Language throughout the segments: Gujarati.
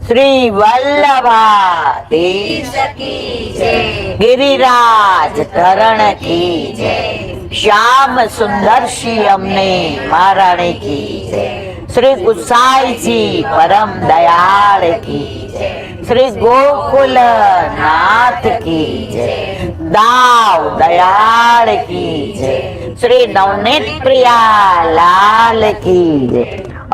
શ્રી વલ્લભાધીશ કી જય, गिरिराज धरण की जय, श्याम सुंदर श्री अमने महाराणी की जय, श्री गुसाई जी परम दयाल की जय, श्री गोकुल नाथ की जय, दाव दयाल की जय, श्री नवनीत प्रिया लाल की जय,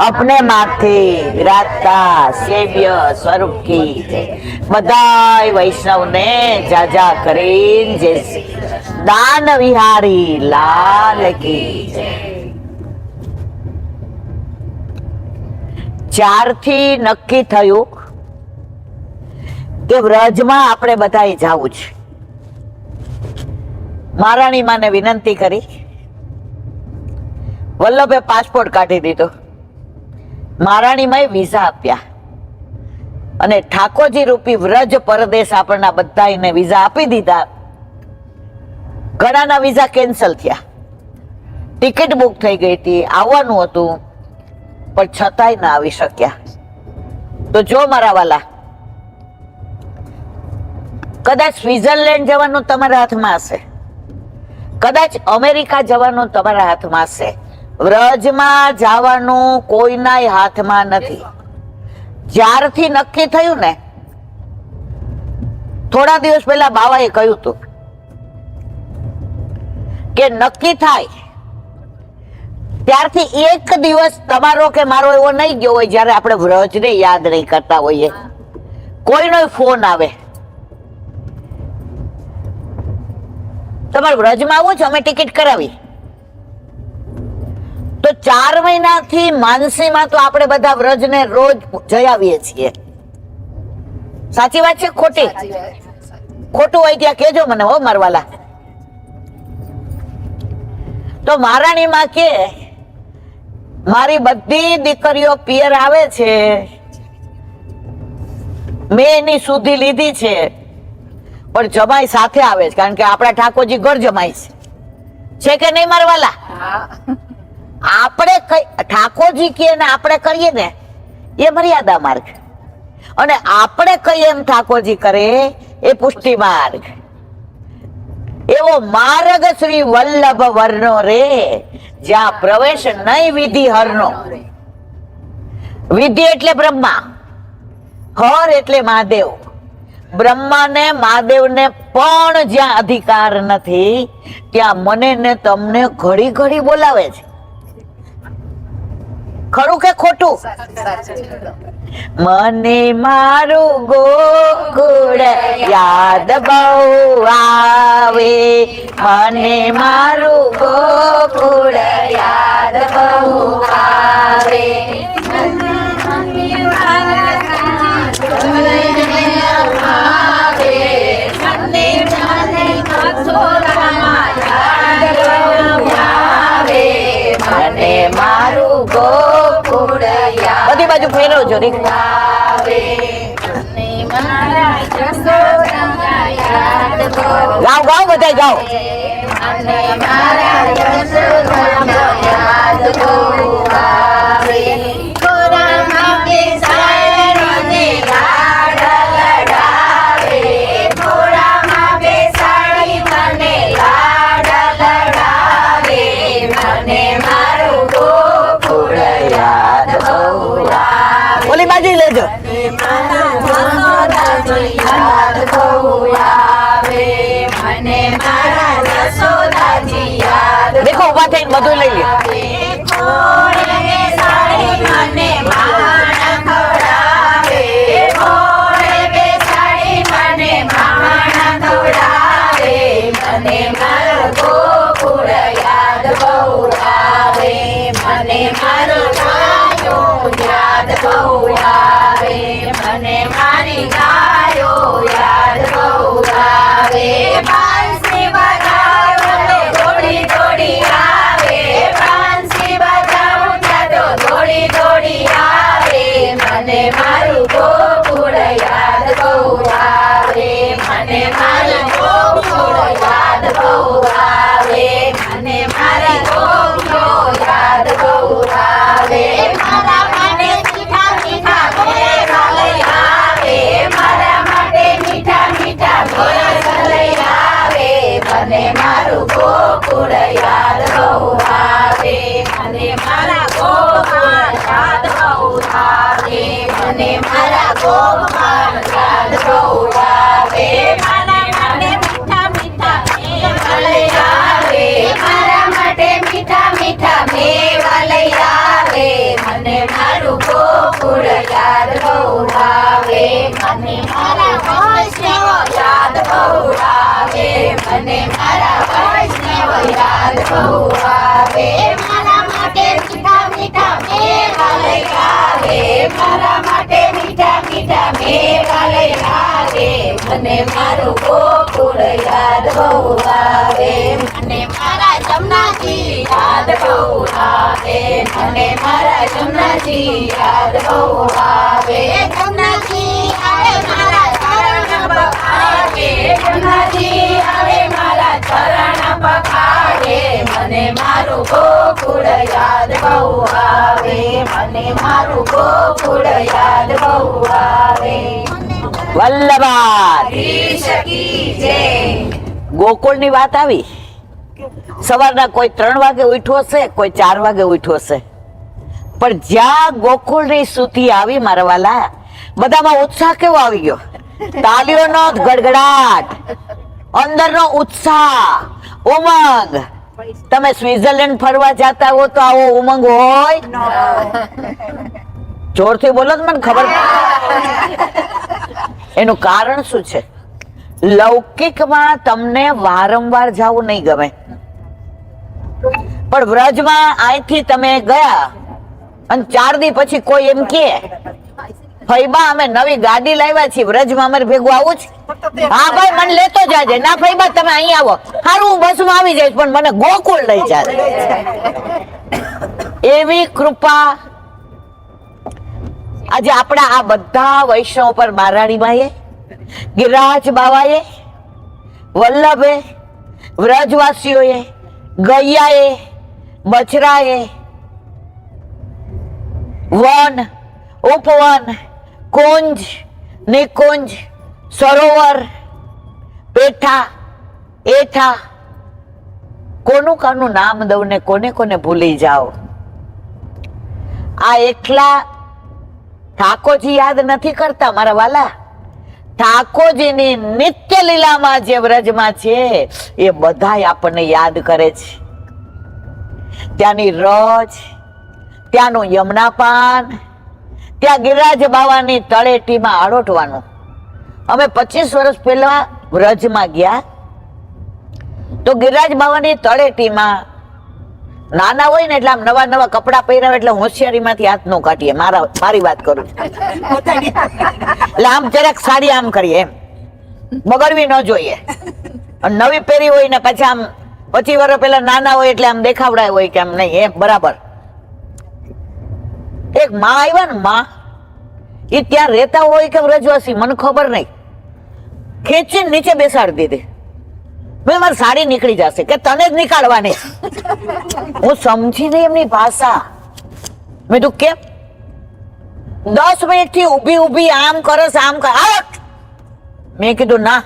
अपने माथे विराजता सेव्य स्वरूप की जय, बधाई वैष्णव ने जाजा करीन जय श्री दान विहारी लाल की जय। જ્યારથી નક્કી થયું કે વ્રજમાં આપણે બધાએ જાવું છે, મહારાણી માને વિનંતી કરી, વલ્લભે પાસપોર્ટ કાઢી દીધો, મહારાણી માએ વિઝા આપ્યા અને ઠાકોરજી રૂપી વ્રજ પરદેશ આપણના બધાને વિઝા આપી દીધા. ઘણાના વિઝા કેન્સલ થયા, ટિકિટ બુક થઈ ગઈ હતી, આવવાનું હતું પણ છતાંય ના આવી શક્યા. તો જો મારા વાલા, કદાચ સ્વિટ્ઝરલેન્ડ જવાનું તમારા હાથમાં હશે, કદાચ અમેરિકા જવાનું તમારા હાથમાં હશે, વ્રજમાં જવાનું કોઈના હાથમાં નથી. જ્યારથી નક્કી થયું ને, થોડા દિવસ પહેલા બાવાએ કહ્યું હતું કે નક્કી થાય ત્યારથી એક દિવસ તમારો કે મારો એવો નહીં ગયો હોય જયારે આપણે વ્રજને યાદ નહીં કરતા હોઈએ. કોઈનો ફોન આવે, તમારે વ્રજમાં આવું છે, અમે ટિકિટ કરાવી. તો 4 મહિનાથી માનસીમાં તો આપણે બધા વ્રજને રોજ જઈ આવીએ છીએ. સાચી વાત છે ખોટી? ખોટું હોય ત્યાં કેજો મને હો મારવાલા. તો મહારાણીમાં કે મારી બધી દીકરીઓ પિયર આવે છે, મેં એની સુધી લીધી છે, પણ જમાઈ સાથે આવે છે, કારણ કે આપણા ઠાકોરજી ઘર જમાઈ છે કે નહીં મારવાલા? આપણે ઠાકોરજી કે આપણે કરીએ ને એ મર્યાદા માર્ગ, અને આપણે કહીએ એમ ઠાકોરજી કરે એ પુષ્ટિ માર્ગ. એવો માર્ગ શ્રી વલ્લભ વર્ણો રે, જ્યાં પ્રવેશ નહીં વિધિ હરનો. વિધિ એટલે બ્રહ્મા, હર એટલે મહાદેવ. બ્રહ્મા ને મહાદેવ ને પણ જ્યાં અધિકાર નથી, ત્યાં મને ને તમને ઘડી ઘડી બોલાવે છે. ખરું કે ખોટું? મને મારું ગોકુળ યાદ બહુ આવે, મને મારું ગોકુળ યાદ બહુ આવે. મને મારું ગોકુળ બધી બાજુ ફેરવજો રે. ગાઓ ગાઓ બધા ગાઓ. ઓલી બાજુ લેજો. દેખો ઉભા થઈને બધું લઈ લે. મને મારી ગાયો યાદ બહુ આવે, બાંસી બજાવું તો દોડી દોડી આવે, બાંસી બજાવું ત્યાં તો દોડી દોડી આવે. મને મારું ગોકુળ યાદ બહુ આવે, મને મારું ગોકુળ યાદ બહુ આવે, મને મારી ગોકુળ યાદ બહુ આવે. મારા મને મીઠા મીઠા બોલે ગોપાલ યાદ બહુ આવે મારા માટે મીઠા મીઠા મેવા લઈ આવે મારા માટે મીઠા મીઠા મેવા લઈ આવે મને મારું ગોકુળ યાદ બહુ આવે મને મારા વૈષ્ણવ યાદ બહુ આવે મને મારા વૈષ્ણવ યાદ બહુ આવે મારા માટે મીઠા મીઠા મેવા લઈ આવે મારા માટે મીઠા મીઠા મેવા લઈ આવે મને મારું ગોકુળ યાદ બહુ આવે મને મારા જમનાજી યાદ બહુ આવે મને મારા જમનાજી યાદ બહુ આવે જમનાજી આવે મારા ચરણ પખારે જમનાજી આવે મારા ચરણ પખારે મને મારું ગોકુળ યાદ બહુ આવે મને મારું ગોકુળ યાદ બહુ આવે વલ્લભા શકી જય ગોકુળની વાત આવી. સવારના કોઈ 3 વાગે ઉઠ્યો છે, કોઈ 4 વાગે ઉઠ્યો છે, પણ જ્યાં ગોકુળની સુતી આવી મારા વાલા, બધામાં ઉત્સાહ કેવો આવી ગયો, તાલીઓનો ગડગડાટ, અંદરનો ઉત્સાહ, ઉમંગ. તમે સ્વિટ્ઝરલેન્ડ ફરવા જતા હો તો આવો ઉમંગ હોય? જોરથી બોલો તો મને ખબર પડે. એનું કારણ શું છે? લૌકિકમાં તમને વારંવાર જવું નહીં ગમે, પણ વ્રજમાં અહીંથી તમે ગયા અને 4 દી પછી કોઈ એમ કે ફઈબા અમે નવી ગાડી લાવ્યા છીએ, વ્રજમાં અમારે ભેગું આવું છે? હા ભાઈ મને લેતો જાજે. ના ફઈબા તમે અહીં આવો. હારું હું બસમાં આવી જઈશ પણ મને ગોકુળ લઈ જાજે. એવી કૃપા આજે આપણા આ બધા વૈષ્ણવ પર મહારાણીબાઈએ, ગિરિરાજ બાવાએ, વલ્લભે, વ્રજવાસીઓએ, ગૈયાએ, બછરાએ, વન, ઉપવન, કુંજ, નિકુંજ, સરોવર, પેઠા, એઠા, કોનું કાનું નામ દઉં ને કોને કોને ભૂલી જાઓ. આ એકલા ઠાકોરજી યાદ નથી કરતા મારા વાલા, ઠાકોરજીની નિત્ય લીલામાં જે વ્રજમાં છે એ બધાય આપણને યાદ કરે છે. ત્યાંની રજ, ત્યાંનું યમુનાપાન, ત્યાં ગિરિરાજ બાવાની તળેટીમાં આળોટવાનું. અમે 25 વર્ષ પહેલા વ્રજમાં ગયા તો ગિરિરાજ બાવાની તળેટીમાં નાના હોય ને એટલે આમ નવા નવા કપડા પહેર્યા એટલે હોશિયારીમાંથી હાથ નો કાઢીએ. મારી વાત કરું એટલે આમ જરાક સાડી આમ કરીએ, એમ બગડવી ન જોઈએ. નવી પહેરી હોય ને પછી આમ 25 વર્ષ પહેલા નાના હોય એટલે આમ દેખાવડાય હોય કે આમ નહીં, એમ બરાબર. એક માં આવ્યા ને માં, એ ત્યાં રહેતા હોય કે વ્રજવાસી મને ખબર નહીં, ખેંચીને નીચે બેસાડી દીધી. મેં મારી સાડી નીકળી જશે કે તને જ નીકાળવાની. હું સમજી નહીં એમની ભાષા. મેં તું કેમ 10 મિનિટ થી ઊભી ઊભી આમ કરસ આમ કર. મેં કીધું ના,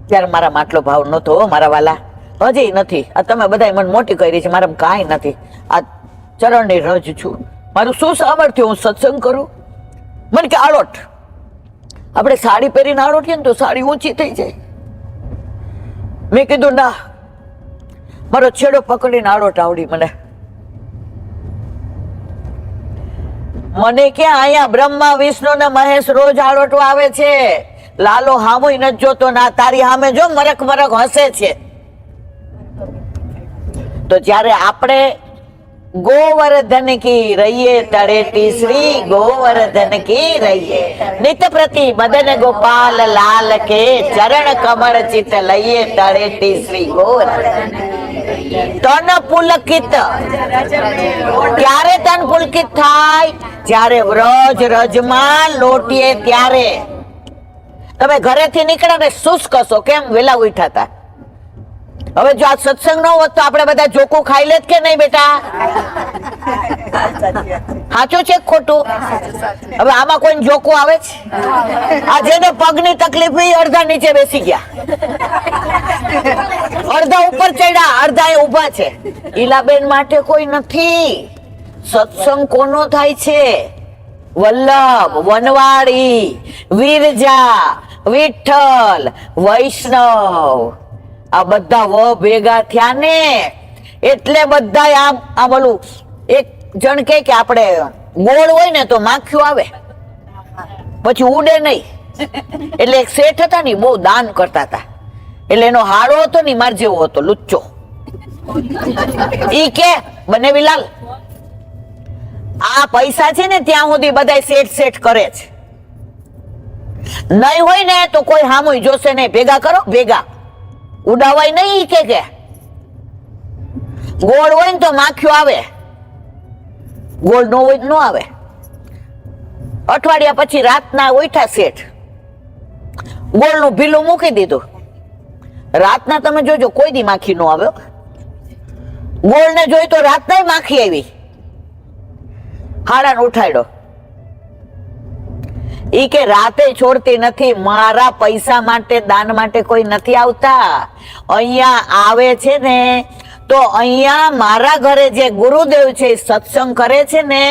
ત્યારે મારા માટલો ભાવ નતો મારા વાલા, હજી નથી. આ તમે બધા મને મોટી કરી છે, મારા કાંઈ નથી. આ ચરણની રજ છું, મારું શું સામર્થ્ય હું સત્સંગ કરું? મને કે આળોટ, આપણે સાડી પહેરીને આળોટીએ ને તો સાડી ઊંચી થઈ જાય. મેં કીધું ના, મારો છેડો પકડીને આળોટ આવડી મને. મને ક્યાં અહીંયા બ્રહ્મા વિષ્ણુ ને મહેશ રોજ આળોટવા આવે છે. લાલો હામુય નથી જોતો, ના તારી સામે જો મરક મરક હસે છે. તો જ્યારે આપણે गोवर्धन की रहिए तड़ेटी श्री गोवर्धन की रहिए नित्य प्रति मदन गोपाल लाल के चरण कमल चित लइए तड़ेटी श्री गोवर्धन तन पुलकित क्यारे तन पुलकित थाय જ્યારે વ્રજ રજમાં લોટીએ ત્યારે તમે ઘરેથી નીકળ્યા ને શુષ્ક છો કેમ વેલા ઉઠ્યા હતા હવે જો આ સત્સંગ નો હોત તો આપણે બધા જોકું ખાઈ લેત કે નહીં બેટા સાચું છે ખોટું હવે આમાં કોઈ જોકું આવે છે આ જેને પગની તકલીફ હોય અડધા નીચે બેસી ગયા અડધા ઉપર ચડ્યા અડધા ઉભા છે ઈલાબેન માટે કોઈ નથી સત્સંગ કોનો થાય છે વલ્લભ, વનવાળી, વિરજા, વિઠ્ઠલ, વૈષ્ણવ, આ બધા વ ભેગા થયા ને એટલે બધા આમ ઓલું એક જણ કે આપણે ગોળ હોય ને તો માખીઓ આવે પછી ઉડે નહીં, એટલે એક શેઠ હતા ને બહુ દાન કરતા હતા, એટલે એનો હાડો હતો ને માર જેવો હતો, લુચ્ચો. ઈ કે બનેવીલાલ, આ પૈસા છે ને ત્યાં સુધી બધા સેટ કરે છે, નહીં હોય ને તો કોઈ હામુય જોશે નહીં, ભેગા કરો, ભેગા ઉડાવાય નહીં. ઈ કે ગોળ હોય ને તો માખીઓ આવે, ગોળ નો હોય ન આવે. અઠવાડિયા પછી રાતના ઉઠ્યા શેઠ, ગોળનું ભીલું મૂકી દીધું. રાતના તમે જોજો કોઈ દી માખી નો આવે, ગોળ ને જોઈ તો રાતના માખી આવી. હાડાને ઉઠાડ્યો. ઈ કે રાતે છોડતી નથી, મારા પૈસા માટે દાન માટે કોઈ નથી આવતા, અહીંયા આવે છે ને તો અહીંયા મારા ઘરે જે ગુરુદેવ છે સત્સંગ કરે છે ને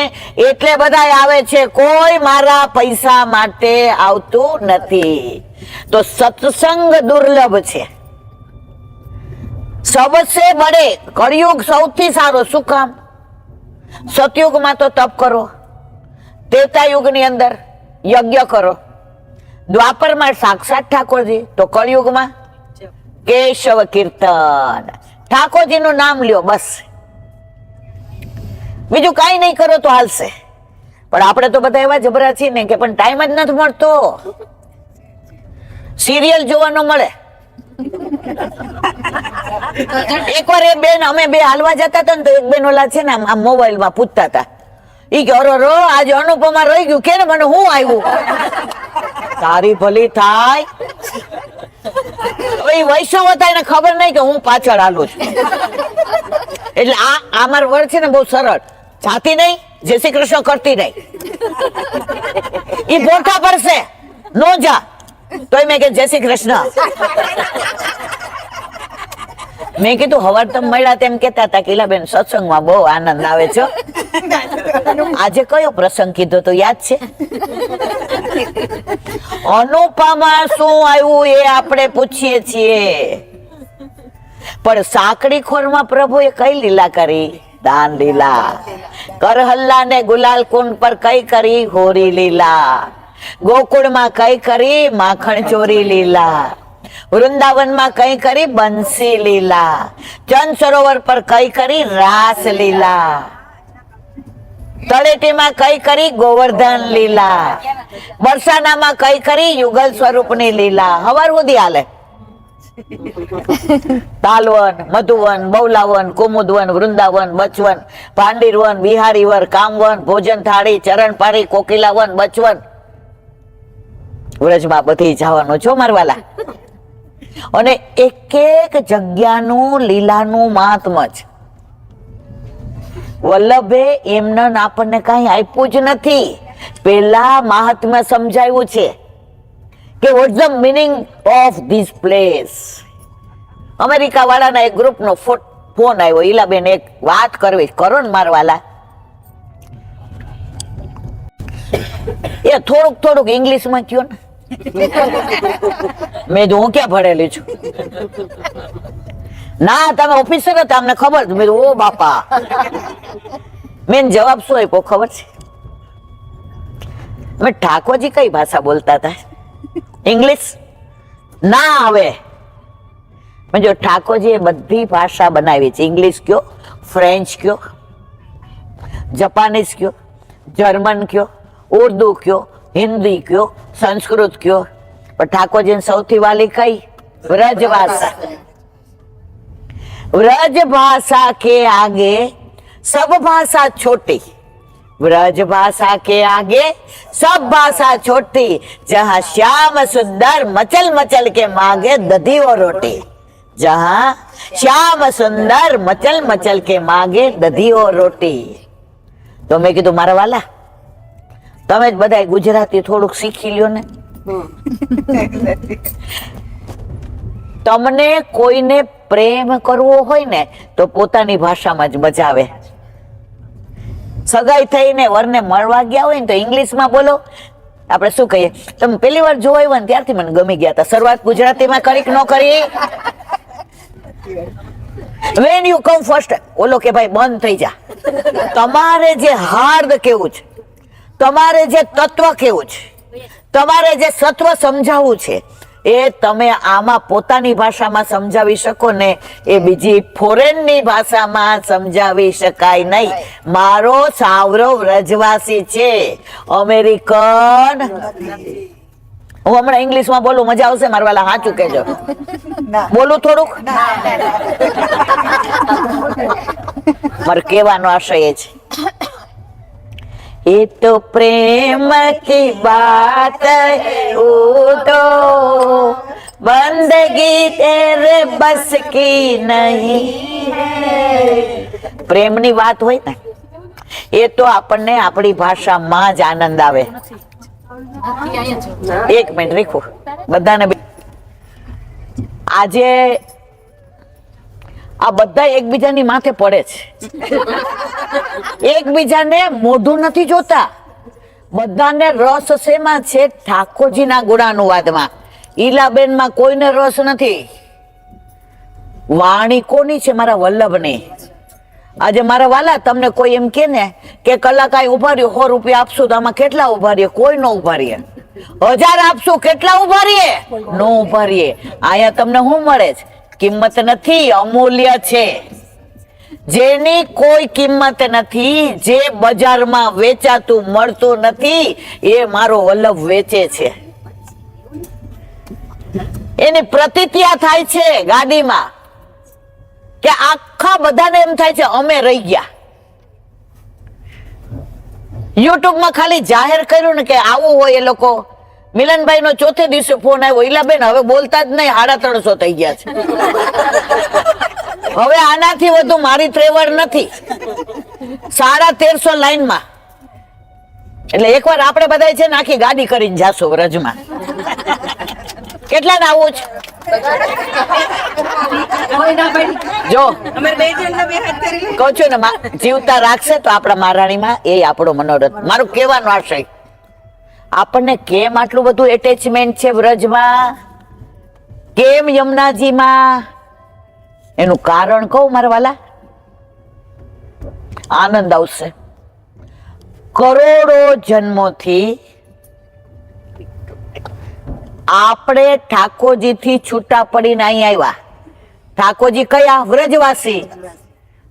એટલે બધા આવે છે, કોઈ મારા પૈસા માટે આવતું નથી. તો સત્સંગ દુર્લભ છે. સબસે બડે કળિયુગ સૌથી સારો. શું કામ? સતયુગમાં તો તપ કરો, ત્રેતા યુગની અંદર યજ્ઞ કરો, દ્વાપરમાં સાક્ષાત ઠાકોરજી, તો કળિયુગમાં કેશવ કીર્તન, ઠાકોરજીનું નામ લ્યો, બસ. બીજું કઈ નહીં કરો તો હાલશે. પણ આપણે તો બધા એવા જબરા છીએ ને કે પણ ટાઈમ જ નથી મળતો. સિરિયલ જોવાનો મળે. એકવાર એ બેન, અમે બે હાલવા જતા હતા ને તો એક બેન ઓલા છે ને આમ મોબાઈલમાં પૂછતા હતા, ઈ કે અરે રો આજે અનુપમા રહી ગયું કે ને મને હું આવ્યું. તારી ભલી થાય. વૈષ્ણવ હતા એને ખબર નહીં કે હું પાછળ હાલું છું. એટલે આ મારું વર છે ને બહુ સરળ, જાતી નહીં, જય શ્રી કૃષ્ણ કરતી નહીં. ઈ પોઠા પડશે નો જા તોય મેં કે જય શ્રી કૃષ્ણ. મેં કીધું હવાર તમે મળ્યા તેમ કેતા હતા કે બેન સત્સંગમાં બહુ આનંદ આવે છે. આજે કયો પ્રસંગ કીધો તો યાદ છે? અનુપમા શું આવ્યું એ આપણે પૂછીએ છીએ, પણ સાંકડી ખોરમાં પ્રભુએ કઈ લીલા કરી? દાન લીલા. કરહલ્લા ને ગુલાલ કુંડ પર કઈ કરી? હોરી લીલા. ગોકુળમાં કઈ કરી? માખણ ચોરી લીલા. વૃંદાવનમાં કઈ કરી? બંસી લીલા. ચંદ સરોવર પર કઈ કરી? રાસ લીલા. તળેટીમાં કઈ કરી? ગોવર્ધન લીલા. બરસાનામાં કઈ કરી? યુગલ સ્વરૂપની લીલા. હવાર સુધી હાલે. તાલવન, મધુવન, બૌલાવન, કુમુદવન, વૃંદાવન, બચવન, પાંડીરવન, બિહારીવર, કામવન, ભોજન થાળી, ચરણ પારી, કોકિલાવન, બચવન. વ્રજમાં બધી જવાનું છો મારવાલા. અને એક એક જગ્યાનું લીલાનું મહાત્મ છે. વલ્લભે એમને આપણને કઈ આપ્યું જ નથી. પેલા મહાત્મ્ય સમજાયું છે કે what the meaning of this place. America વાળાના એક ગ્રુપનો ફોન આવ્યો, ઈલાબેન એક વાત કરવી, કરો ને મારવાલા. એ થોડુંક ઇંગ્લિશમાં કયો ને. મેં તો હું ક્યાં ભણેલી છું? ના તમે ઓફિસર હતા, અમને ખબર. મેં ઓ બાપા. મેં જવાબ શું આપ્યો ખબર છે? મેં ઠાકોરજી કઈ ભાષા બોલતા હતા? ઇંગ્લિશ ના આવે. મેં જો ઠાકોરજી એ બધી ભાષા બનાવી છે. ઇંગ્લિશ કયો, ફ્રેન્ચ કયો, જાપાનીઝ કયો, જર્મન કયો, ઉર્દુ કયો, હિન્દી કયો, સંસ્કૃત કયો, પણ ઠાકોરજીને સૌથી વાલી કઈ? વ્રજ ભાષા. व्रज भाषा के आगे सब भाषा छोटी. व्रज भाषा के आगे सब भाषा छोटी. जहाँ श्याम सुंदर मचल मचल के मांगे दधी और रोटी. जहाँ श्याम सुंदर मचल मचल के मांगे दधी और रोटी. तो मैं कीधुं मारा वाला તમે જ બધા ગુજરાતી થોડુંક શીખી લ્યો ને. તમને કોઈને પ્રેમ કરવો હોય ને તો પોતાની ભાષામાં જ મજા આવે. સગાઈ થઈને વરને મળવા ગયા હોય ને તો ઇંગ્લિશમાં બોલો. આપણે શું કહીએ, તમે પહેલી વાર જોવા આવ્યા ને ત્યારથી મને ગમી ગયા હતા. શરૂઆત ગુજરાતીમાં કરી કે ન કરી? વેન યુ કમ ફર્સ્ટ, ઓલો કે ભાઈ બંધ થઈ જા. તમારે જે હાર્દ કેવું છે, તમારે જે તત્વ કેવું છે, તમારે જે સત્વ સમજાવવું છે, એ તમે આમાં પોતાની ભાષામાં સમજાવી શકો ને, એ બીજી ફોરેનની ભાષામાં સમજાવી શકાય નહીં. મારો સાવરો વ્રજવાસી છે, અમેરિકન. હું હમણાં ઇંગ્લિશમાં બોલું, મજા આવશે મારા વાલા? સાચું કહેજો. બોલું થોડુંક? મારે કહેવાનો આશય એ છે, ये तो प्रेम की बात तो बंदगी तेरे बस की नहीं है. પ્રેમની વાત હોય ને એ તો આપણને આપણી ભાષામાં જ આનંદ આવે. એક મિનિટ રીખું બધાને. આજે આ બધા એકબીજાની માથે પડે છે, એકબીજાને મોઢું નથી જોતા. બધાને રસ શેમાં છે? ઠાકોરજીના ગુણાનુવાદમાં. ઈલાબેનમાં કોઈને રસ નથી. વાણી કોની છે? મારા વલ્લભની. આજે મારા વાલા તમને કોઈ એમ કે ને કે કલાક આ ઉભા રહ્યો, 100 રૂપિયા આપશું તો આમાં કેટલા ઉભા રહીએ? કોઈ નો ઉભા રહીએ. 1000 આપશું, કેટલા ઉભા રહીએ? નો ઉભા રહીએ. અહીંયા તમને શું મળે છે? કિંમત નથી, અમૂલ્ય છે. જેની કોઈ કિંમત નથી, જે બજારમાં વેચાતું મળતું નથી, એ મારો વલ્લભ વેચે છે. એની પ્રતિક્રિયા થાય છે ગાડીમાં કે આખા બધાને એમ થાય છે અમે રહી ગયા. યુટ્યુબમાં ખાલી જાહેર કર્યું ને કે આવું હોય એ લોકો. મિલનભાઈ નો ચોથે દિવસે ફોન આવ્યો, ઈલાબેન હવે બોલતા જ નહીં, 350 થઈ ગયા છે. હવે આનાથી વધુ મારી ત્રેવડ નથી. 1350 લાઈનમાં. એટલે એકવાર આપણે બધા છે ને આખી ગાડી કરીને જાશું વ્રજમાં. કેટલા ને આવું છે? જો કહું છું ને, જીવતા રાખશે તો આપણા મહારાણીમાં એ આપણો મનોરથ. મારું કહેવાનો આશય, આપણને કેમ આટલું બધું એટેચમેન્ટ છે વ્રજમાં, કેમ યમુનાજીમાં? એનું કારણ કહું મારા વાલા, આનંદ આવશે. કરોડો જન્મોથી આપણે ઠાકોરજીથી છૂટા પડીને અહીં આવ્યા. ઠાકોરજી કયા? વ્રજવાસી.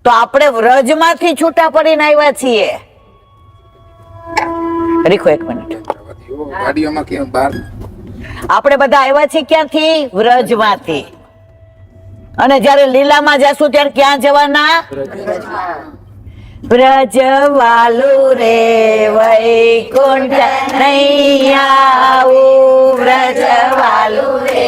તો આપણે વ્રજમાંથી છૂટા પડીને આવ્યા છીએ. રીખો એક મિનિટ. આપણે બધા આવ્યા છીએ ક્યાંથી? વ્રજમાંથી. અને જયારે લીલામાં જશું ત્યારે ક્યાં જવાના? વ્રજવાલુ રે વૈકુંઠ નહીં આવું, વ્રજવાલુ રે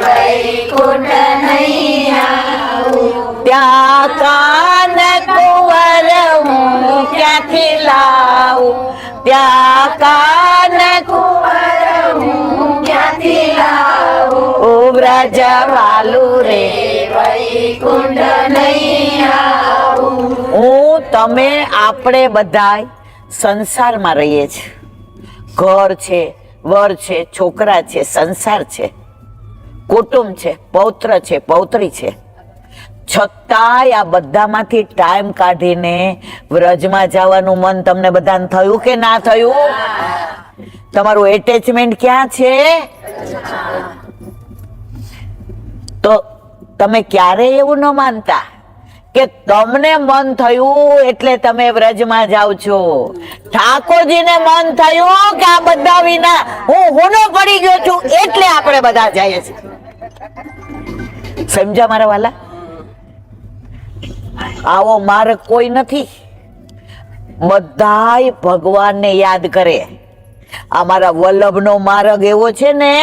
વૈકુંઠ નહીં આવું. ત્યાં કાન કુંવર હું ક્યાંથી લાવું? ત્યાં કાન કુંવર હું ક્યાંથી લાવું? ઓ વ્રજવાલુ રે વૈકુંઠ નહીં આવું. હું તમે આપણે બધા સંસારમાં રહીએ છીએ. ઘર છે, વર છે, છોકરા છે, સંસાર છે, કુટુંબ છે, પૌત્ર છે, પૌત્રી છે. છતાંય આ બધામાંથી ટાઈમ કાઢીને વ્રજમાં જવાનું મન તમને બધાને થયું કે ના થયું? તમારું એટેચમેન્ટ ક્યાં છે? તો તમે ક્યારેય એવું ન માનતા કે તમને મન થયું એટલે તમે વ્રજમાં જાઓ છો. ઠાકોરજીને મન થયું કે આ બધા વિના હું હોનો પડી ગયો છું એટલે આપણે બધા જઈએ છીએ. સમજ્યા મારા વાલા? આવો માર્ગ કોઈ નથી. બધાય ભગવાનને યાદ કરે. અમારા વલ્લભનો માર્ગ એવો છે ને,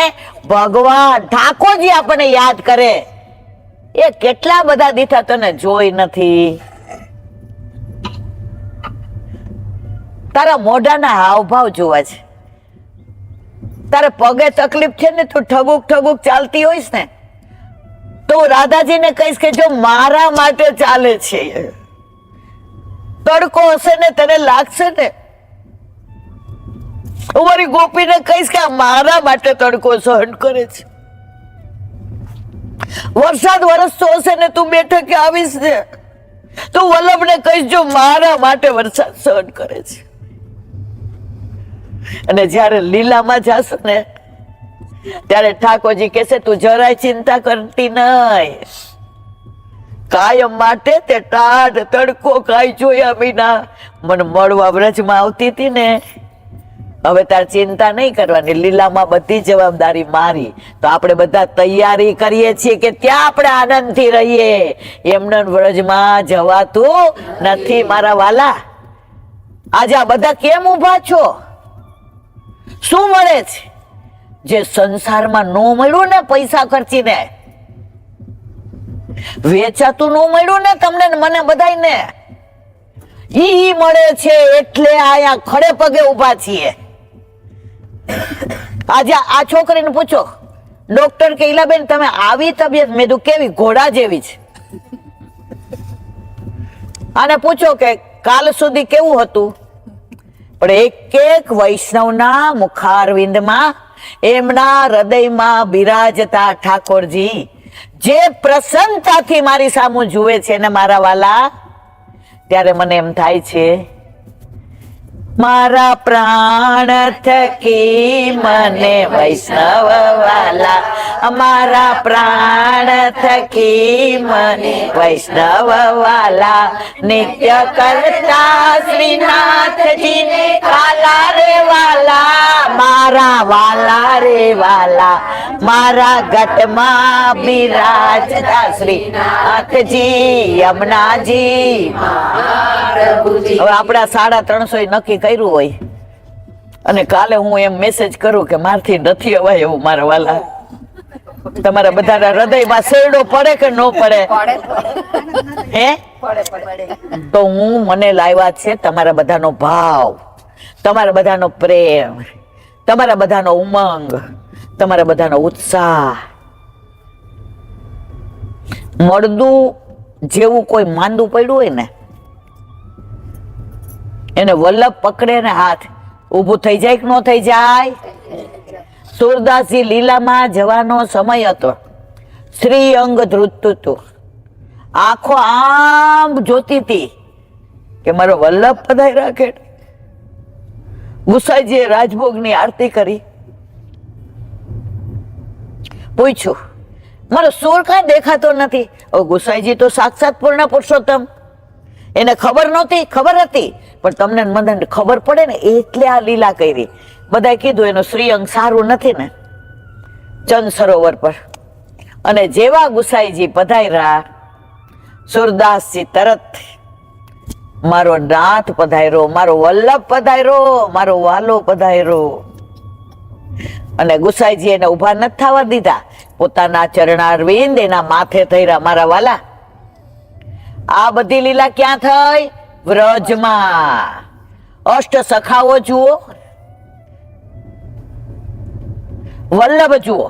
ભગવાન ઠાકોરજી આપણને યાદ કરે. એ કેટલા બધા દીઠા તને જોઈ નથી. તારા મોઢાના હાવભાવ જોવા છે. તારે પગે તકલીફ છે ને, તું ઠગુક ઠગુક ચાલતી હોઈશ ને, તો રાધાજીને કહીશ કે જો મારા માટે ચાલે છે તડકો હશે ને તને લાગશે ને, હું મારી ગોપીને કહીશ કે આ મારા માટે તડકો સહન કરે છે. વરસાદ વરસતો હશે ને તું બેઠકે આવીશ ને, તું વલ્લભને કહીશ જો મારા માટે વરસાદ સહન કરે છે. અને જ્યારે લીલામાં જાશું ને ત્યારે ઠાકોરજી કહેશે તું જરાય ચિંતા કરતી નહીં, કાયમ માટે તે ટાઢ તડકો કાંઈ જોયા વિના મને મળવા વ્રજમાં આવતી હતી ને, હવે તાર ચિંતા નહીં કરવાની, લીલામાં બધી જવાબદારી મારી. તો આપણે બધા તૈયારી કરીએ છીએ કે ત્યાં આપણે આનંદથી રહીએ. એમને વ્રજમાં જવાતું નથી મારા વાલા. આજે આ બધા કેમ ઊભા છો? શું મળે છે જે સંસારમાં ન મળ્યું ને? પૈસા ખર્ચીને વેચાતું ન મળ્યું ને તમને ને મને બધાયને, ઈ મળે છે એટલે આયા ખડે પગે ઊભા છીએ. આજે આ છોકરીને પૂછો, ડોક્ટર કે ઈલાબેન તમે આવી તબિયત, મેં કીધું કેવી? ઘોડા જેવી છે. આને પૂછો કે કાલ સુધી કેવું હતું? પણ એક એક વૈષ્ણવના મુખારવિંદમાં, એમના હૃદયમાં બિરાજતા ઠાકોરજી જે પ્રસન્નતાથી મારી સામું જુએ છે ને મારા વાલા, ત્યારે મને એમ થાય છે મારા પ્રાણ થકી મને વૈષ્ણવ વાલા, અમારા પ્રાણ થકી મને વૈષ્ણવ વાલા, નિત્ય કરતા શ્રીનાથજીને કાલા રે વાલા, મારા વાલા રે વાલા, મારા ઘટમાં બિરાજતા શ્રીનાથજી યમુનાજી. હવે આપણા 350 નક્કી કર્યું હોય અને કાલે હું એમ મેસેજ કરું કે મારથી નથી અવાય એવું મારા વાલા, તમારા બધાના હૃદયમાં શેરડો પડે કે ન પડે? હે? તો હું મને લાવ્યા છે તમારા બધાનો ભાવ, તમારા બધાનો પ્રેમ, તમારા બધાનો ઉમંગ, તમારા બધાનો ઉત્સાહ. મળદું જેવું કોઈ માંદું પડ્યું હોય ને, એને વલ્લભ પકડે ને હાથ, ઊભું થઈ જાય કે ન થઈ જાય? સુરદાસજી લીલામાં જવાનો સમય હતો, શ્રી અંગ ધ્રુજતું હતું, આંખો આમ જોતી હતી કે મારો વલ્લભ પધાર્યા કે. ગુસાઈજીએ રાજભોગની આરતી કરી, પૂછ્યું મારો સુર કાંઈ દેખાતો નથી. ગુસાઈજી તો સાક્ષાત પૂર્ણ પુરુષોત્તમ, એને ખબર નહોતી? ખબર હતી, પણ તમને મને ખબર પડે ને એટલે આ લીલા કરી. બધાએ કીધું એનું શ્રીઅંગ સારું નથી ને, ચંદ સરોવર પર. અને જેવા ગુસાઈજી પધાર્યા, સુરદાસજી તરત મારો નાથ પધાર્યો, મારો વલ્લભ પધાર્યો, મારો વાલો પધાર્યો. અને ગુસાઈજી એને ઉભા નથી થવા દીધા, પોતાના ચરણારવિંદ એના માથે થયા. મારા વાલા, આ બધી લીલા ક્યાં થઈ? વ્રજમાં. અષ્ટ સખાઓ જુઓ, વલ્લભ જુઓ.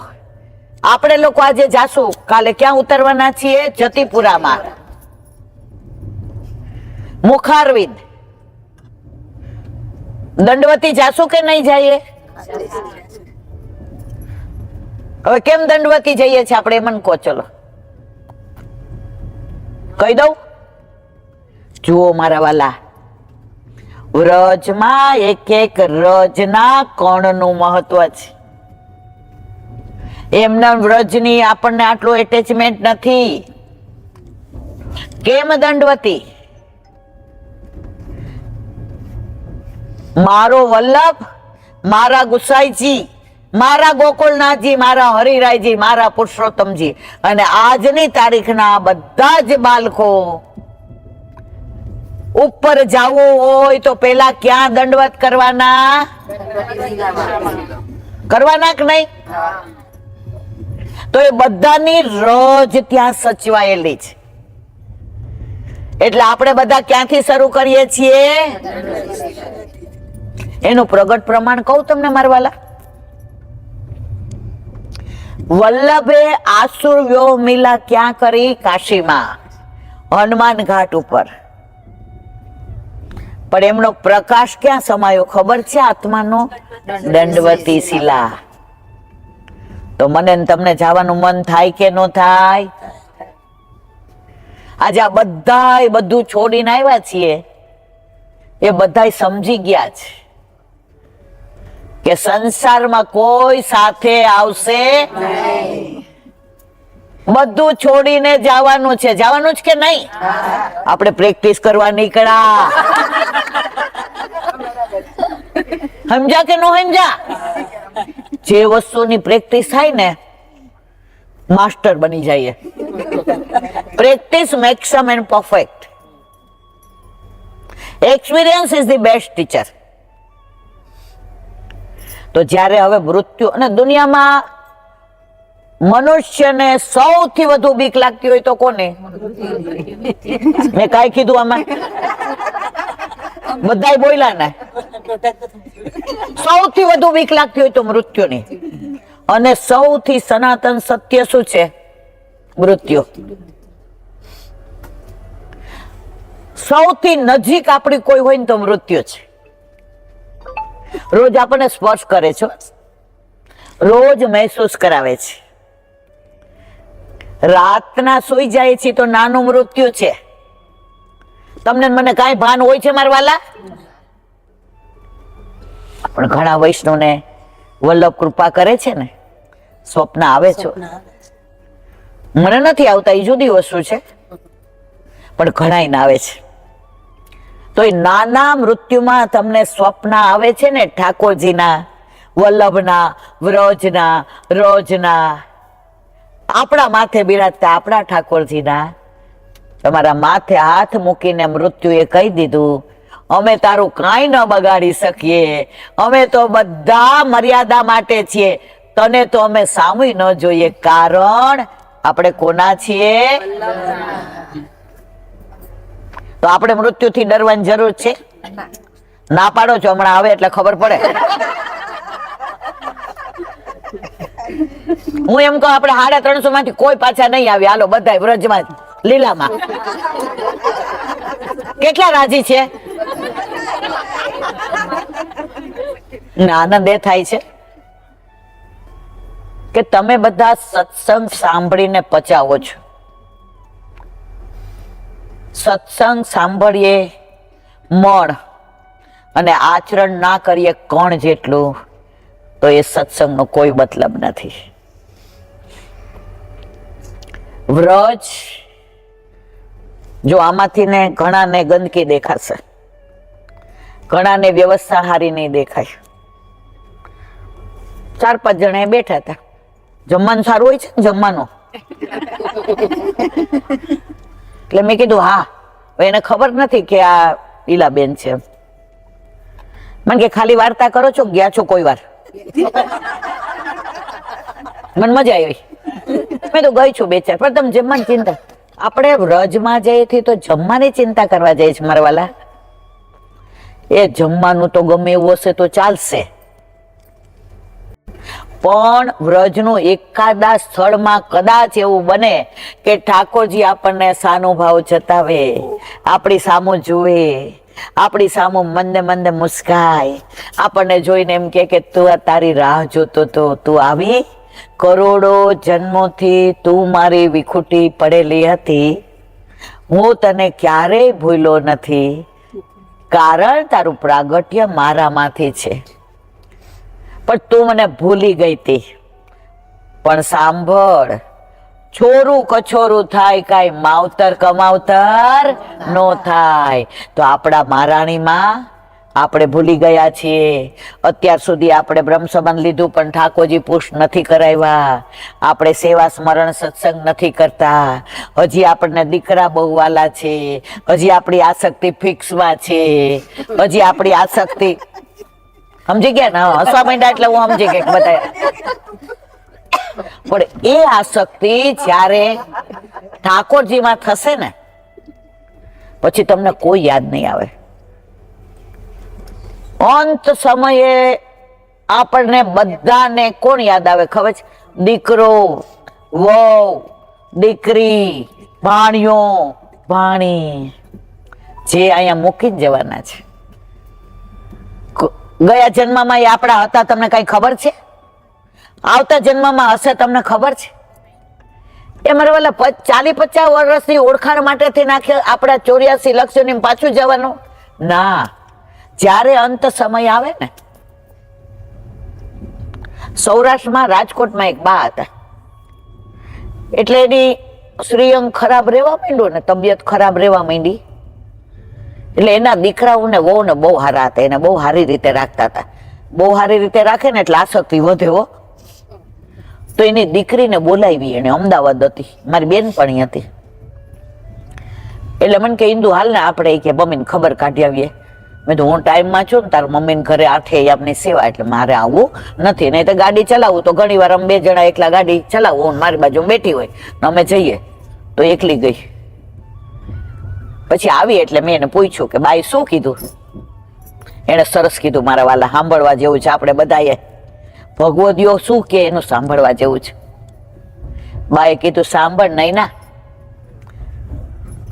આપણે લોકો આજે જાશું, કાલે ક્યાં ઉતરવાના છીએ? જતીપુરામાં. મુખારવિંદ. દંડવતી જાશું કે નહીં જઈએ? હવે કેમ દંડવતી જઈએ છીએ આપણે? મને કહો, ચલો કહી દઉં. જુઓ મારા વાલા, વ્રજમાં એક એક રજના કણનું મહત્વ છે. એમના વ્રજની આપણને આટલું એટેચમેન્ટ નથી. કેમ દંડવતી? મારો વલ્લભ, મારા ગુસાઈજી, મારા ગોકુળનાથજી, મારા હરિરાયજી, મારા પુરુષોત્તમજી, અને આજની તારીખના બધા જ બાળકો ઉપર જવું હોય તો પેલા ક્યાં દંડવત કરવાના? કરવાના કે નહીં? તો એ બધાની રજ ત્યાં સચવાયેલી છે. એટલે આપણે બધા ક્યાંથી શરૂ કરીએ છીએ? એનું પ્રગટ પ્રમાણ કહું તમને મારા વાલા. વલ્લભે આસુર વ્યોમ લીલા ક્યાં કરી? કાશીમાં, હનુમાન ઘાટ ઉપર. પણ એમનો પ્રકાશ ક્યાં સમાયો ખબર છે? આત્માનો દંડવતી શિલા. તો મને ને તમને જવાનું મન થાય કે ન થાય? આજે આ બધાય બધું છોડીને આવ્યા છીએ, એ બધાય સમજી ગયા છે કે સંસારમાં કોઈ સાથે આવશે નહીં. બધું છોડીને જવાનું છે. જવાનું જ કે નહીં? આપણે પ્રેક્ટિસ કરવા નીકળ્યા. સમજા કે નો સમજા? જે વસ્તુની પ્રેક્ટિસ થાય ને, માસ્ટર બની જાય. Practice max a main perfect. Experience is the best teacher. તો જ્યારે હવે મૃત્યુ, અને દુનિયામાં મનુષ્યને સૌથી વધુ બીક લાગતી હોય તો કોને? મેં કાંઈ કીધું આમાં? બધાય બોલ્યા ને. સૌથી વધુ બીક લાગતી હોય તો મૃત્યુની. અને સૌથી સનાતન સત્ય શું છે? મૃત્યુ. સૌથી નજીક આપણી કોઈ હોય ને તો મૃત્યુ છે. રોજ આપણને સ્પર્શ કરે છે, રોજ મહેસૂસ કરાવે છે. રાતના સુઈ જાય છે તો નાનું મૃત્યુ છે. તમને મને કાંઈ ભાન હોય છે મારા વાલા? પણ ઘણા વૈષ્ણવને વલ્લભ કૃપા કરે છે ને, સ્વપ્ન આવે છે. મને નથી આવતા, એ જુદી વસ્તુ છે, પણ ઘણા ના આવે છે. તો એ નાના મૃત્યુમાં તમને સ્વપ્ન આવે છે ને, ઠાકોરજીના, વલ્લભના, વ્રજના, રોજના, આપણા માથે બિરાજતા આપણા ઠાકોરજીના. તમારા માથે હાથ મૂકીને મૃત્યુએ કહી દીધું, અમે તારું કાંઈ ન બગાડી શકીએ, અમે તો બધા મર્યાદા માટે છીએ, તને તો અમે સામુય ન જોઈએ, કારણ આપણે કોના છીએ? તો આપણે મૃત્યુથી ડરવાની જરૂર છે? ના પાડો છો? હમણાં આવે એટલે ખબર પડે. હું એમ કહું, આપણે 350 માંથી કોઈ પાછા નહીં આવે, હાલો બધાય વ્રજમાં લીલામાં. કેટલા રાજી છે? આનંદ એ થાય છે કે તમે બધા સત્સંગ સાંભળીને પચાવો છો. સત્સંગ સાંભળીએ મણ અને આચરણ ના કરીએ કણ જેટલું, તો એ સત્સંગનો કોઈ મતલબ નથી. વ્રજ, જો આમાંથી ને ઘણાને ગંદકી દેખાશે, ઘણાને વ્યવસ્થા હારી નહીં દેખાય. 4-5 જણા બેઠા હતા, જમવાનું સારું હોય છે ને, જમવાનું. એટલે મેં કીધું હા, એને ખબર નથી કે આ ઈલાબેન છે. મને કે ખાલી વાર્તા કરો છો, ગયા છો કોઈ વાર? મને મજા આવી. મેં તો ગઈ છું 2-4, પણ તમે જમવાની ચિંતા. આપણે વ્રજમાં જઈએ છીએ તો જમવાની ચિંતા કરવા જઈએ છીએ મારા વાલા. એ જમવાનું તો ગમે એવું હશે તો ચાલશે, પણ વ્રજનું એકાદા સ્થળમાં કદાચ એવું બને કે ઠાકોરજી આપણને સાનુભાવ જતાવે, આપણી સામું જુએ, આપણી સામું મંદે મંદે મુસ્કાય, આપણને જોઈને એમ કે તું આ તારી રાહ જોતો તો, તું આવી, કરોડો જન્મોથી તું મારી વિખૂટી પડેલી હતી, હું તને ક્યારેય ભૂલ્યો નથી, કારણ તારું પ્રાગટ્ય મારામાંથી છે, પણ તું મને ભૂલી ગઈ હતી. પણ સાંભળ, છોરું કછોરું થાય, કાંઈ માવતર કમાવતર નો થાય. તો આપણા મહારાણીમાં આપણે ભૂલી ગયા છીએ. અત્યાર સુધી આપણે બ્રહ્મ સંબંધ લીધું પણ ઠાકોરજી પુષ્ટ નથી કરાવ્યા, આપણે સેવા સ્મરણ સત્સંગ નથી કરતા, હજી આપણને દીકરા બહુ વાલા છે, હજી આપણી આસક્તિ ફિક્સમાં છે, હજી આપણી આસક્તિ, સમજી ગયા ને? હસવા માંડ્યા એટલે હું સમજી ગઈ બધા. પણ એ આસક્તિ જ્યારે ઠાકોરજીમાં થશે ને, પછી તમને કોઈ યાદ નહીં આવે. અંત સમયે આપણને બધાને કોણ યાદ આવે ખબર છે? દીકરો, વહુ, દીકરી, ભાણિયો, ભાણી, જે અહીંયા મૂકી જ જવાના છે. ગયા જન્મમાં એ આપણા હતા તમને કઈ ખબર છે? આવતા જન્મમાં હશે તમને ખબર છે? એ મારા વાલા 40-50 વર્ષની ઓળખાણ માટે નાખે આપણા 84 લક્ષોની પાછું જવાનું ના. જ્યારે અંત સમય આવે ને, સૌરાષ્ટ્રમાં રાજકોટમાં એક બા હતા, એટલે એની શ્રીઅંગ ખરાબ રહેવા માંડ્યો ને, તબિયત ખરાબ રહેવા માંડી, એટલે એના દીકરાઓને વહુને બહુ સારા હતા, એને બહુ સારી રીતે રાખતા હતા. બહુ સારી રીતે રાખે ને એટલે આસક્તિ વધે હો. તો એની દીકરીને બોલાવી, એને અમદાવાદ હતી, મારી બેનપણી હતી. એટલે મને કે ઇન્દુ હાલ ને આપણે કે મમ્મીને ખબર કાઢી આવીએ. મેં તો હું ટાઈમમાં છું ને, તારા મમ્મીને ઘરે 8 આપની સેવા, એટલે મારે આવવું નથી. નહીં તો ગાડી ચલાવું તો ઘણી વાર અમે 2 જણા એકલા ગાડી ચલાવું, મારી બાજુ બેઠી હોય ને અમે જઈએ, તો એકલી ગઈ. પછી આવી એટલે મેં એને પૂછ્યું કે બાઈ શું કીધું? એને સરસ કીધું, મારા વાલા સાંભળવા જેવું છે. આપણે બધાએ ભગવદીઓ શું કે એનું સાંભળવા જેવું છે. બાએ કીધું સાંભળ નહીં ના,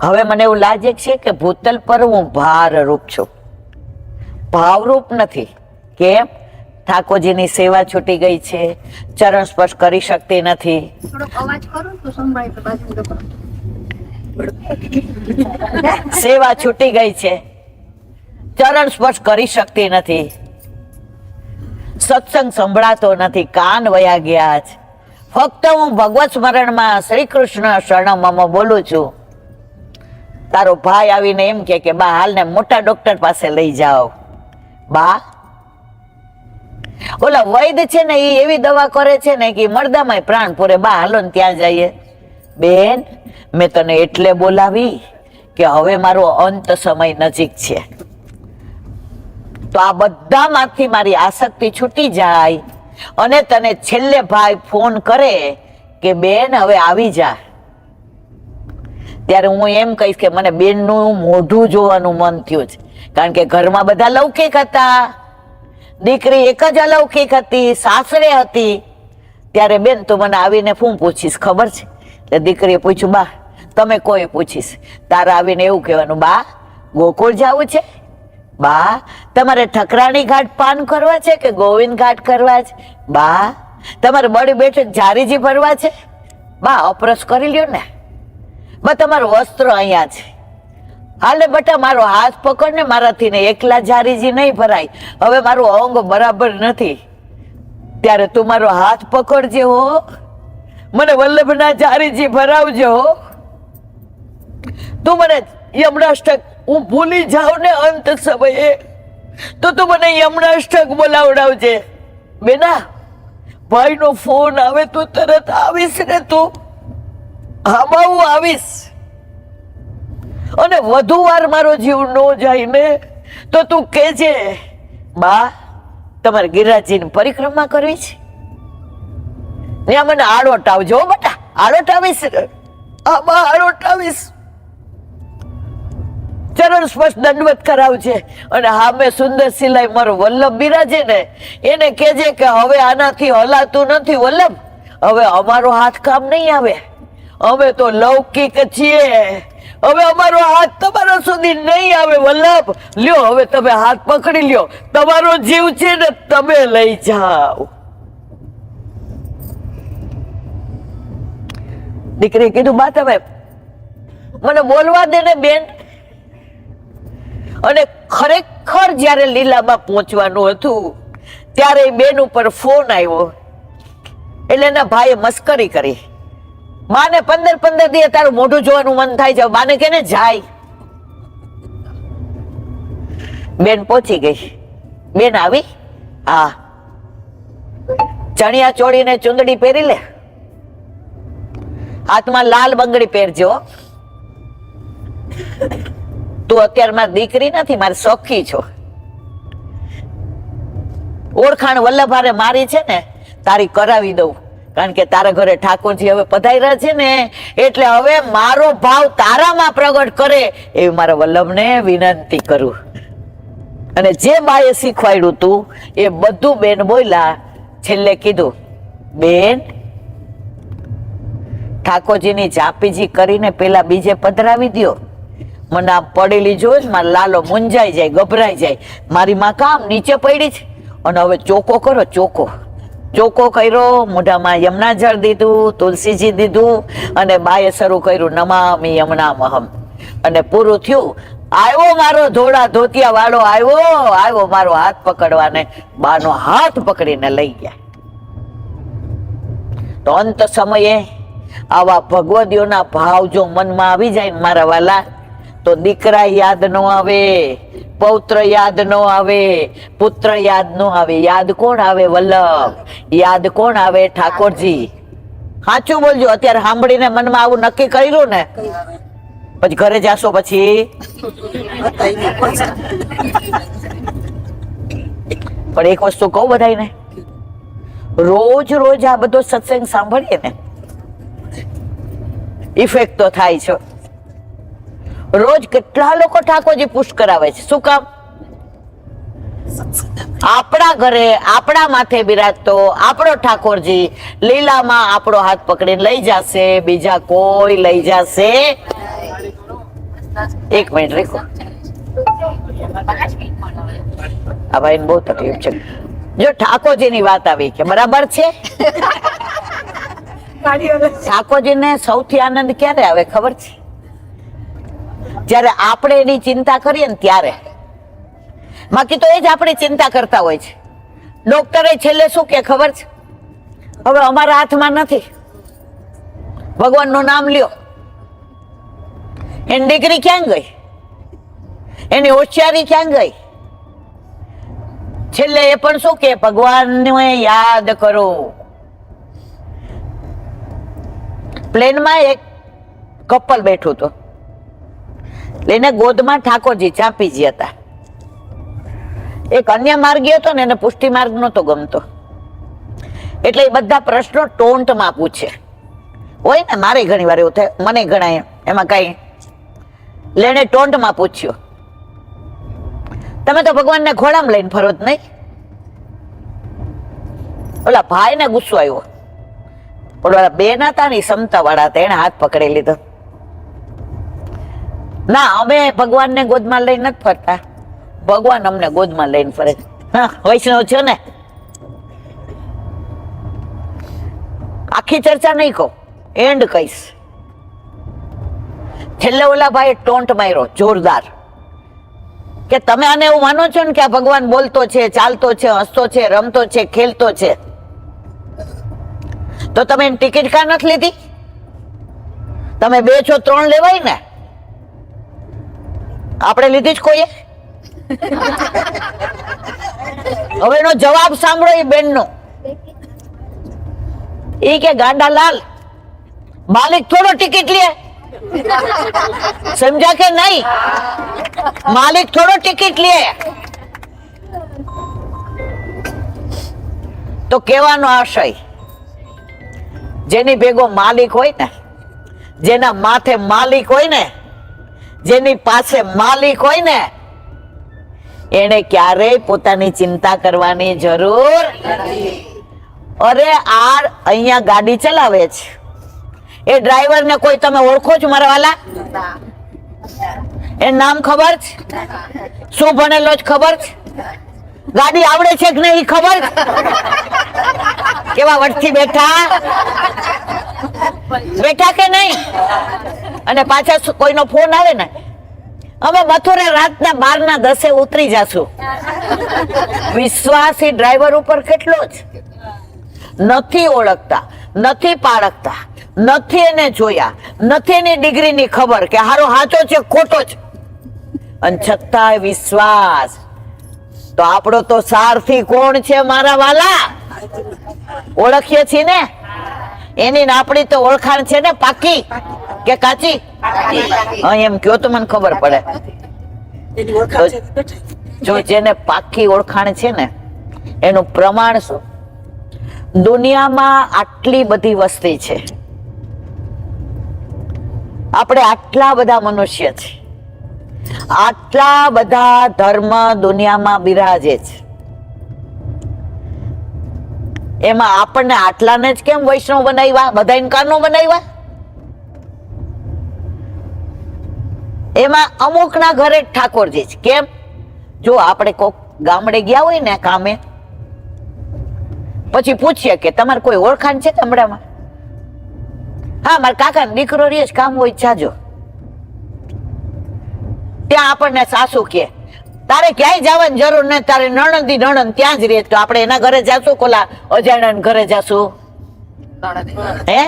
હવે મને એવું લાગે છે કે ભૂતલ પર હું ભારરૂપ છું, ભાવરૂપ નથી. કેમ? ઠાકોરજીની સેવા છૂટી ગઈ છે, ચરણ સ્પર્શ કરી શકતી નથી. થોડોક અવાજ કરો તો સંભળાય તો પાછું તો. સેવા છૂટી ગઈ છે, ચરણ સ્પર્શ કરી શકતી નથી, સત્સંગ સંભળાતો નથી, કાન વયા ગયા છે. ફક્ત હું ભગવત સ્મરણમાં શ્રી કૃષ્ણ શરણમમાં બોલું છું. તારો ભાઈ આવીને એમ કે બા હાલને મોટા ડોક્ટર પાસે લઈ જાઓ. બા ઓલા વૈદ છે ને એ એવી દવા કરે છે ને કે મરદામાં પ્રાણ પૂરે. બા હાલો ને ત્યાં જઈએ. બેન મેં તને એટલે બોલાવી કે હવે મારો અંત સમય નજીક છે, તો આ બધામાંથી મારી આસક્તિ છૂટી જાય અને તને છેલ્લે ભાઈ ફોન કરે કે બેન હવે આવી જા, ત્યારે હું એમ કહીશ કે મને બેનનું મોઢું જોવાનું મન થયું છે. કારણ કે ઘરમાં બધા લૌકિક હતા, દીકરી એક જ અલૌકિક હતી, સાસરે હતી. ત્યારે બેન તું મને આવીને શું પૂછીશ ખબર છે? એટલે દીકરીએ પૂછ્યું બા તમે કોઈ પૂછીશ, તારે આવીને એવું કહેવાનું બા ગોકુળ જવું છે, બા તમારે ઠકરાણી ઘાટ પાન કરવા છે કે ગોવિંદ ઘાટ કરવા છે, બા તમારે બળી બેઠક જારીજી ભરવા છે, બા અપરસ કરી લ્યો ને, બા તમારું વસ્ત્ર અહીંયા છે, હાલે બટા મારો હાથ પકડ ને, મારાથી ને એકલા જારીજી નહીં ભરાય, હવે મારું અંગ બરાબર નથી. ત્યારે તું મારો હાથ પકડજે હો, મને વલ્લભના જારીજી ભરાવજો હો. તું મને યમનાષ્ટક હું ભૂલી જાઉં ને અંત સમયે, તો તું મને યમનાષ્ટક બોલાવડાવજે. બેના ભાઈનો ફોન આવે તું તરત આવીશ ને? તું આમાં હું આવીશ, અને વધુ વાર મારો જીવ નો જાય ને તો તું કહેજે બા તમારે ગિરિરાજજીની પરિક્રમા કરવી છે, ત્યાં મને આડોટ આવજો બટા, આડોટ આવીશ, આમાં આડોટ આવીશ, ચરણ સ્પર્શ દંડવત કરાવજે. અને હા મેં સુંદર સિલાઈ મારો વલ્લભ બિરાજે ને એને કહેજે કે હવે આનાથી હલાતું નથી વલ્લભ, હવે અમારો હાથ કામ નહીં આવે, અમે તો લૌકિક છીએ, હવે અમારો હાથ તમારા સુધી નહીં આવે વલ્લભ. લ્યો હવે તમે હાથ પકડી લ્યો, તમારો જીવ છે ને તમે લઈ જાઓ. દીકરી કીધું બા તમે મને બોલવા દે ને બેન. અને ખરેખર જયારે લીલામાં પહોંચવાનું હતું ત્યારે બેન ઉપર ફોન આવ્યો, એટલે એના ભાઈએ મસ્કરી કરી, માને 15 દિવસ તારું મોઢું જોવાનું મન થાય છે, માને કે ને જાય. બેન પહોંચી ગઈ. બેન આવી, હા ચણિયા ચોળી ને ચુંદડી પહેરી લે, હાથમાં લાલ બંગડી પહેરજો. તું અત્યારે મારી દીકરી નથી, મારી સખી છો. ઓળખાણ વલ્લભારે મારી છે ને તારી કરાવી દઉં, કારણ કે તારા ઘરે ઠાકોરજી હવે પધાર્યા છે ને, એટલે હવે મારો ભાવ તારામાં પ્રગટ કરે એવી મારા વલ્લભને વિનંતી કરું. અને જે બાએ શીખવાડ્યું તું એ બધું બેન બોલ્યા. છેલ્લે કીધું બેન ઠાકોરજીની જાપીજી કરીને પેલા બીજે પધરાવી દ્યો, મને આ પડેલી જોઈ ને મારા લાલો મૂંઝાઈ જાય, ગભરાઈ જાય. મારી માં કામ નીચે પડી છે અને હવે ચોકો કરો, ચોકો કર્યો, મોઢામાં યમુના જળ દીધું, તુલસીજી દીધું અને બાએ શરૂ કર્યું નમામિ યમુનામહમ. અને પૂરું થયું. આવ્યો મારો ધોળા ધોતિયા વાળો, આવ્યો મારો હાથ પકડવાને. બાનો હાથ પકડીને લઈ ગયા. તો અંત સમયે આવા ભગવદીઓના ભાવ જો મનમાં આવી જાય ને મારા વાલા, તો દીકરા યાદ ન આવે, પૌત્ર યાદ ન આવે, પુત્ર યાદ ન આવે. યાદ કોણ આવે? વલ્લભ. યાદ કોણ આવે? ઠાકોરજી. સાચું બોલજો. અત્યારે સાંભળીને મનમાં આવું નક્કી કર્યું ને, પછી ઘરે જાશો પછી પણ એક વસ્તુ કહું બધાને, રોજ આ બધો સત્સંગ સાંભળીએ ને ઇફેક્ટ તો થાય છે. રોજ કેટલા લોકો ઠાકોરજી પુશ કરાવે છે. શું કામ? આપણા ઘરે આપણા માથે બિરાજતો આપણો ઠાકોરજી લીલામાં આપણો હાથ પકડીને લઈ જશે, બીજા કોઈ લઈ જશે. એક મિનિટ રેખો, આ ભાઈને બહુ તકલીફ છે. જો ઠાકોરજીની વાત આવી કે બરાબર છે. ઠાકોરજીને સૌથી આનંદ ક્યારે આવે ખબર છે? જયારે આપણે એની ચિંતા કરીએ ને ત્યારે. બાકી તો એ જ આપણી ચિંતા કરતા હોય છે. ડોક્ટરે છેલ્લે શું કે ખબર છે? હવે અમારા હાથમાં નથી, ભગવાનનું નામ લ્યો. એની ડિગ્રી ક્યાં ગઈ? એની હોશિયારી ક્યાં ગઈ? છેલ્લે એ પણ શું કે ભગવાનને યાદ કરો. પ્લેનમાં એક કપલ બેઠું હતું, એને ગોદમાં ઠાકોરજી ચાંપીજી હતા. એક અન્ય માર્ગી હતો ને એને પુષ્ટિ માર્ગ નહોતો ગમતો, એટલે એ બધા પ્રશ્નો ટોન્ટમાં પૂછે. હોય ને, મારે ઘણી વાર એવું થાય, મને ઘણા એમાં કઈ લેને ટોન્ટમાં પૂછ્યું, તમે તો ભગવાનને ઘોડામાં લઈને ફરો જ નહીં. ઓલા ભાઈ ને ગુસ્સો આવ્યો. ઓલા બેન હતા ને ક્ષમતા વાળા હતા, એને હાથ પકડી લીધો. ના, અમે ભગવાનને ગોદમાં લઈને નથી ફરતા, ભગવાન અમને ગોદમાં લઈને ફરે. હા, વૈષ્ણવ છો ને. આખી ચર્ચા નહીં કહું, એન્ડ કહીશ. છેલ્લે ઓલા ભાઈ ટોન્ટ માર્યો જોરદાર કે તમે આને એવું માનો છો ને કે આ ભગવાન બોલતો છે, ચાલતો છે, હસતો છે, રમતો છે, ખેલતો છે, તો તમે એની ટિકિટ કાં નથી લીધી? તમે 2 છો 3 લેવાય ને. આપણે લીધી જ કોઈએ? હવે એનો જવાબ સાંભળો એ બેન નો. એ કે ગાંડા લાલ, માલિક થોડો ટિકિટ લે. સમજા કે નહીં? માલિક થોડો ટિકિટ લે. તો કહેવાનો આશય, જેની ભેગો માલિક હોય ને, જેના માથે માલિક હોય ને, જેની પાસે માલિક હોય ને, એને ક્યારેય પોતાની ચિંતા કરવાની જરૂર નથી. અરે આ અહીંયા ગાડી ચલાવે છે, એ ડ્રાઈવર ને કોઈ તમે ઓળખો છો મારા વાલા? એ નામ ખબર છે? શું ભણેલો જ ખબર છે? ગાડી આવડે છે કે નહીં ખબર? કેવા વટથી બેઠા કે નહીં? અને પાછા કોઈનો ફોન આવે ને, અમે બથોરે રાતના 12:10 ઉતરી જાશું. વિશ્વાસ એ ડ્રાઈવર ઉપર કેટલો જ નથી ઓળખતા, નથી પાળકતા, નથી એને જોયા, નથી એની ડિગ્રીની ખબર કે હારો હાચો છે ખોટો છે, અને છતાંય વિશ્વાસ. તો આપણો તો સારથી કોણ છે મારા વાલા? ઓળખીએ છીએ ને. એની આપણી તો ઓળખાણ છે ને, પાકી કે કાચી? એમ કયો તો મને ખબર પડે. જો જેને પાકી ઓળખાણ છે ને, એનું પ્રમાણ શું? દુનિયામાં આટલી બધી વસ્તી છે, આપણે આટલા બધા મનુષ્ય છે, આટલા બધા ધર્મ દુનિયામાં બિરાજે છે, એમાં આપણને આટલાને જ કેમ વૈષ્ણવ બનાવ્યા? બધાને કાનો બનાવ્યા? એમાં અમુકના ઘરે જ ઠાકોરજી છે. કેમ? જો આપણે કોક ગામડે ગયા હોય ને કામે, પછી પૂછીએ કે તમારે કોઈ ઓળખાણ છે ગામડામાં? હા, મારા કાકા દીકરો રહે છે, કામ હોય જાજો. ત્યાં આપણને સાસુ કે તારે ક્યાંય જવાની જરૂર નથી, તારે નણંદી નણંદ ત્યાં જ રહે. તો આપણે એના ઘરે જાશું, કોલા અજાણ્યા ઘરે જાશું? હે?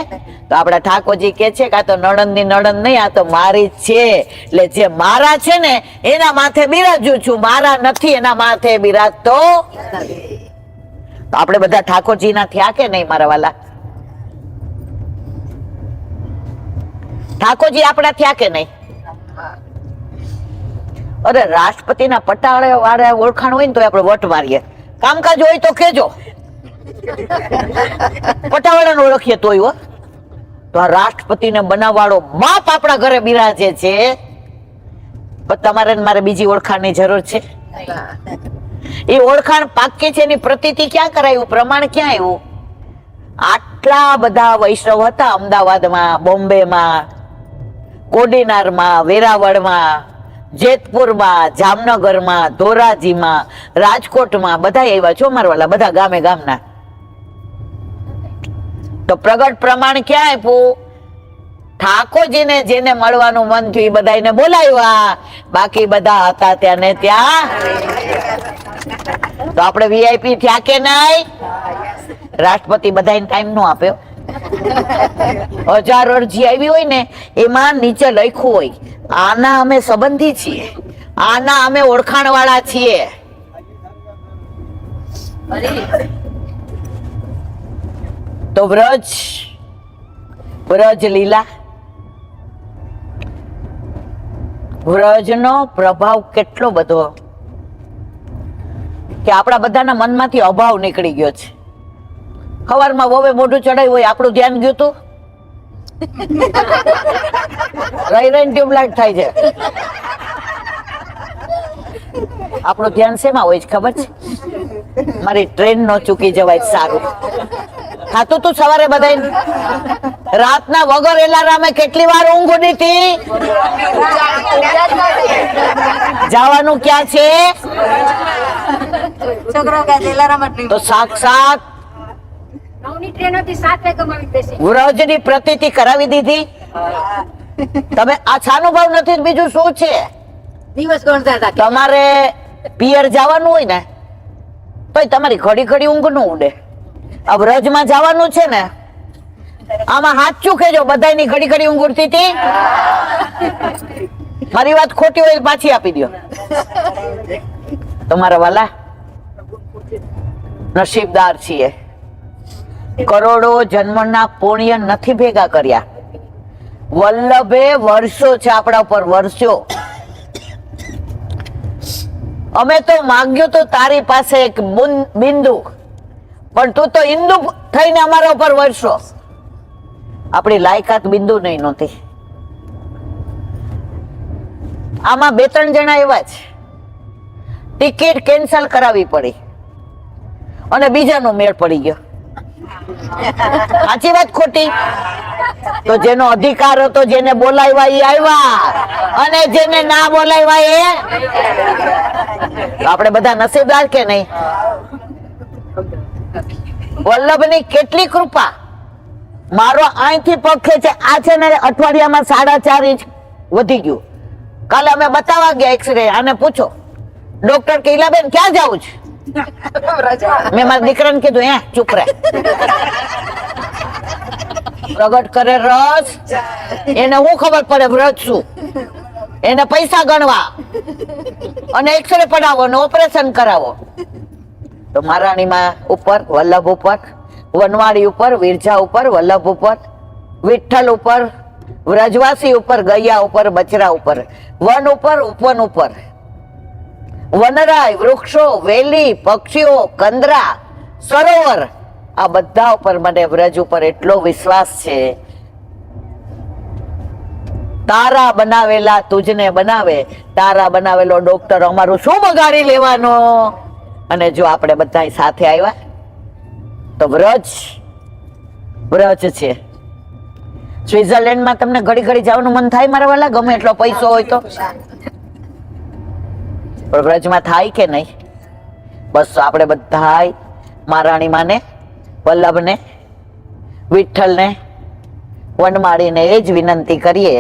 તો આપડા ઠાકોરજી કે છે કે આ તો નણંદ ની નણંદ નહીં, આ તો મારી જ છે. એટલે જે મારા છે ને એના માથે બિરાજું છું, મારા નથી એના માથે બિરાજતો. આપણે બધા ઠાકોરજી ના થયા કે નહીં મારા વાલા? ઠાકોરજી આપણા થયા કે નહીં? અરે રાષ્ટ્રપતિના પટાળે વાળા ઓળખાણ હોય ને તો આપણે વટ મારીએ. કામકાજ હોય તો કેજો, પટાવાળાને ઓળખીએ તોય હો. તો આ રાષ્ટ્રપતિને બનાવવાળો બાપ આપણા ઘરે બિરાજે છે, પણ તમારે ને મારે બીજી ઓળખાણની જરૂર છે? એ ઓળખાણ પાકે છે એની પ્રતીતિ ક્યાં કરાયું, પ્રમાણ ક્યાં આવ્યું? આટલા બધા વૈષ્ણવ હતા અમદાવાદમાં, બોમ્બેમાં, કોડીનારમાં, વેરાવળમાં, જેતપુરમાં, જામનગરમાં, ધોરાજીમાં, રાજકોટમાં, બધા આવ્યા છો મારવાલા, બધા ગામે ગામના. તો પ્રગટ પ્રમાણ ક્યાં આપ્યું? ઠાકોરજીને જેને મળવાનું મન થયું એ બધાને બોલાવ્યા, બાકી બધા હતા ત્યાં ને ત્યાં. તો આપણે વીઆઈપી થયા કે નહીં? રાષ્ટ્રપતિ બધાને ટાઈમ નો આપ્યો. 1000 અરજી આવી હોય ને એમાં નીચે લખ્યું હોય આના અમે સંબંધી છીએ, આના અમે ઓળખાણ વાળા છીએ. તો વ્રજ લીલા, વ્રજનો પ્રભાવ કેટલો બધો કે આપણા બધાના મનમાંથી અભાવ નીકળી ગયો છે. સવારમાં વોવે મોઢું ચડાવ્યું હોય, આપણું ધ્યાન ગયું તું રહી રહીને ટ્યુબલાઇટ થાય છે. આપણું ધ્યાન શેમાં હોય છે ખબર છે? મારી ટ્રેન નો ચૂકી જવાય સારું ખાતું તું. સવારે બધા રાતના વગર એલારામે કેટલી વાર ઊંઘ ઉડી હતી? જવાનું ક્યાં છે? તો સાક્ષાત વ્રજની પ્રતીતિ કરાવી દીધી. તમે આ છાનુભાવ નથી, બીજું શું છે? દિવસ ગણતા તમારે પિયર જવાનું હોય ને તો તમારી ઘડી ઘડી ઊંઘ ન ઉડે. આ વ્રજમાં જવાનું છે ને, આમાં સાચું કેજો, બધાની ઘડી ઘડી ઊંઘ ઉડતી હતી? મારી વાત ખોટી હોય પાછી આપી દો. તમારા વાલા નસીબદાર છીએ, કરોડો જન્મના પુણ્ય નથી ભેગા કર્યા. વલ્લભે વર્ષો છે આપણા ઉપર, વર્ષો. અમે તો માંગ્યું તો તારી પાસે એક બિંદુ, પણ તું તો હિન્દુ થઈને અમારા ઉપર વર્ષો. આપણી લાયકાત બિંદુ નહીં નહોતી. આમાં 2-3 જણા એવા છે, ટિકિટ કેન્સલ કરાવી પડી અને બીજાનો મેળ પડી ગયો. સાચી વાત ખોટી? તો જેનો અધિકાર હતો, જેને બોલાવ્યા એ આવ્યા, અને જેને ના બોલાવ્યા એ. આપણે બધા નસીબદાર કે નહીં? વલ્લભની કેટલી કૃપા. મારો અહીંથી પગ ખેંચે, આ છે ને અઠવાડિયામાં 4.5 ઇંચ વધી ગયું. કાલે અમે બતાવવા ગયા એક્સરે, આને પૂછો. ડોક્ટર કે ઈલાબેન ક્યાં જાવું છે? મેં મારા દીકરાને કીધું હે ચૂપ રહે. પ્રગટ કરે રસ, એને હું ખબર પડે વ્રત શું? એને પૈસા ગણવા અને એક્સરે પડાવો ને ઓપરેશન કરાવો. તો મહારાણીમાં ઉપર, વલ્લભ ઉપર, વનવાડી ઉપર, વિરજા ઉપર, વલ્લભ ઉપર, વિઠ્ઠલ ઉપર, વ્રજવાસી ઉપર, ગૈયા ઉપર, બચરા ઉપર, વન ઉપર, ઉપવન ઉપર, વનરાય, વૃક્ષો, વેલી, પક્ષીઓ, કંદરા, સરોવર, આ બધા ઉપર મને વ્રજ ઉપર એટલો વિશ્વાસ છે. તારા બનાવેલા તુજને બનાવે, તારા બનાવેલો ડોક્ટર અમારું શું બગાડી લેવાનો? અને જો આપણે બધા સાથે આવ્યા તો વ્રજ છે. સ્વિટરલેન્ડમાં તમને ઘડી ઘડી જવાનું મન થાય મારા વાલા, ગમે એટલો પૈસો હોય તો? પણ વ્રજમાં થાય કે નહીં? બસ આપણે બધાય મહારાણી માને, વલ્લભને, વિઠ્ઠલને, વનમાળીને એ જ વિનંતી કરીએ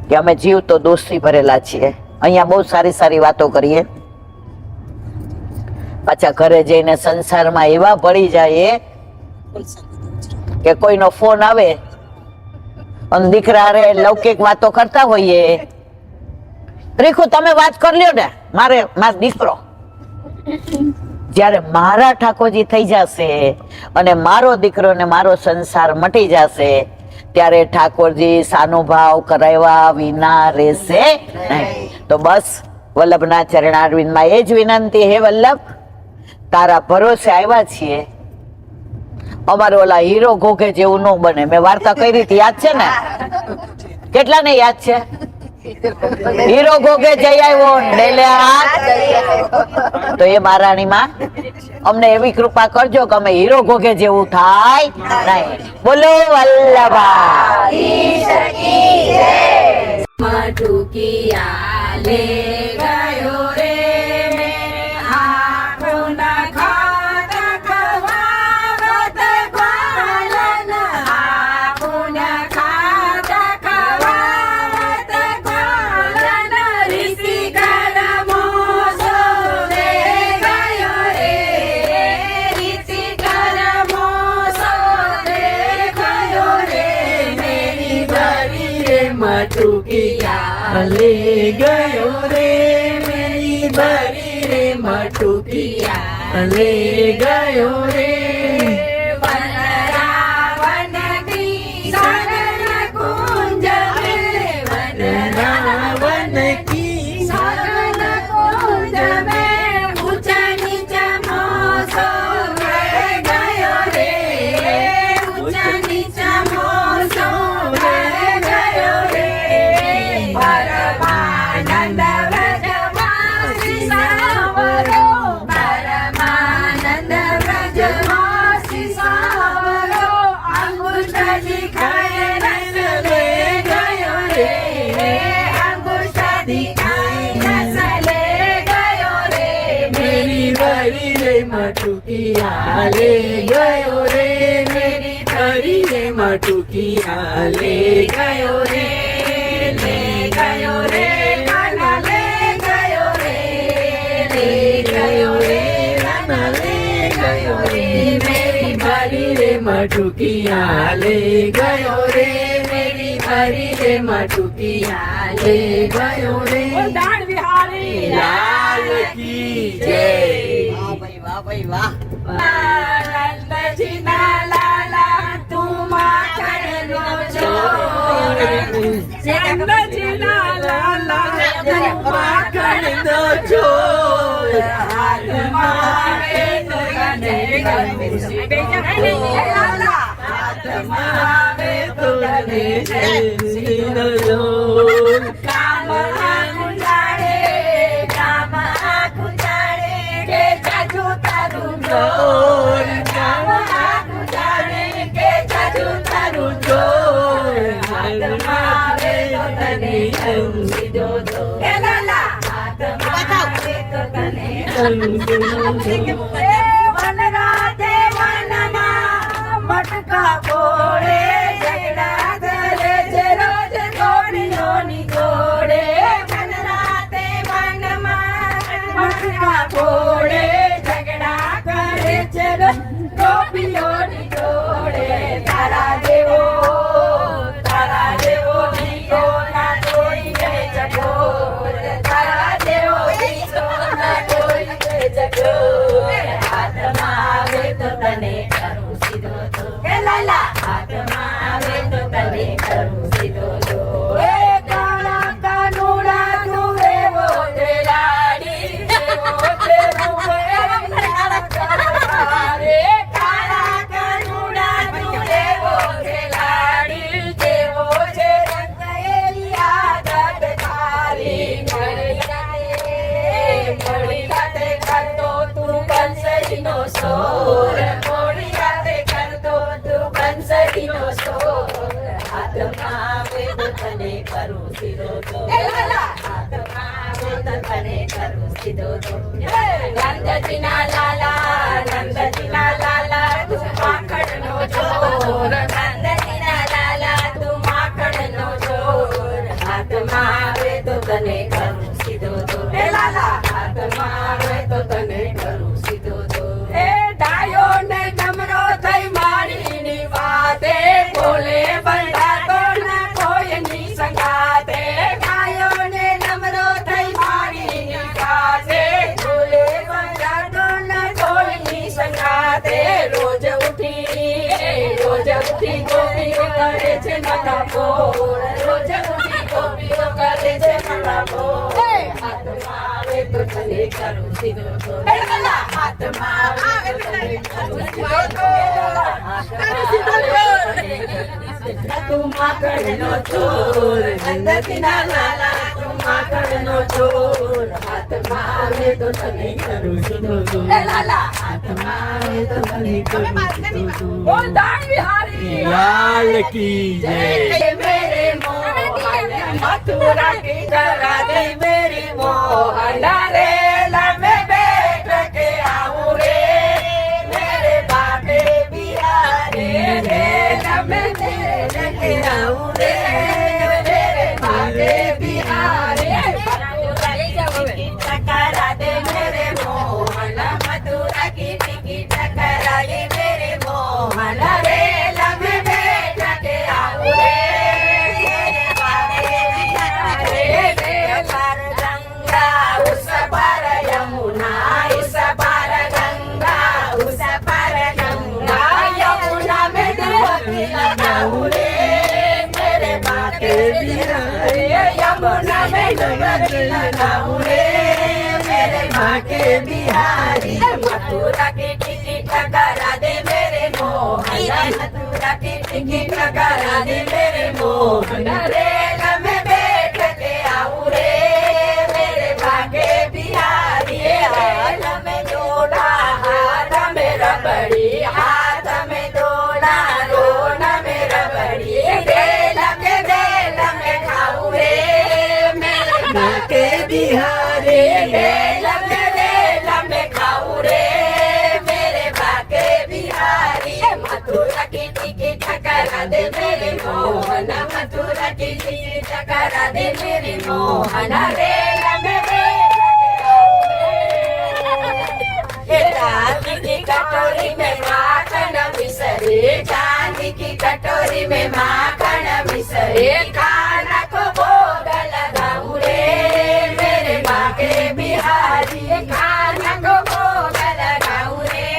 કે અમે જીવ તો દોષથી ભરેલા છીએ. અહીંયા બહુ સારી સારી વાતો કરીએ, પાછા ઘરે જઈને સંસારમાં એવા પડી જાય કે કોઈનો ફોન આવે અને દીકરા રે લૌકિક વાતો કરતા હોઈએ, રીખું તમે વાત કરી લ્યો ને, મારો દીકરો. જ્યારે મારા ઠાકોરજી થઈ જશે અને મારો દીકરો ને મારો સંસાર મટી જશે, ત્યારે ઠાકોરજી સાનુભાવ કરાવ્યા વિના રહેશે નહીં. તો બસ વલ્લભના ચરણારવિંદમાં એ જ વિનંતી, હે વલ્લભ, તારા ભરોસે આવ્યા છીએ. અમારો ઓલા હીરો ઘોઘે જેવું ન બને. મેં વાર્તા કરી હતી, યાદ છે ને? કેટલાને યાદ છે? હીરો ઘોઘે જઈ આવ્યો ડેલે હાથ. તો એ મહારાણીમાં અમને એવી કૃપા કરજો કે અમે હીરો ઘોઘે જેવું થાય નહીં. બોલો વલ્લભા મટુકિયા લે ગયો રે આંખોના ખાતા ખવાવત ગ્વાલન, આંખોના ખાતા ખવાવત ગ્વાલન, ઋષિ કરમોસો લે ગયો રે, ઋષિ કરમોસો લે ગયો રે, મેરી ભરી રે મટુકિયા લે ગયો રે, મેરી ભરી રે મટુકિયા લે ગયો રે. વન રાવણ કી સગન કુંજ મે, વન રાવણ કી સગન કુંજ મે, ઊંચા નીચા મોસો લે ગયો રે, ઊંચા નીચા મોસો લે ગયો રે. પરમાનંદ વ્રજવાસી સાવરો, પરમાનંદ વ્રજવાસી સાવરો, અંગુષ્ઠથી ખાય રસ લે ગયો રે, અંગુષ્ઠથી ખાય રસ લે ગયો રે, મેરી ભરી રે મટુકિયા લે ગયો રે, મેરી ભરી રે મટુકિયા લે ગયો રે, લે ગયો રે કાના લે ગયો રે, લે ગયો રે કાના લે ગયો રે, મેરી ભરી રે મટુકિયા લે ગયો રે, મેરી ભરી રે મટુકિયા લે ગયો રે. દાણ વિહારી લાલ કી જય. વાહ ભાઈ, વાહ ભાઈ, વાહ. નંદજી ના લાલા તું માખણનો ચોર, નંદજી ના લાલા તું માખણનો ચોર, હાથમાં આવે તો તને કરું સિંદૂર, હાથમાં આવે તો તને સિંદૂર. કામ આખું જાણે, કામ આખું જાણે કે જાજુ તારું જોર, કામ આખું જાણે કે જાજુ તારું જોર, હાથમાં આવે તો તને કરું સિંદૂર. હે લાલા, હાથમાં આવે તો તને કરું સિંદૂર. વન રાધે વનમાં મટકા ફોડે, ઝઘડા કરે છે રોજ ગોળીઓની જોડે, વન રાધે વનમાં મટકા ફોડે, ઝઘડા કરે છે રોજ ગોપીઓની જોડે. તારા દેવો દીકો ના કોઈ કે ચકોર, તારા દેવો દીકો ના કોઈ કે ચકોર, હાથમાં આવે તો તને કરું સીધો તો. હે લાલા, હાથમાં આવે તો તને કરું સીધો તો. એ કાળા કાનુડા તું એવો છે લાડી, એવો છે રૂપ એવો રે, કાળા કાનુડા તું એવો છે લાડી, જેવો છે રંગ એવી આદત તારી. મોડી રાતે કરતો તું કંસરીનો સોર, મોડી રાતે કરતો તું તને કરું સીધો તો હાથમાં આવે તો તને કરું સીધો તો નંદજીના લાલા તું માખણનો ચોર નંદજીના લાલા તું માખણનો ચોર હાથમાં આવે તો તને કરું સીધો તો હાથમાં આવે તો તને કરું સીધો તો એ ડાયો ને નમરો થઈ મારીની વાતે બોલે બંધાતો ના કોઈની સંગાતે ડાયો ને નમરો થઈ મારીની વાતે બોલે બંધાતો ના કોઈની સંગાતે રોજ ઉઠી ગોપીઓ કરે છે મથાપોર રોજ ઉઠી ગોપીઓ કરે છે મથાપોર હાથમાં આવે તો તને કરું સીધો તો હાથમાં આવે તો તને કરું સીધો તો તું માકડનો ચોર નંદજીના લાલા તું માકડનો ચોર હાથમાં આવે તો તને કરું સીધો તો હાથમાં આવે તો તને કરું સીધો તો બોલ દાન બિહારી लाल की जय मेरे मोहन मथुरा की जरा दे मेरी मोहन रे लमे बैठ के आऊं रे मेरे बाटे बिहारे रे लमे बैठ के आऊं रे मेरे बाटे बिहारे टकरा दे मेरे मोहन मथुरा की टिकट टकरा दे मेरे मोहन रे लमे बैठ के आऊं रे मेरे बाटे बिहारे रे पर गंगा उस पर यमुना इस पर गंगा उस पर गंगा यमुना में डुबकी लगाऊं रे मेरे बाटे बिहारे यमुना में डुबकी लगाऊं रे मेरे बाटे बिहारी मथुरा की टिकट टकरा दे मेरे मोहन मथुरा की टिकट टकरा दे मेरे मोहन रेल में बैठ के आऊं रे मेरे भागे बिहारी हाथ में जोड़ा हाथ में रबड़ी हाथ में जोड़ा रोना में रबड़ी रेल में खाऊं रे मेरे भागे बिहारी रेल में खाऊं रे मेरे भागे बिहारी मथुरा की टिकट टकरा दे मेरे मोहन मथुरा की टिकट टकरा दे मेरे मोहन रेल में बैठ के चांदी की कटोरी में माखन मिसरे चांदी की कटोरी में माखन मिसरे खाना को भोग लगाऊं रे मेरे बाके बिहारी खाना को भोग लगाऊं रे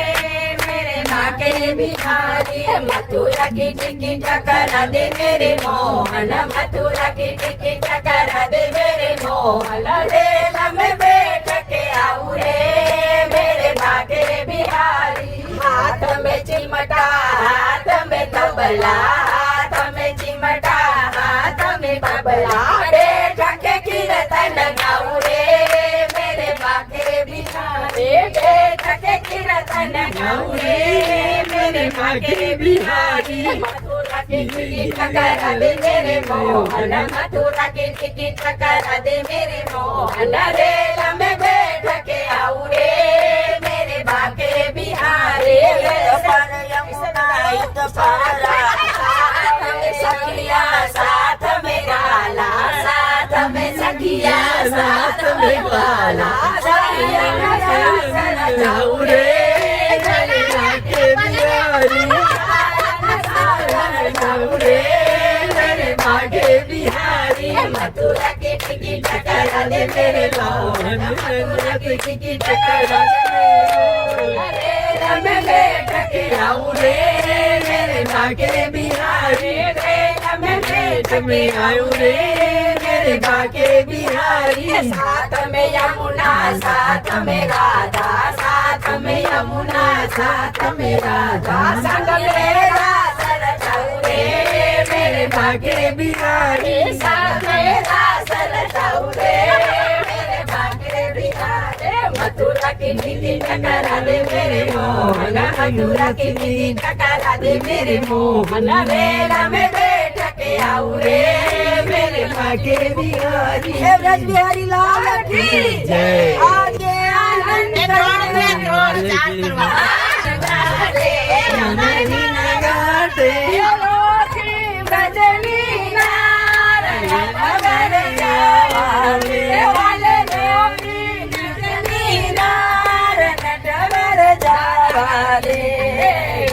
मेरे बाके बिहारी मथुरा की टिकट टकरा दे मेरे मोहन मथुरा की टिकट टकरा दे मेरे मोहन रेल में बैठ के आऊं रे मेरे बाके बिहारी हाथ में चिमटा हाथ में तबला हाथ में चिमटा हाथ में तबला बैठ के कीर्तन गाऊं रे मेरे बाके बिहारी बैठ के कीर्तन गाऊं रे मेरे बाके बिहारी मथुरा की टिकट टकरा दे मेरे मोहन मथुरा की टिकट टकरा दे मेरे मोहन रेल में बैठ के आऊं रे मेरे बाके बिहारी पर यमुना इत पारा साथ में सखिया साथ में गाला साथ में सखिया साथ में गाला सखिया जाऊं रे मेरे बाके बिहारी जाऊं रे मेरे बाके बिहारी मथुरा की टिकट टकरा दे मेरे मोहन मथुरा की टिकट टकरा दे रेल में बैठ के आऊं रे मेरे बाके बिहारी रेल में बैठ में आऊं रे मेरे बाके बिहारी साथ में यमुना साथ में राधा साथ में यमुना साथ में राधा संग मेरा सरजाऊं रे मेरे बाके बिहारी साथ मेरा सरजाऊं रे मेरे बाके बिहारी मथुरा की टिकट टकरा दे मेरे मोहन मथुरा की टिकट टकरा दे मेरे मोहन रेल में बैठ के आऊं रे मेरे આંખે બિહારી હે વ્રજ બિહારી લાલ કી જય આજે આનંદ યમુનાજીના ઘાટે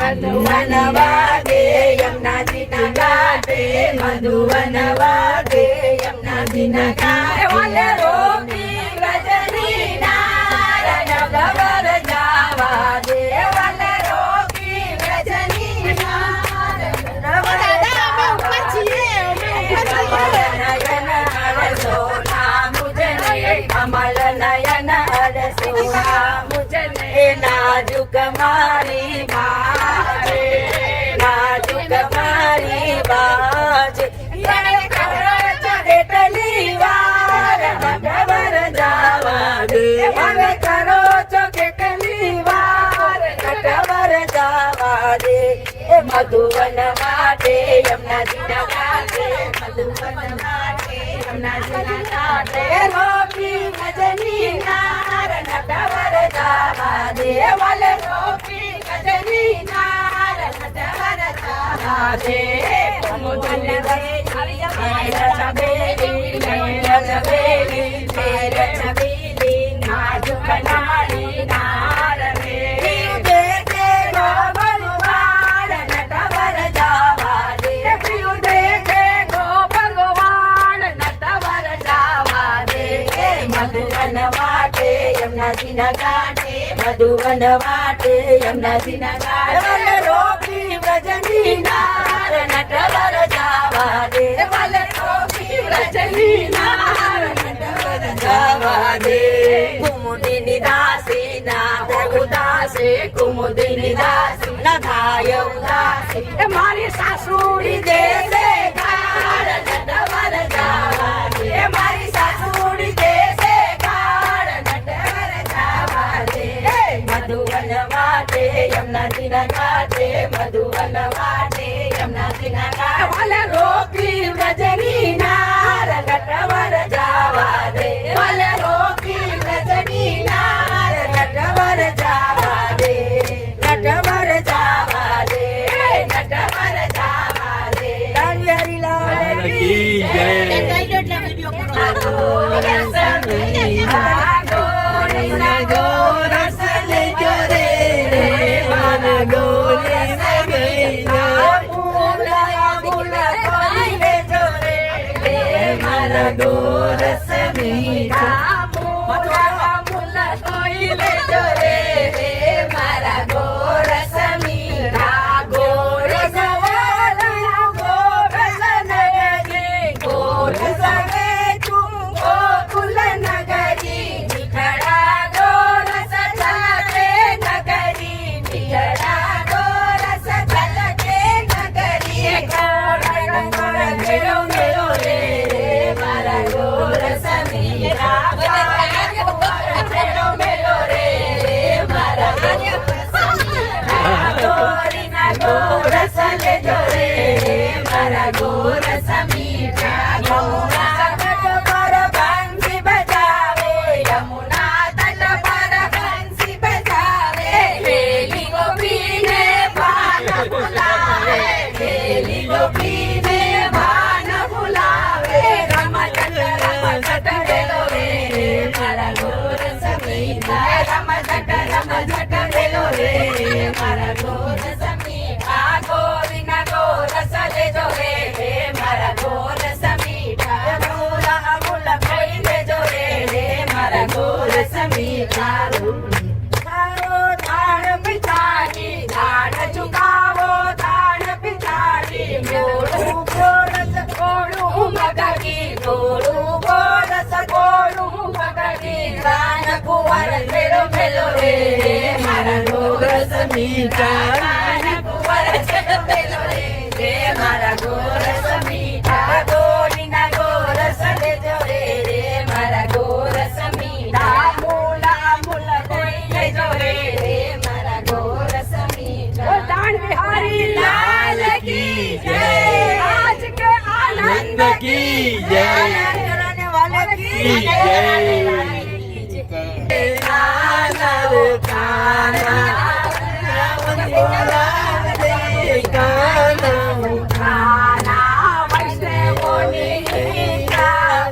મધુવન વાગે યમુનાજીના ઘાટે મધુવન વાગે યમુનાજીના ઘાટે વાલે રોકી વ્રજની નારણ ગબર જાવા દે વાલે રોકી વ્રજની નારણ ગબર જાવા દે નયન હરસોના મુજને કમલ નયન હરસોના મુજને નાજુક મારી બાજે નાજુક મારી બાજે કેટલી વાર ગબર જાવા દે હવે કરો છો કેટલી વાર ગબર જાવા દે એ મધુવન માટે યમુનાજીના ઘાટે મધુવન માટે યમુનાજીના ઘાટે રોકી ભજની નારણ ગબર જાવા દે વાલે રોકી ભજની નારણ ગબર જાવા દે મધુવન નાજુક નારી નારને દેખે ગો ભગવાન નટવર જાવા દે પ્રિય દેખે ગો ભગવાન નટવર જાવા દે મધુવન માટે યમુનાજીના ઘાટે મધુવન માટે યમુનાજીના ઘાટે રોકી વ્રજની નાર નટવર જાવા દે વાલે રોકી વ્રજની નાર નટવર જાવા દે કુમુદિની દાસી ના ઉદાસે કુમુદિની દાસી ના થાય ઉદાસી એ મારી સાસુડી દેશે ગાળ નટવર જાવા દે મારી સાસુડી દેશે ગાળ નટવર જાવા દે મધુવન માટે યમુનાજીના ઘાટે મધુવન માટે યમુનાજીના ઘાટે વાલે રોકી વ્રજની નાર નટવર જાવા દે વાલે રોકી વ્રજની નાર નટવર જાવા દે નટવર જાવા દે નટવર જાવા દે હરી લાલ કી જય ગોરસ લેજો રે મન ગોરે મારા ગોરસ મીઠા મારા ગોરસ મીઠા ગોરસ ગોરસ નગરી ગોરસ વેચું ગોકુલ નગરી મીઠડા ગોરસ ચાલે નગરી મીઠડા ગોરસ ચાલે નગરી મેળો મેળો રે મારા ગોરસ મીઠા મેળો મેળો રે મારા ગોરીના ગોરસ લેજો રે મારા ગોરસ મીઠા યમુના તટ પર બંસી બજાવે યમુના તટ પર બંસી બજાવે વેલી ગોપીને ભાન ભુલાવે વેલી ગોપીને ભાન ભુલાવે રમઝટ વેલો રે મારા ગોરસ મીઠા રમઝટ વેલો રે મારા ગોરસ મીઠા ગોરીના ગોરસ લેજો રે મારા ગોરસ મીઠા મોલા મોલા કોઈ લેજો રે મારા ગોરસ મીઠા તારો દાણ પિતાજી દાણ ચુકાવો દાણ પિતાજી ગોળું ગોરસ ગોળું મગજી ગોળું ગોરસ ગોળું મગજી દાન કુંવર મેળો મેળો રે મારા ગોરસ મીઠા દાન કુંવર મેળો રે મારા ગોરસ મીઠા ગોરીના ગોરસ લેજો રે મારા ગોરસ મીઠા મૂલા મૂલ કોઈ લેજો રે મારા ગોરસ મીઠા દાણ બિહારી લાલ કી જય આજ કે આનંદ કી જય कराने वाले की કી જય કાના રે કાના રાવણ બોલાવે છે કાના काना वैष्णवोनी ईच्छा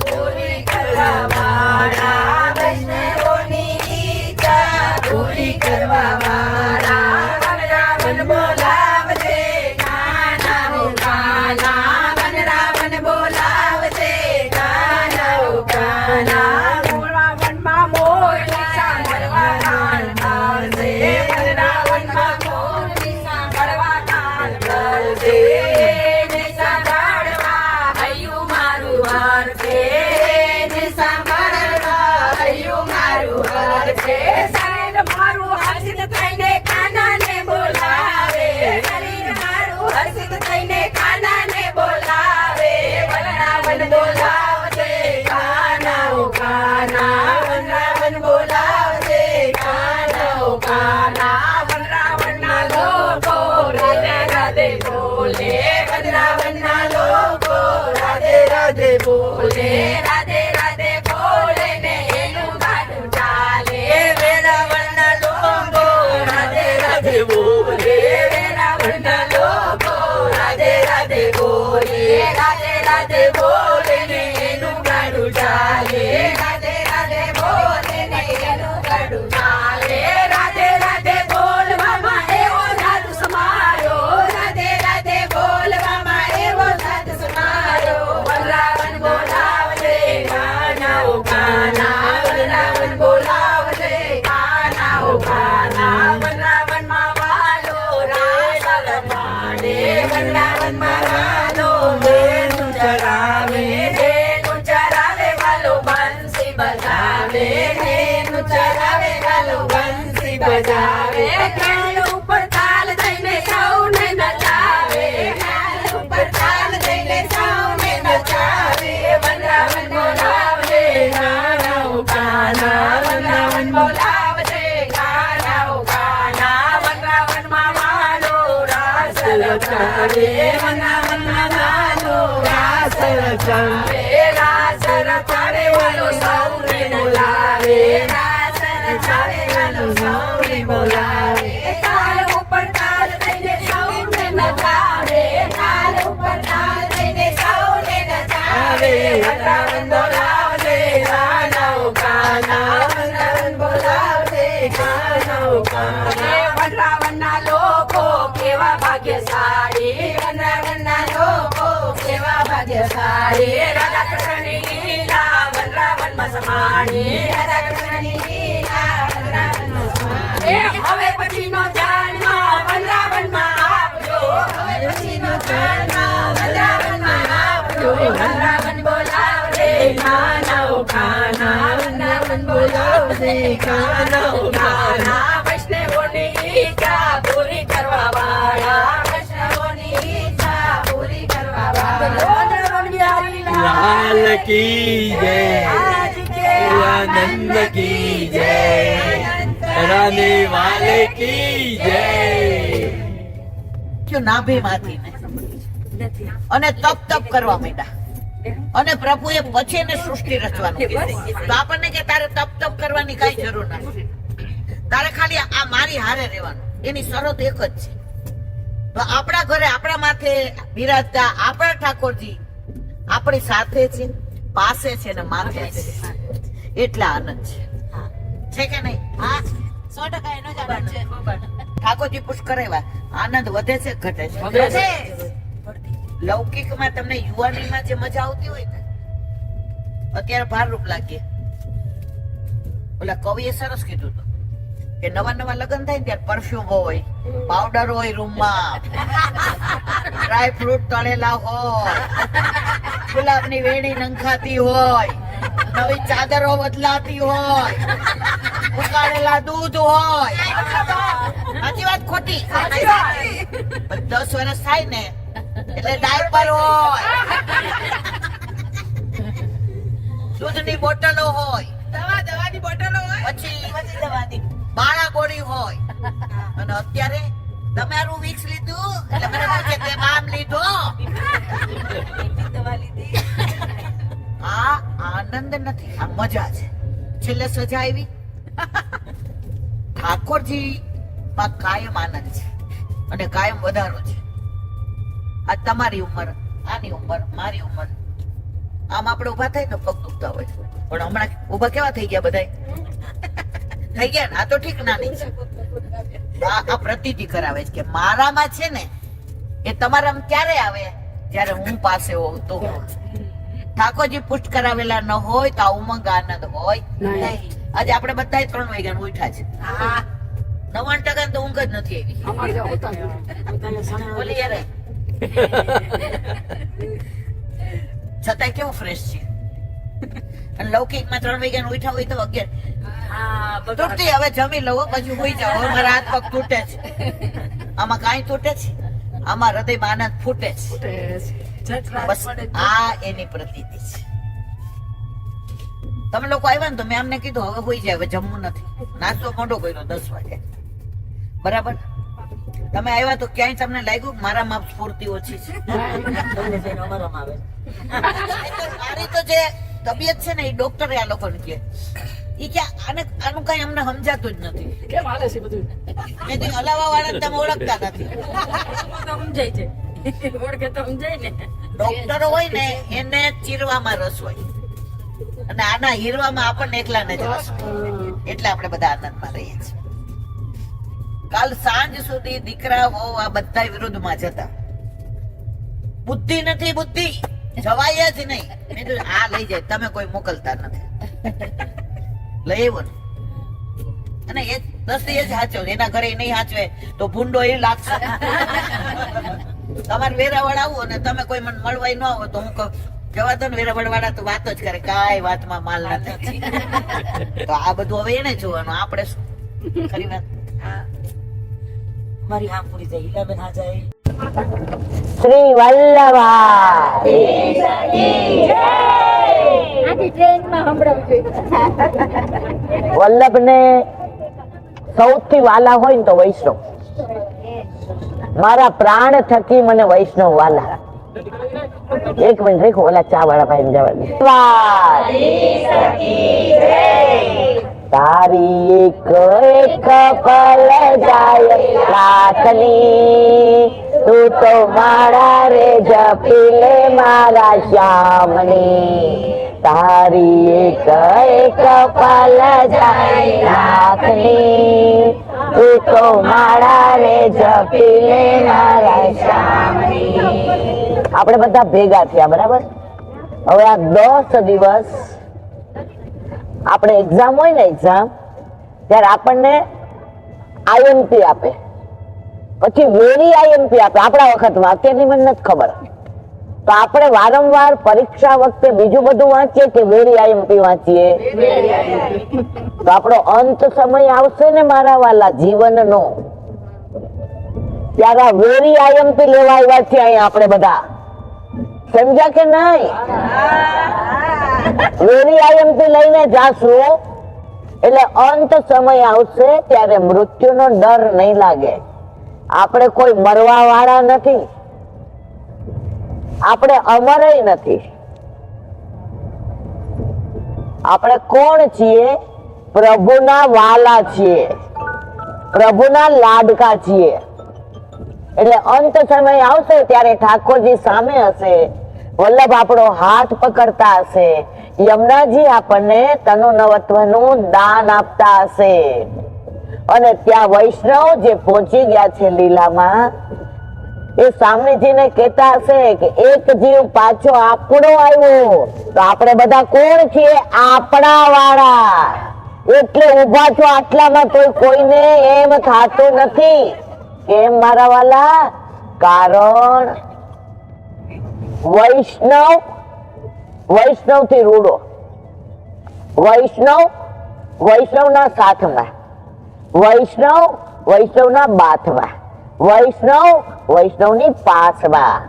पूरी કરવા વાળા વૈષ્ણવોની ઈચ્છા પૂરી કરવા વાળા વનરાવન બોલાવજે કાના હો કાના વનરાવન બોલાવજે કાના હો કાના વનરાવનમાં મોરની સાંભળવા કાન આવશે વનરાવનમાં મોરની સાંભળવા કાન આવશે ને સાંભળવા હૈયું મારું હાર છે ને સાંભળવા હૈયું મારું હાર છે શરીર મારું હર્ષિત થઈને કાનાને બોલાવે શરીર મારું હર્ષિત થઈને કાનાને બોલાવે વનરાવન બોલાવજે કાના ઓ કાના વનરાવન બોલાવજે કાના ઓ કાના વનરાવનના લોકો રાધે રાધે બોલે વનરાવનના લોકો રાધે રાધે બોલે રાધે રાધે બોલે ને એનું ગાડું ચાલે વેરાવળના લોકો રાધે રાધે બોલે વેરાવળના લોકો રાધે રાધે બોલે રાધે રાધે બોલે ને એનું ગાડું ચાલે રાધે રાધે બોલે ને એનું ગાડું ચાલે રાધે રાધે બોલવામાં એવો સાધુ સમાયો રાધે રાધે બોલવામાં એવો સાધુ સમાયો વનરાવન બોલાવજે કાના ઓ કાના વનરાવન બોલાવજે કાના ઓ કાના વનરાવનમાં વાલો રાસ રમાડે વનરાવનમાં વાલો વેણું ચરાવે વેણું ચરાવે વાલો બંસી બજાવે વેણું ચરાવે વાલો બંસી બજાવે કાન ઉપર તાલ દઈને સૌને નચાવે કાન ઉપર તાલ દઈને સૌને નચાવે વનરાવન બોલાવજે કાના ઓ કાના વનરાવન બોલાવજે કાના ઓ કાના વનરાવનમાં વાલો રાસ રચાવે વનરાવનમાં વાલો રાસ રચાવે રાસ રચાવે વાલો સૌને બોલાવે રાસ રચાવે વાલો સૌને બોલાવે તાલ ઉપર તાલ દઈને સૌને નચાવે તાલ ઉપર તાલ દઈને સૌને નચાવે વનરાવન બોલાવજે કાના ઓ કાના વનરાવન બોલાવજે કાના ઓ કાના વનરાવનના લોકો કેવા ભાગ્યશાળી વનરાવનના લોકો કેવા ભાગ્યશાળી રાધા કૃષ્ણની લીલા વનરાવનમાં સમાણી રાધા કૃષ્ણની લીલા વનરાવનમાં સમાણી હવે પછીનો જન્મ વનરાવનમાં આપજો હવે પછીનો જન્મ વનરાવનમાં આપજો વનરાવન બોલાવજે કાના ઓ કાના વનરાવન બોલાવજે કાના ઓ કાના વૈષ્ણવોની ઈચ્છા પૂરી કરવા વાળા વૈષ્ણવોની ઈચ્છા પૂરી કરવા વાળા વનરાવન બિહારી લાલ કી જય આજ કે આનંદ કી જય कराने वाले की जय નાભીમાંથી ને અને તપ તપ કરવા માંડ્યા અને પ્રભુએ પછી એને સૃષ્ટિ રચવાનું કીધું. તો આપણને કે તારે તપ તપ કરવાની કઈ જરૂર નથી, તારે ખાલી આ મારી હારે રહેવાનું. એની શરત એક જ છે. તો આપણા ઘરે આપણા માથે બિરાજતા આપણા ઠાકોરજી આપણી સાથે છે, પાસે છે ને માથે છે. એટલા આનંદ છે કે નહીં? હા, 100% એનો જ આનંદ છે. ઠાકોરજી પુષ્કર એવા આનંદ વધે છે ઘટે છે? લૌકિકમાં તમને યુવાનીમાં જે મજા આવતી હોય ને અત્યારે ભારરૂપ લાગીએ. ઓલા કવિએ સરસ કીધું હતું કે નવા નવા લગ્ન થાય ને ત્યારે પરફ્યુમ હોય, પાવડર હોય રૂમમાં, ડ્રાય ફ્રૂટ તળેલા હોય, ગુલાબની વેણી નંખાતી હોય, નવી ચાદરો બદલાતી હોય, ઉકાળેલા દૂધ હોય. સાચી વાત ખોટી? 10 વર્ષ થાય ને એટલે ડાયપર હોય, દૂધની બોટલો હોય, દવાની બોટલો હોય, પછી દવાની બાળા ગોળી હોય. અને અત્યારે તમારું વિક્સ લીધું એટલે મને પૂછે તે બામ લીધો, દવા લીધી. આનંદ નથી, આ મજા છે. છેલ્લે સજા આવી. ઠાકોરજી માં કાયમ આનંદ છે અને કાયમ વધારો છે. આ તમારી ઉંમર, આની ઉંમર, મારી ઉંમર, આમ આપણે ઉભા થાય ને પગ દુખતા હોય, પણ હમણાં ઉભા કેવા થઈ ગયા બધા? થઈ ગયા ને? આ તો ઠીક નાની છે. આ પ્રતીતિ કરાવે છે કે મારામાં છે ને એ તમારામાં ક્યારે આવે? જ્યારે હું પાસે હોઉં તો. ઠાકોરજી પુષ્ટ કરાવેલા ન હોય તો આ ઉમંગ આનંદ હોય નહીં. આજે આપણે બધા 3 વાગ્યા ઉઠ્યા છે. 99% તો ઊંઘ જ નથી આવી. બોલી યાર. છતાંય કેવું ફ્રેશ છે. અને લૌકિકમાં 3 વાગ્યા ઉઠ્યા હોય તો 11 તૂટતી. હવે જમી લઉં પછી હોઈ જાવ. હવે મારા હાથ પગ તૂટે છે. આમાં કાંઈ તૂટે છે? આમાં હૃદયમાં આનંદ ફૂટે છે. બસ આ એની પ્રતીતિ છે. તમે લોકો આવ્યા ને તો મેં અમને કીધું હવે હોઈ જાય, હવે જમવું નથી. નાસ્તો મોટો કર્યો 10 વાગે. બરાબર? તમે આવ્યા તો ક્યાંય તમને લાગ્યું મારામાં સ્ફૂર્તિ ઓછી છે? મારી તો જે તબિયત છે ને એ ડોક્ટરે આ લોકોને કહે ઈ કે આનું કઈ અમને સમજાતું જ નથી. કેમ હાલે છે બધું? મેં તો હલાવા વાળા તમે ઓળખતા નથી. સમજાય છે, ઓળખે તો સમજાય ને. ડોક્ટરો હોય ને એને ચીરવામાં રસ હોય અને આના હીરવામાં આપણને એકલાને જ રસ હોય. એટલે આપણે બધા આનંદમાં રહીએ છીએ. કાલ સાંજ સુધી દીકરા વહુ આ બધા વિરોધમાં જતા. બુદ્ધિ નથી, બુદ્ધિ જવાય જ નહીં. મેં કીધું આ લઈ જાય, તમે કોઈ મોકલતા નથી. લઈ આવ્યો ને અને એ 10 જ સાચો, એના ઘરે નહીં સાચવે તો ભૂંડો એ લાગશે. તમારે વેરાવળ આવું અને તમે કોઈ મને મળવાય ન આવો તો હું કહું જવા દો ને, વેરાવળ વાળા તો વાતો જ કરે, કાંઈ વાતમાં માલ નથી. તો આ બધું હવે એને જોવાનું, આપણે શું? ખરી વાત. મારી આમ પૂરી થઈ. હીરાબેન આ જાય. શ્રી વલ્લભા વલ્લભને સૌથી વાલા હોય ને તો વૈષ્ણવ. મારા પ્રાણ થકી મને વૈષ્ણવ વાલા. એક મિનિટ રેખો, ઓલા ચા વાળા ભાઈ જવા દે. તારી એક પલ જાય લાખની, તું તો મારા રે જપી લે મારા શ્યામની. તારી એક પલ જાય લાખની, તું તો મારા રે જપી લે મારા શ્યામની. આપણે બધા ભેગા થયા, બરાબર? હવે આ 10 દિવસ આપણે એક્ઝામ હોય ને, એક્ઝામ ત્યારે આપણને આઈએમપી આપે, પછી વેરી આઈએમપી આપે. આપણા વખતમાં, અત્યારની મને નથી ખબર. તો આપણે વારંવાર પરીક્ષા વખતે બીજું બધું વાંચીએ કે વેરી આઈએમપી વાંચીએ? તો આપણો અંત સમય આવશે ને મારા વાલા જીવનનો, ત્યારે આ વેરી આઈએમપી લેવા આવ્યા છીએ અહીંયા આપણે બધા. સમજ્યા કે નહીં? વેરી આઈએમપી લઈને જાશું એટલે અંત સમય આવશે ત્યારે મૃત્યુનો ડર નહીં લાગે. આપણે કોઈ મરવા વાળા નથી, આપણે અમરય નથી. આપણે કોણ છીએ? પ્રભુના વાલા છીએ, પ્રભુના લાડકા છીએ. એટલે અંત સમય આવશે ત્યારે ઠાકોરજી સામે હશે, વલ્લભ આપણો હાથ પકડતા હશે, યમુનાજી આપણને તનોનવત્વનું દાન આપતા હશે. અને ત્યાં વૈષ્ણવ જે પહોંચી ગયા છે લીલામાં, એ સામનેજીને કહેતા હશે કે એક જીવ પાછો આપણો આવ્યો. તો આપણે બધા કોણ છીએ? આપણા વાળા. એટલે ઉભા છો આટલામાં તો કોઈને એમ થતું નથી. કેમ મારા વાલા? કારણ વૈષ્ણવ થી રૂડો, વૈષ્ણવના સાથમાં, વૈષ્ણવના બાથમાં, વૈષ્ણવની પાસમાં,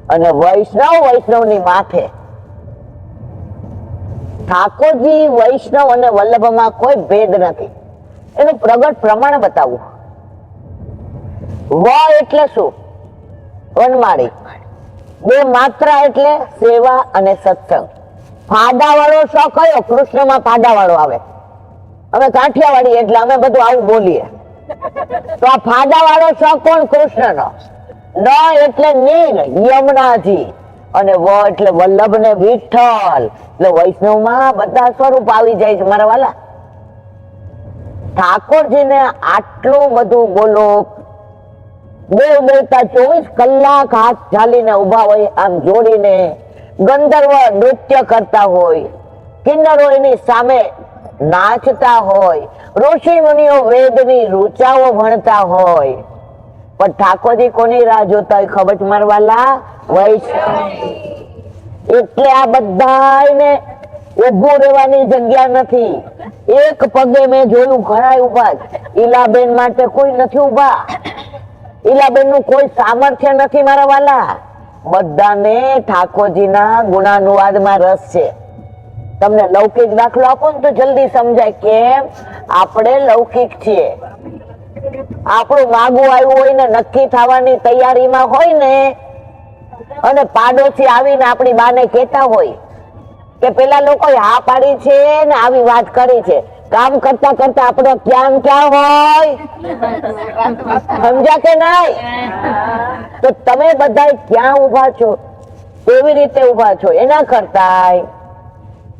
અને વૈષ્ણવની માથે. ઠાકોરજી વૈષ્ણવ અને વલ્લભમાં કોઈ ભેદ નથી. એનું પ્રગટ પ્રમાણ બતાવું. વ એટલે શું? વનમાળી. બે માત્રા એટલે સેવા અને સત્સંગ. ફાડા વાળો શોખ કયો? કૃષ્ણમાં ફાડા વાળો આવે. અમે કાઠિયાવાડી એટલે અમે બધું આવું બોલીએ. તો આ ફાડા વાળો શોખ કોણ? કૃષ્ણનો. ન એટલે નીલ, યમુનાજી, અને વ એટલે વલ્લભ ને વિઠ્ઠલ. એટલે વૈષ્ણવમાં બધા સ્વરૂપ આવી જાય છે મારા વાલા. ઠાકોરજીને આટલું બધું બોલો, દેવ દેવતા 24 કલાક હાથ ઝાલીને ઉભા હોય આમ જોડીને, ગંધર્વ નૃત્ય કરતા હોય, કિન્નરો એની સામે નાચતા હોય, ઋષિ મુનિઓ વેદની ઋચાઓ ભણતા હોય, પણ ઠાકોરજી કોની રાહ જોતા હોય ખબર છે મારા વાલા? વૈષ્ણવ. એટલે આ બધાને ઉભું રહેવાની જગ્યા નથી. એક પગે મેં જોયું ઘણા ઉભા છે. ઈલાબેન માટે કોઈ નથી ઉભા. ઈલાબેન નું કોઈ સામર્થ્ય નથી મારા વાલા. બધાને ઠાકોરજીના ગુણાનુવાદમાં રસ છે. તમને લૌકિક દાખલો આપો ને તો જલ્દી સમજાય. કેમ? આપણે લૌકિક છીએ. આપણું માગું આવ્યું હોય ને નક્કી થવાની તૈયારીમાં હોય ને, અને પાડોશી આવીને આપણી બાને કહેતા હોય કે પેલા લોકો હા પાડી છે ને આવી વાત કરી છે, કામ કરતા કરતા આપણો ક્યાં ક્યાં હોય? સમજ્યા કે નહીં? તો તમે બધા ક્યાં ઉભા છો? કેવી રીતે ઉભા છો? એના કરતા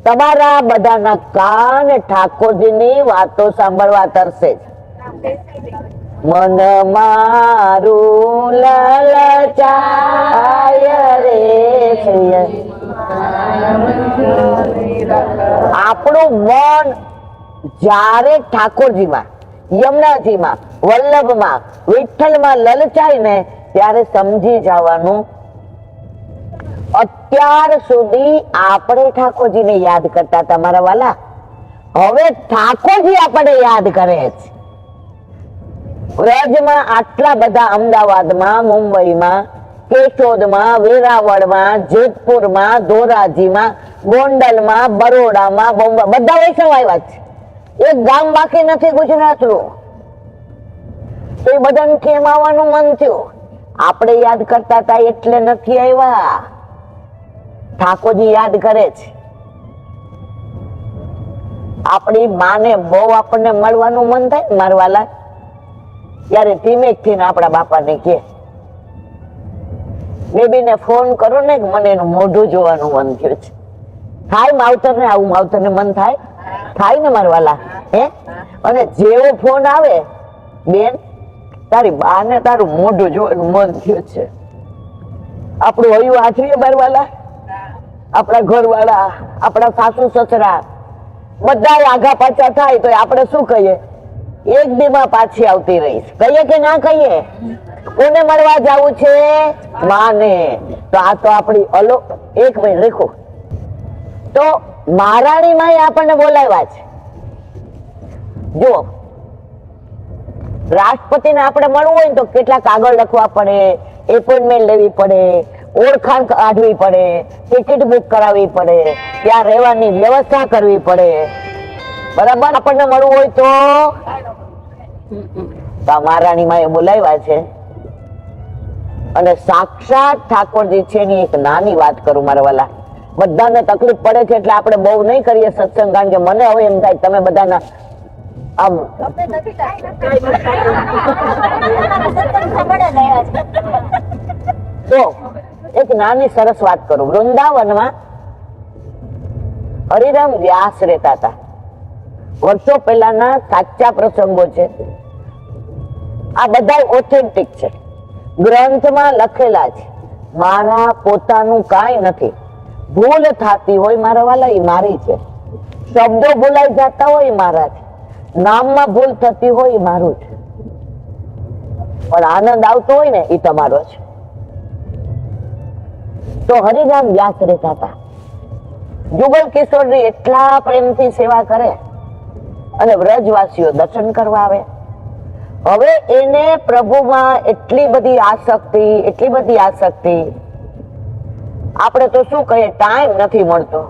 તમારા બધાના કાન ઠાકોરજીની વાતો સાંભળવા તરસે જ. મન મારું લલચાય રે છે. આપણું મન જ્યારે ઠાકોરજીમાં, યમુનાજીમાં, વલ્લભમાં, વિઠ્ઠલમાં લલચાય ને ત્યારે સમજી જવાનું અત્યાર સુધી આપણે ઠાકોરજીને યાદ કરતા હતા મારા વાલા. હવે ઠાકોરજી આપણે યાદ કરે છે. વ્રજમાં આટલા બધા, અમદાવાદમાં, મુંબઈમાં, કેશોદમાં, વેરાવળમાં, જેતપુરમાં, ધોરાજીમાં, ગોંડલમાં, બરોડામાં, બોમ્બે, બધા વૈષ્ણવ આવ્યા છે. એક ગામ બાકી નથી ગુજરાતનું. તો એ બધાને કેમ આવવાનું મન થયું? આપણે યાદ કરતા હતા એટલે નથી આવ્યા. ઠાકોરજી યાદ કરે છે. આપણી માને બહુ આપણને મળવાનું મન થાય ને મારા વાલા, ત્યારે ધીમેક થી આપણા બાપાને કે બેબીને ફોન કરો ને મને એનું મોઢું જોવાનું મન થયું છે. થાય માવતર ને આવું? માવતર ને મન થાય? થાય ને મારા વાલા? હે? અને જેવો ફોન આવે, બેન તારી બા ને તારું મોઢું જોવાનું મન થયું છે. આપણું હયું આચરીએ મારા વાલા. આપણા ઘરવાળા, આપણા સાસુ સસરા બધા આગા પાછા થાય તો આપણે શું કહીએ? એક દીમાં પાછી આવતી રહીશ. કહીએ કે ના કહીએ? કોને મળવા જવું છે? માને. તો આ તો આપણી અલો. એક મિનિટ રેખો. તો મહારાણી માં આપણને બોલાવ્યા છે. જુઓ, રાષ્ટ્રપતિને આપણે મળવું હોય ને તો કેટલા કાગળ લખવા પડે, એપોઇન્ટમેન્ટ લેવી પડે, ઓળખાણ કાઢવી પડે, ટિકિટ બુક કરાવવી પડે, ત્યાં રહેવાની વ્યવસ્થા કરવી પડે. બરાબર? આપણને મળવું હોય તો મહારાણી માં બોલાવ્યા છે. અને સાક્ષાત ઠાકોરજી છે ની એક નાની વાત કરું મારા વાલા. બધાને તકલીફ પડે છે એટલે આપણે બહુ નહીં કરીએ સત્સંગ, કારણ કે મને હવે એમ થાય તમે બધાના આમ તો એક નાની સરસ વાત કરું. વૃંદાવનમાં હરિરામ વ્યાસ રહેતા હતા. વર્ષો પહેલાના સાચા પ્રસંગો છે. આ બધા ઓથેન્ટિક છે, ગ્રંથમાં લખેલા છે. મારા પોતાનું કાંઈ નથી. ભૂલ થતી હોય મારા વાલા એ મારી છે. શબ્દો ભૂલાઈ જતા હોય મારા છે. નામમાં ભૂલ થતી હોય એ મારું છે. પણ આનંદ આવતો હોય ને એ તમારો છે. તો હરિરામ વ્યાસ રહેતા હતા. જુગલ કિશોરની એટલા પ્રેમથી સેવા કરે અને વ્રજવાસીઓ દર્શન કરવા આવે. હવે એને પ્રભુમાં એટલી બધી આસક્તિ, આપણે તો શું કહીએ, ટાઈમ નથી મળતો.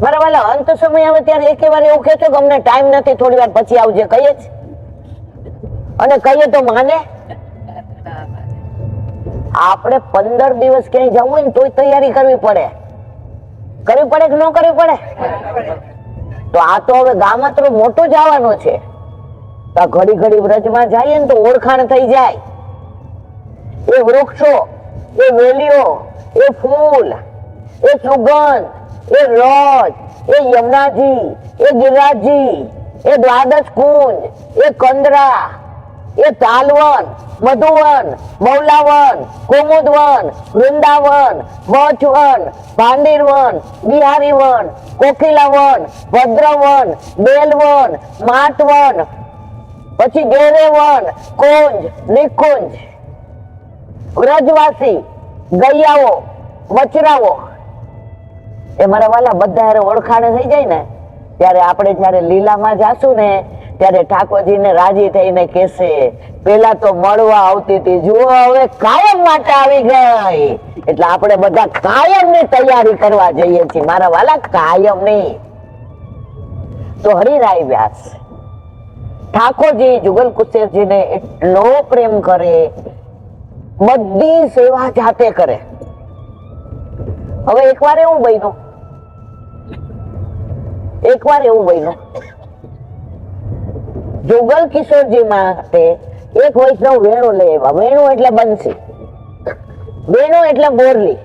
મારા વાલા અંત સમય આવે ત્યારે એક વાર એવું કહેશો કે અમને ટાઈમ નથી, થોડી વાર પછી આવજે, કહીએ જ. અને કહીએ તો માને. આપણે 15 દિવસ ક્યાંય જવું હોય ને તોય તૈયારી કરવી પડે. કરવી પડે કે ન કરવી પડે? તો આ તો હવે ગામતરું મોટું જવાનું છે. તો ઘડી ઘડી વ્રજમાં જઈએ ને તો ઓળખાણ થઈ જાય. એ વૃક્ષો, એ વેલીઓ, એ ફૂલ, એ સુગંધ, એ રોજ, એ યમુનાજી, એ ગિરિરાજજી, એ દ્વાદશ કુંજ, એ કંદરા, એ તાલવન, મધુવન, મૌલાવન, કુમુદવન, વૃંદાવન, મચવન, પાંડીરવન, બિહારીવન, કોકિલાવન, ભદ્રવન, બેલવન, માટવન, પછી ગેરેવન, કુંજ, નિકુંજ, વ્રજવાસી, ગૈયાઓ, વચરાઓ, એ મારા વાલા બધા ઓળખાણ થઈ જાય ને ત્યારે આપણે જયારે લીલામાં જાશું ને ત્યારે ઠાકોરજીને રાજી થઈને કહેશે, પેલા તો મળવા આવતી હતી, જુઓ હવે કાયમ માટે આવી ગઈ. એટલે આપણે બધા કાયમની તૈયારી કરવા જઈએ છીએ મારા વાલા, કાયમની. તો હરિરાય વ્યાસ ઠાકોરજી જુગલ કુશેરજીને એટલો પ્રેમ કરે, બધી સેવા જાતે કરે. હવે એકવાર એવું બન્યું, જુગલ કિશોરજી માટે એક વૈષ્ણવ વેણુ લઈ આવ્યા. વેણુ એટલે બંસી, વેણુ એટલે બોરલી.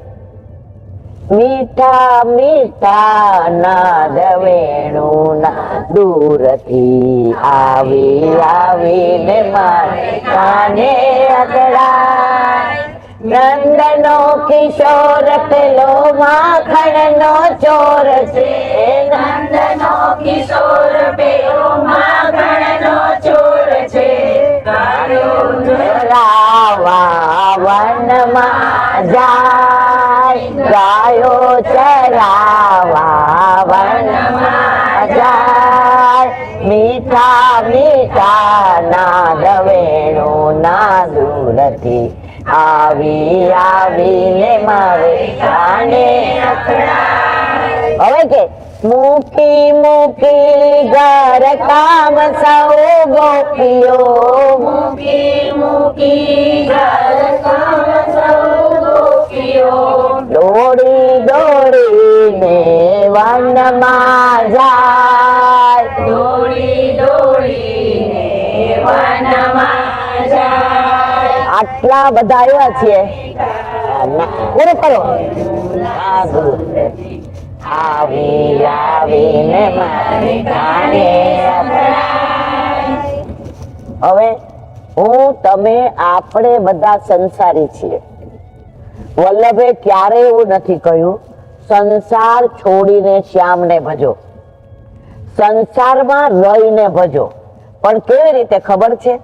મીઠા મીઠા નાદ વેણુના દૂરથી આવી આવીને મારે કાને અગડાય. નંદનો કિશોર પેલો માખણનો ચોર છે, નંદનો કિશોર પેલો માખણનો ચોર છે. ચરાવા વનમાં જાય, ગાયો ચરાવા વનમાં જાય. મીઠા મીઠા નાદ વેણુના દૂરથી આવી આવીને મારે કાને અકળાય. હવે કે મૂકી મૂકી ઘર કામ સૌ ગોપીઓ, મૂકી મૂકી ઘર કામ સૌ ગોપીઓ, દોડી દોડીને વનમાં જાય, દોડી દોડીને વનમાં જાય. આટલા બધા આવ્યા છીએ, પૂરું કરો. આવી આવીને મારી કાને અકળાય. હવે હું તમે આપણે બધા સંસારી છીએ. વલ્લભે ક્યારે એવું નથી કહ્યું સંસાર છોડીને શ્યામને ભજો, સંસારમાં રહીને ભજો. પણ કેવી રીતે ખબર છે?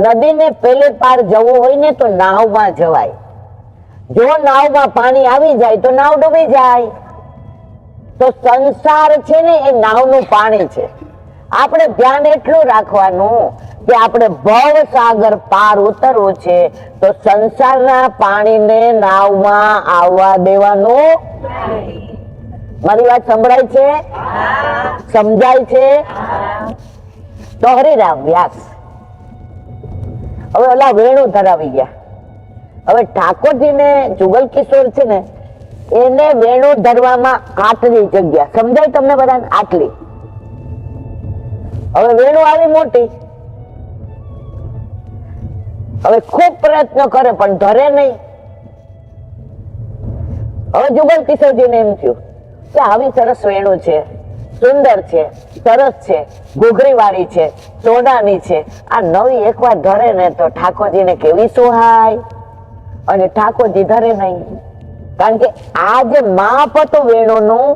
નદીને પેલે પાર જવું હોય ને તો નાવમાં જવાય. જો નાવમાં પાણી આવી જાય તો નાવ ડૂબી જાય. તો સંસાર છે ને એ નાવનું પાણી છે. આપણે ધ્યાન એટલું રાખવાનું કે આપણે ભવ સાગર પાર ઉતરવું છે, તો સંસારના પાણીને નાવમાં આવવા દેવાનું. મારી વાત સંભળાય છે? સમજાય છે? તો હરિરામ વ્યાસ હવે ઓલા વેણુ ધરાવી ગયા. હવે ઠાકોરજીને જુગલ કિશોર છે ને એને વેણુ ધરવામાં આટલી જગ્યા સમજાય તમને બધાને? આટલી. હવે વેણુ આવી મોટી, હવે ખૂબ પ્રયત્ન કરે પણ ધરે નહીં. હવે જુગલ કિશોરજીને એમ થયું કે આવી સરસ વેણુ છે, સુંદર છે, સરસ છે, ઘૂઘરી વાળી છે, સોનાની છે, આ નવી એકવાર ધરે ને તો ઠાકોરજીને કેવી સોહાય. અને ઠાકોરજી ધરે નહીં, કારણ કે આ જે માપ હતું વેણુનું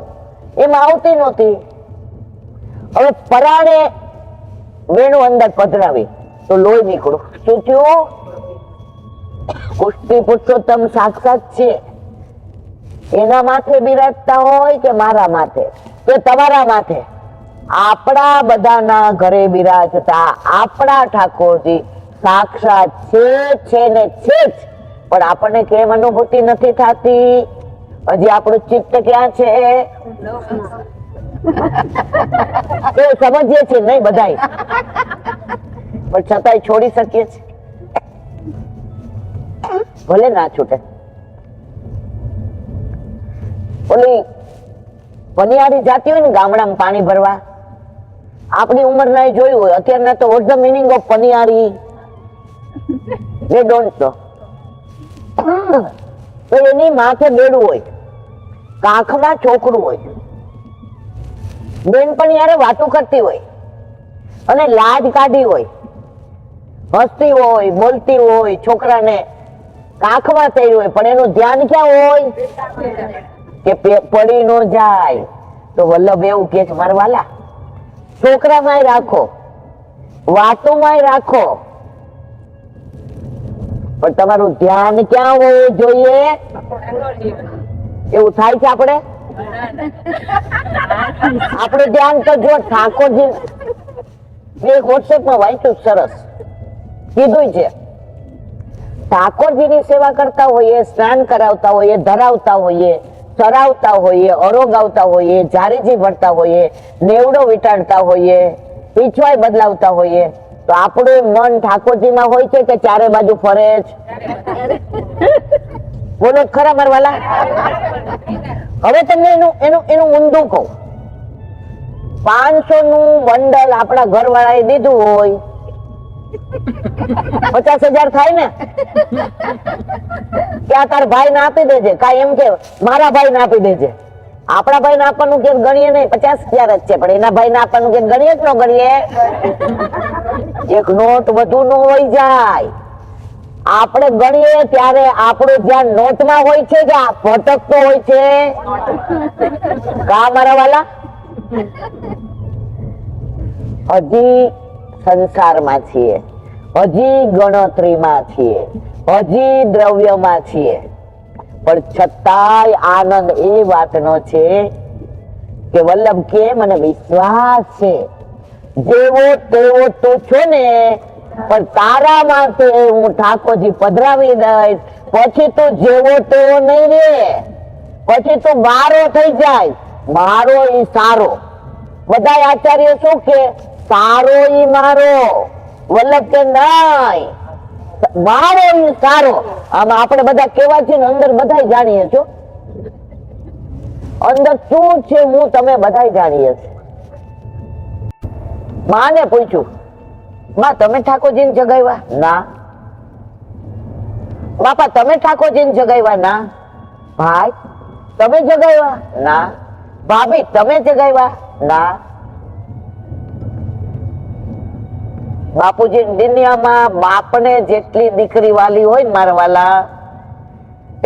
એમાં આવતી નહોતી. હવે પરાણે વેણુ અંદર પધરાવી તો લોહી નીકળ્યું. શું થયું? કુસ્તી પુરુષોત્તમ સાક્ષાત છે, એના માથે બિરાજતા હોય કે મારા માથે કે તમારા માથે, આપણા બધાના ઘરે બિરાજતા આપણા ઠાકોરજી સાક્ષાત છે ને છે જ. પણ આપણને કેમ અનુભૂતિ નથી થતી? હજી આપણું ચિત્ત ક્યાં છે? સમજીએ છીએ નહીં બધાય, પણ છતાંય છોડી શકીએ છીએ, ભલે ના છૂટે. ઓલી પનિયારી જાતી હોય ને ગામડામાં પાણી ભરવા, આપણી ઉંમરના જોયું હોય, અત્યારના તો વોટ ધ મિનિંગ ઓફ પનિયારી they don't know. તો એની માથે બેડું હોય, કાંખમાં છોકરું હોય, બેનપણી યારે વાતો કરતી હોય અને લાજ કાઢી હોય, હસતી હોય, બોલતી હોય, છોકરાને કાંખમાં થઈ હોય, પણ એનું ધ્યાન ક્યાં હોય કે પડી ન જાય. તો વલ્લભ એવું કે છે, મારા વાલા છોકરામાંય રાખો, વાતોમાંય રાખો, પણ તમારું ધ્યાન ક્યાં હોવું જોઈએ? એવું થાય છે આપણે ધ્યાન તો જો ઠાકોરજી એક વોટ્સએપમાં વાંચ્યું, સરસ કીધું છે, ઠાકોરજીની સેવા કરતા હોઈએ, સ્નાન કરાવતા હોઈએ, ધરાવતા હોઈએ, ચરાવતા હોઈએ, અરોગાવતા હોઈએ, જારીજી ભરતા હોઈએ, નેવડો વીટાડતા હોઈએ, પીછવાય બદલાવતા હોઈએ, તો આપણું મન ઠાકોરજીમાં હોય છે કે ચારે બાજુ ફરે જ? બોલો ખરા મારા વાલા. હવે તમને એનું ઊંધું કહું, 500 નું બંડલ આપણા ઘરવાળાએ દીધું હોય, 50,000 થાય ને, કે આ તાર ભાઈ ને આપી દેજે, કાંઈ એમ કે મારા ભાઈ ને આપી દેજે. આપણા ભાઈ ને આપવાનું કે ગણીએ નહીં, 50,000 જ છે, પણ એના ભાઈ ને આપવાનું કે ગણીએ જ ન ગણીએ. એક નોટ વધુ નો હોય જાય. આપણે ગણીએ ત્યારે આપણું ધ્યાન નોટમાં હોય છે કે ભટકતો હોય છે? કા મારા વાલા? હજી સંસારમાં છીએ, હજી ગણતરીમાં છીએ, હજી દ્રવ્યમાં છીએ, પણ છતાંય આનંદ એ વાતનો છે કે વલ્લભ કે મને વિશ્વાસ છે, જેવો તેવો તો છો ને, પણ તારા માટે હું ઠાકોરજી પધરાવી દઈશ, પછી તું જેવો તેવો નહીં રે, પછી તું મારો થઈ જાય. મારો ઈ સારો. બધા આચાર્ય શું કે સારો ઈ મારો, વલ્લભ કે નહીં, મારો ઈ સારો. આમાં આપણે બધા કેવા છે ને અંદર બધા જાણીએ છો, અંદર શું છે હું તમે બધા જાણીએ છીએ. માને પૂછ્યું, માં તમે ઠાકોરજીને જગાવ્યા? ના. બાપા તમે ઠાકોરજીને જગાવ્યા? ના. ભાઈ તમે જગાવ્યા? ના. ભાભી તમે જગાવ્યા? ના. બાપુજી દુનિયામાં બાપને જેટલી દીકરી વાલી હોય ને મારા વાલા,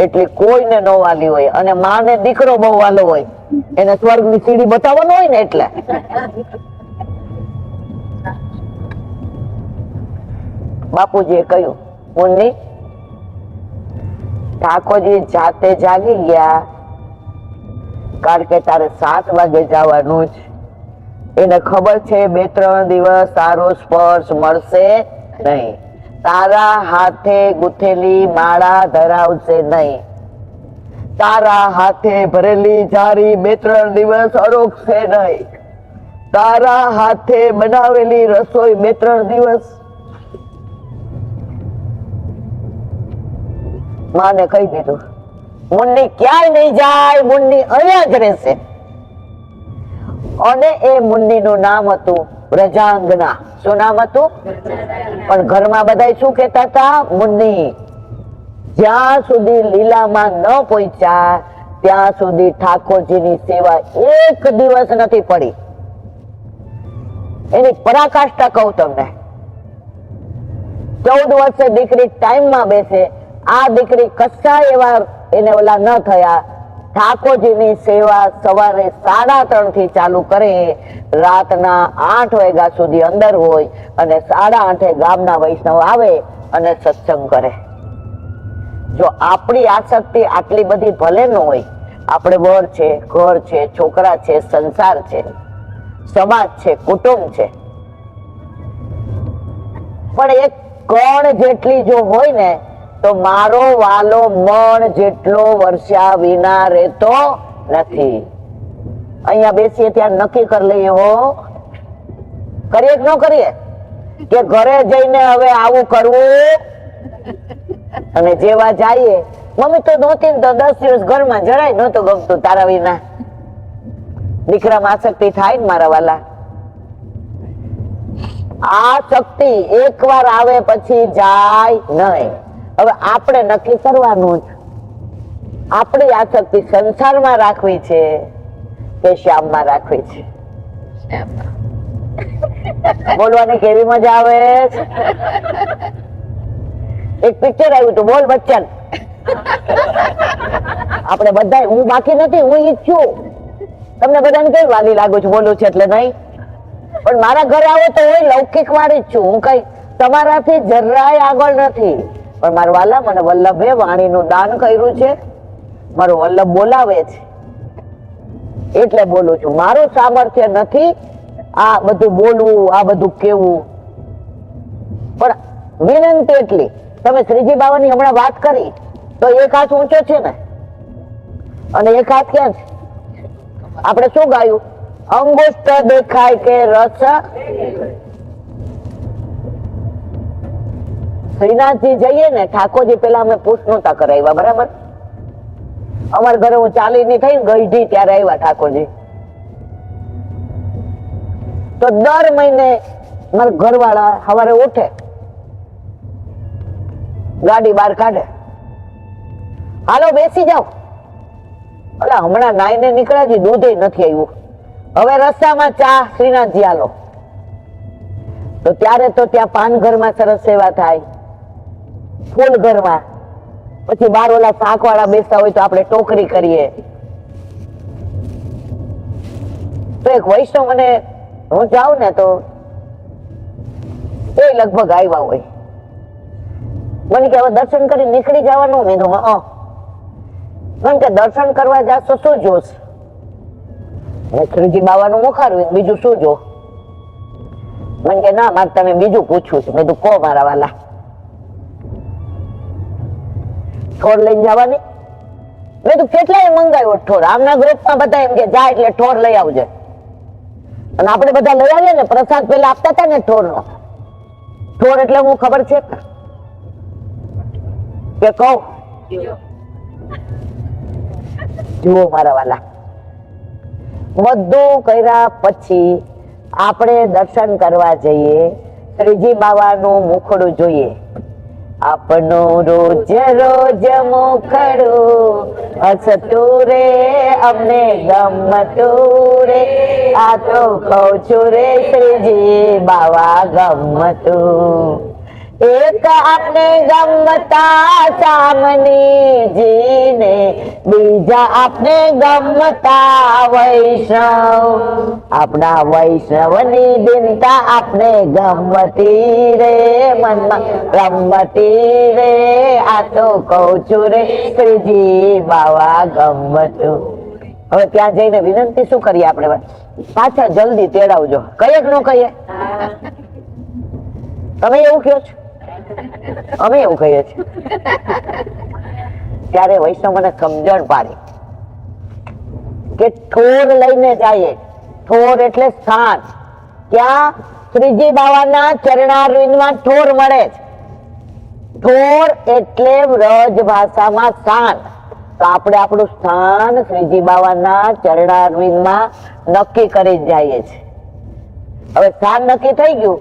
એટલી કોઈને ન વાલી હોય. અને માને દીકરો બહુ વાલો હોય, એને સ્વર્ગની સીડી બતાવવાનો હોય ને એટલે. બાપુજીએ કહ્યું, મુન્ની ઠાકોરજી જાતે જાગી ગયા, કારણ કે તારે 7 વાગે જવાનું જ. એને ખબર છે 2-3 દિવસ તારો સ્પર્શ મળશે નહીં, તારા હાથે ગુથેલી માળા ધરાવશે નહીં, તારા હાથે ભરેલી જારી 2-3 દિવસ અરોગશે નહીં, તારા હાથે બનાવેલી રસોઈ 2-3 દિવસ. માને કહી દીધું, મુન્ની ક્યાંય નહીં જાય, મુન્ની અહીંયા જ રહેશે. અને એ મુન્ની નું નામ હતું વ્રજાંગના. શું નામ હતું? પણ ઘરમાં બધા શું કહેતા હતા? મુન્ની. જ્યાં સુધી લીલામાં ન પહોંચ્યા ત્યાં સુધી ઠાકોરજીની સેવા એક દિવસ નથી પડી. એની પરાકાષ્ઠા કહું તમને. 14 વર્ષે દીકરી ટાઈમમાં બેસે, આ દીકરી કશા એવા એને ઓલા ન થયા. ઠાકોરજીની સેવા સવારે 3:30 થી ચાલુ કરે, રાતના 8 વાગ્યા સુધી અંદર હોય, અને 8:30 ગામના વૈષ્ણવ આવે અને સત્સંગ કરે. જો આપણી આસક્તિ આટલી બધી ભલે ન હોય, આપણે વર છે, ઘર છે, છોકરા છે, સંસાર છે, સમાજ છે, કુટુંબ છે, પણ એક કણ જેટલી જો હોય ને, તો મારો વાલો મણ જેટલો વર્ષા વિના રહેતો નથી. અહીંયા બેસીએ ત્યાં નક્કી કરી લઈએ, હો કરીએ કે ન કરીએ, કે ઘરે જઈને હવે આવું કરવું. અને જેવા જઈએ મમ્મી તો નહોતી ને તો 10 દિવસ ઘરમાં જરાય નહોતું ગમતું તારા વિના. દીકરામાં આસક્તિ થાય ને મારા વાલા. આ શક્તિ એકવાર આવે પછી જાય નહીં. હવે આપણે નક્કી કરવાનું જ આપણી આસક્તિ સંસારમાં રાખવી છે કે શ્યામમાં રાખવી છે. બોલવાની કેવી મજા આવે. એક પિક્ચર આવ્યું હતું બોલ બચ્ચન. આપણે બધા, હું બાકી નથી, હું ઈ જ છું. તમને બધાને કઈ વાલી લાગુ છું બોલું છું એટલે નહીં, પણ મારા ઘરે આવો તો હું લૌકિક વાળી જ છું. હું કઈ તમારાથી જરાય આગળ નથી. પણ મારા વાલા, મને વલ્લભે વાણીનું દાન કર્યું છે. મારું વલ્લભ બોલાવે છે એટલે બોલું છું. મારું સામર્થ્ય નથી આ બધું બોલવું, આ બધું કેવું. પણ વિનંતી એટલી, તમે શ્રીજી બાવાની હમણાં વાત કરી તો એક હાથ ઊંચો છે ને, અને એક હાથ ક્યાં છે? આપણે શું ગાયું? અંગુષ્ઠ દેખાય કે રસ. શ્રીનાથજી જઈએ ને, ઠાકોરજી પેલા અમે પૂછ નહોતા કરાવ્યા, બરાબર? અમારા ઘરે હું ચાલીની થઈ ગઈ ત્યારે આવ્યા ઠાકોરજી. તો દર મહિને મારા ઘરવાળા સવારે ઉઠે, ગાડી બહાર કાઢે, હાલો બેસી જાઓ. અરે હમણાં નાઈને નીકળ્યા છે, દૂધ નથી આવ્યું, હવે રસ્તામાં ચા, શ્રીનાથજી હાલો. તો ત્યારે તો ત્યાં પાન ઘરમાં સરસ સેવા થાય, ફૂલ ઘરમાં, પછી બાર ઓલા શાક વાળા બેસતા હોય તો આપણે ટોકરી કરીએ. તો એક વૈષ્ણવ, મને હું જાઉં ને તો એ લગભગ આવ્યા હોય, મને કે હવે દર્શન કરી નીકળી જવાનું. મેં તો કારણ કે દર્શન કરવા જાશો શું જોશ? શ્રીજી બાવાનું મુખારવું, બીજું શું જો? મને કે ના, મારે તમે બીજું પૂછવું છે. મેં તો કહો મારા વાલા. ઠોર લઈને જવાની. મેં તો કેટલાય મંગાવ્યો ઠોર. આમના ગ્રુપમાં બધા એમ કે જા એટલે ઠોર લઈ આવજે. અને આપણે બધા લઈ આવીએ ને, પ્રસાદ પેલા આપતા હતા ને ઠોર નો. ઠોર એટલે હું ખબર છે કે કહું? જુઓ મારા વાલા, બધું કર્યા પછી આપણે દર્શન કરવા જઈએ, શ્રીજી બાવાનું મુખડું જોઈએ. આપનું રોજ રોજ મુખડું હસતું રે, અમને ગમતું રે, આ તો કહું છું રે શ્રીજી બાવા ગમતું. એક આપને ગમતા સામનીજીને, બીજા આપને ગમતા વૈષ્ણવ. આપણા વૈષ્ણવની દિનતા આપને ગમતી રે, મનમાં રમતી રે, આ તો કહું છું રે શ્રીજી બાવા ગમતું. હવે ત્યાં જઈને વિનંતી શું કરીએ આપણે? પાછા જલ્દી તેડાવજો. કહીએ કે ન કહીએ? તમે એવું કહો છો, અમે એવું કહીએ છીએ. ત્યારે વૈષ્ણવ મને સમજણ પાડી કે ઠોર લઈને જઈએ. ઠોર એટલે સ્થાન. ક્યાં? શ્રીજી બાવાના ચરણારવિંદમાં ઠોર મળે છે. ઠોર એટલે વ્રજ ભાષામાં સ્થાન. તો આપણે આપણું સ્થાન શ્રીજી બાવાના ચરણારવિંદમાં નક્કી કરી જ જઈએ છીએ. હવે સ્થાન નક્કી થઈ ગયું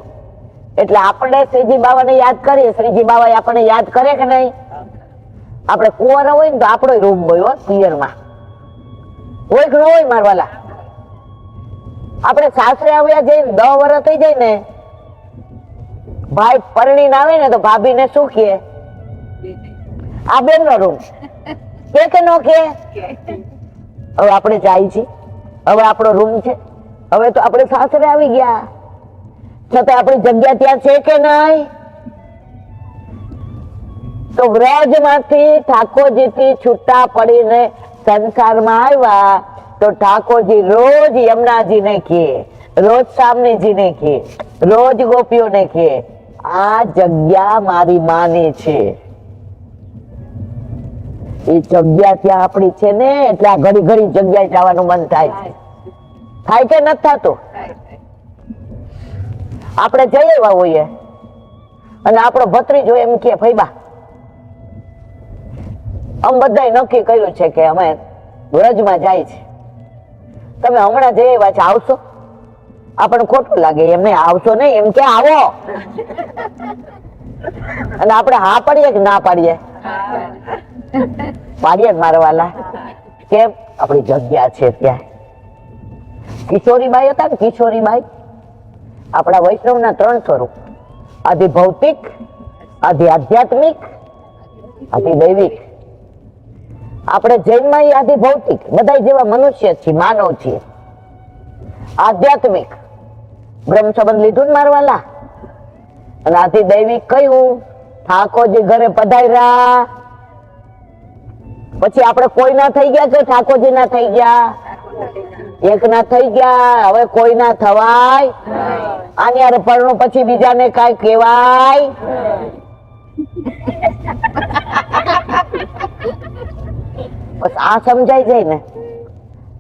એટલે આપણે શ્રીજી બાવાને યાદ કરીએ. શ્રીજી બાવા આપણને યાદ કરે કે નહીં? આપણે કુંવર હોય ને તો આપણો રૂમ હોય પિયરમાં, હોય કે ન હોય મારવાલા? આપણે સાસરે આવ્યા જઈને 10 વર્ષ થઈ જાય ને, ભાઈ પરણીને આવે ને તો ભાભીને શું કહે? આ બેન નો રૂમ કે ન કે? હવે આપણે જાય છીએ, હવે આપણો રૂમ છે, હવે તો આપણે સાસરે આવી ગયા, છતાં આપણી જગ્યા ત્યાં છે કે નહીં? તો વ્રજ માંથી ઠાકોરજી થી છૂટા પડીને સંસારમાં આવ્યા તો ઠાકોરજી રોજ યમુનાજી ને કહે, રોજ સામનેજી ને કહે, રોજ ગોપીઓ ને કહે, આ જગ્યા મારી માની છે. એ જગ્યા ત્યાં આપણી છે ને, એટલે આ ઘડી ઘડી જગ્યાએ જવાનું મન થાય છે. થાય કે નથી થતું? આપણે જઈ એવા હોઈએ અને આપણો ભત્રીજો એમ કે ફઈબા આમ બધાય નક્કી કર્યું છે કે અમે વ્રજમાં જાય છે. તમે હમણાં જઈ આવ્યા છે, આવશો? આપણને ખોટું લાગે, એમને આવશો નહીં, એમ કે આવો. અને આપણે હા પાડીએ કે ના પાડીએ? પાડીએ જ મારવાલા. કેમ? આપણી જગ્યા છે ત્યાં. કિશોરીબાઈ હતા ને, કિશોરીબાઈ, આપણા વૈષ્ણવના 3 સ્વરૂપ: આદિ ભૌતિક, આદિ આધ્યાત્મિક, આદિ દૈવિક. આપણે જૈનમાં આદિ ભૌતિક, બધા જેવા મનુષ્ય છીએ, માનવ છીએ. આધ્યાત્મિક બ્રહ્મ સંબંધ લીધું ને મારવાલા. અને આદિ દૈવિક કયું? ઠાકોરજી ઘરે પધાર્યા પછી આપણે કોઈ ના થઈ ગયા કે ઠાકોરજી ના થઈ ગયા? એક ના થઈ ગયા. હવે કોઈ ના થવાય. આની યાર પરણું પછી બીજાને કાંઈ કહેવાય? બસ આ સમજાઈ જાય ને.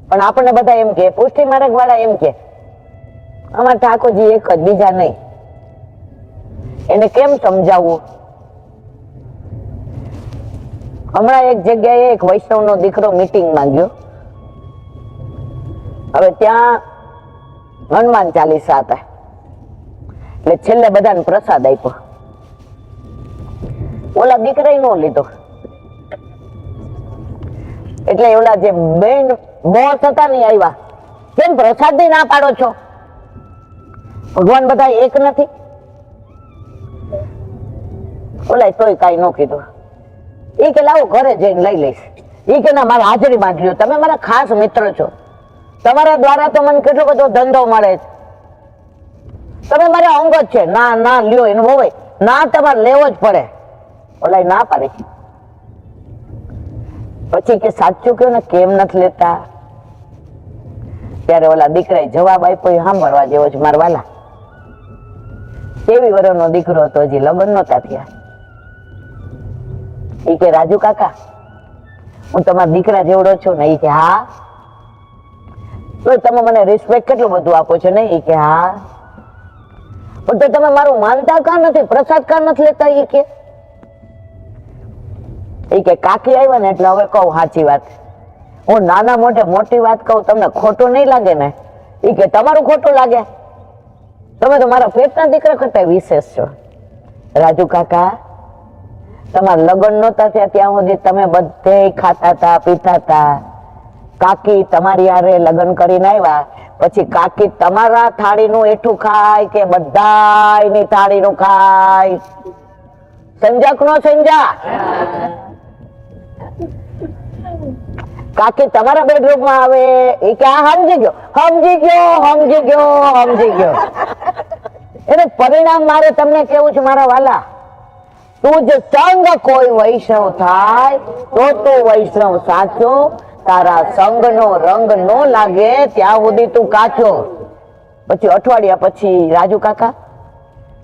પણ આપણને બધા એમ કે, પુષ્ટિ માર્ગ વાળા એમ કે અમારા ઠાકોરજી એક જ, બીજા નહીં. એને કેમ સમજાવવું? હમણાં એક જગ્યાએ એક વૈષ્ણવનો દીકરો મીટિંગમાં ગયો. હવે ત્યાં હનુમાન ચાલીસા હતા, એટલે છેલ્લે બધાને પ્રસાદ આપ્યો. ઓલા દીકરાએ નો લીધો. એટલે ઓલા જે બેન બોસ હતા ને આવ્યા, કેમ પ્રસાદ ની ના પાડો છો? ભગવાન બધા એક નથી? ઓલા તોય કઈ ન કીધું. એ કે લાવો ઘરે જઈને લઈ લઈશ. એ કે ના, મારા હાજરી બાંધી લ્યો, તમે મારા ખાસ મિત્ર છો, તમારા દ્વારા તો મને કેટલો બધો ધંધો મળે છે, તમે મારા અંગ જ છે. ના ના લ્યો, એનું હોવે ના, તમારે લેવો જ પડે. ઓલા ના પાડી. પછી કે સાચું કયો ને, કેમ નથી લેતા? ત્યારે ઓલા દીકરાએ જવાબ આપ્યો, સાંભળવા જેવો છે મારા વાલા. 23 વર્ષનો દીકરો હતો, હજી લગ્ન નહોતા થયા. એ કે રાજુ કાકા, હું તમારા દીકરા જેવડો છું ને? એ કે હા. તો તમે મને રિસ્પેક્ટ કેટલું બધું આપો છો ને? એ કે હા. પણ તો તમે મારું માનતા કા નથી, પ્રસાદ કા નથી લેતા? એ કે કાકી આવ્યા ને એટલે હવે કહું સાચી વાત. હું નાના મોટે મોટી વાત કહું, તમને ખોટું નહીં લાગે ને? એ કે તમારું ખોટું લાગે? તમે તો મારા પેટના દીકરા કરતા વિશેષ છો. રાજુ કાકા, તમારા લગ્ન નહોતા થયા ત્યાં સુધી તમે બધે ખાતા હતા, પીતા હતા. કાકી તમારી હારે લગ્ન કરીને આવ્યા પછી કાકી તમારા થાળીનું એઠું ખાય કે બધાયની થાળીનું ખાય? સમજા કે નો સમજા? કાકી તમારા બેડરૂમ માં આવે, એ કે સમજી ગયો, સમજી ગયો, સમજી ગયો, સમજી ગયો. એનું પરિણામ મારે તમને કેવું છે મારા વાલા, તું જ સંગ કોઈ વૈષ્ણવ થાય તો તું વૈષ્ણવ સાચો. તારા સંગનો રંગ નો લાગે ત્યાં સુધી તું કાચો. પછી અઠવાડિયા પછી રાજુ કાકા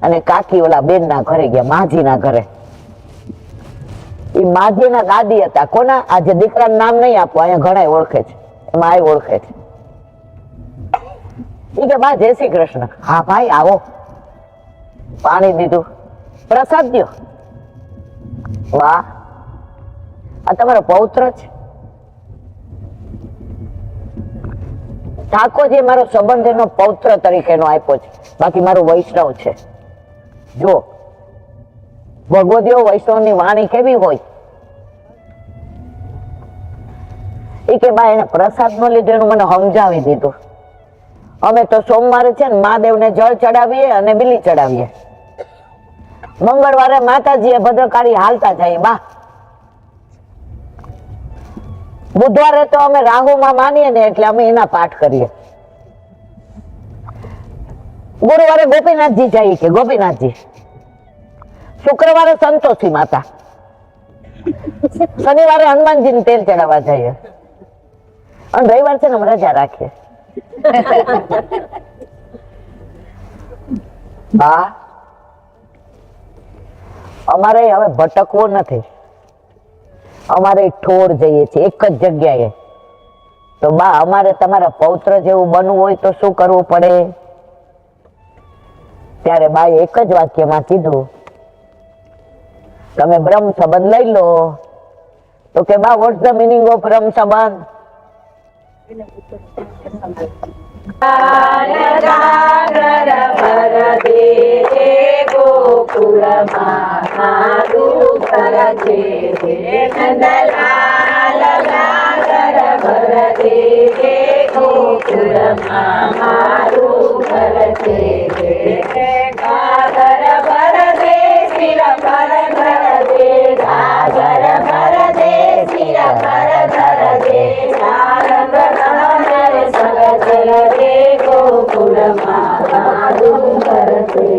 અને કાકી ઓલા બેન ના ઘરે ગયા, માજી ના ઘરે. એ માજી ના દાદી હતા. કોના? આજે દીકરાનું નામ નહીં આપો, અહીંયા ઘણા ઓળખે છે, એમાં આ ઓળખે છે. એ કે બા જય શ્રી કૃષ્ણ. હા ભાઈ આવો. પાણી દીધું, પ્રસાદ દ્યો. વાહ, આ તમારો પૌત્ર છે. ઠાકોરજી મારો સંબંધ એનો પૌત્ર તરીકેનો આપ્યો છે, બાકી મારું વૈષ્ણવ છે. જો ભગવદીઓ વૈષ્ણવની વાણી કેવી હોય? એ કે બા એને પ્રસાદ નો લીધો, એનું મને સમજાવી દીધું. અમે તો સોમવારે છે ને મહાદેવને જળ ચડાવીએ અને બીલી ચડાવીએ. મંગળવારે માતાજીએ ભદ્રકાળી હાલતા જાય બા. બુધવારે તો અમે રાહુમાં માનીએ ને એટલે અમે એના પાઠ કરીએ. ગુરુવારે ગોપીનાથજી જઈએ કે ગોપીનાથજી. શુક્રવારે સંતોષી માતા. શનિવારે હનુમાનજી ને તેલ ચડાવવા જઈએ. અને રવિવાર છે ને અમે રજા રાખીએ. હા, અમારે હવે ભટકવું નથી. અમારે ઠોર જઈએ છીએ એક જ જગ્યાએ. તો બા અમારે તમારા પૌત્ર જેવું બનવું હોય તો શું કરવું પડે? ત્યારે બાએ એક જ વાક્યમાં કીધું, તમે બ્રહ્મ સંબંધ લઈ લો, તો કે બા વોટ્સ ધ મિનિંગ ઓફ રમ સંબંધ? ગોકુળમાં મારું ઘર છે નંદલાલ ગાગર ભર દે ગોકુળમાં મારું ઘર છે ગાગર ભર દે શિર ભર ધર દે ગાગર ભર દે શિર ભર ધર દે સારંગ નર સગ ચલ દે ગોકુળમાં મારું ઘર છે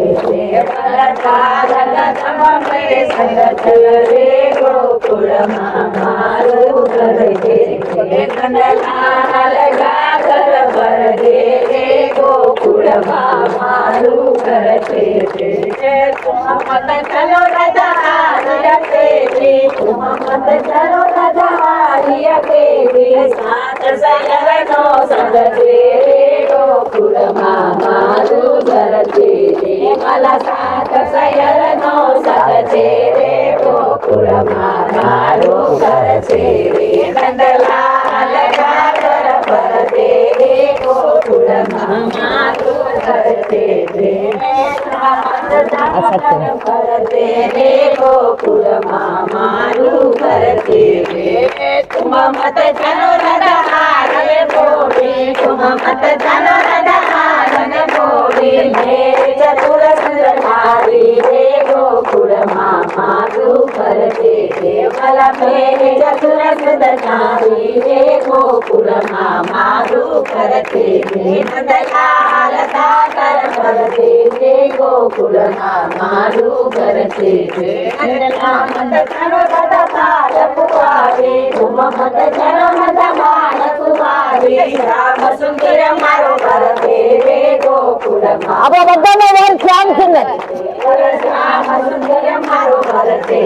ગોકુળમાં મારું ઘર છે નંદલાલ ગાગર ભર દે ગોકુળમાં મારું ઘર છે તુમ મત ચલો રાજા તેરી તુમ મત ચલો રાજા તેરી સાત સયરનો સંગ છે ગોકુળમાં મારું ઘર છે માલા સાત સયરનો સંગ છે ગોકુળમાં મારું ઘર છે નંદલાલ ગાગર ભર દે ગોકુળમાં મારું ઘર છે ભર દે ગોકુળમાં મારું ઘર છે તુમ મત ચલો રાજા બોલી તુમ મત ચલો રાજા બોલી હે ચતુર સુરધારી રે ગોકુળમાં મારું ઘર છે ભલા મેરે ચતુર સુરધારી રે ગોકુળમાં મારું ઘર છે નંદલાલ ગાગર ભર દે ગોકુળમાં મારું ઘર છે નંદલાલ મત ચલો રાજા કુવારી તુમ મત ચલો રાજા કુવારી રામ સુંદર મારો ઘર છે ગોકુળમાં આપણા બધાનો વર શ્યામ સુંદર. રામ સુંદર મારો ઘર છે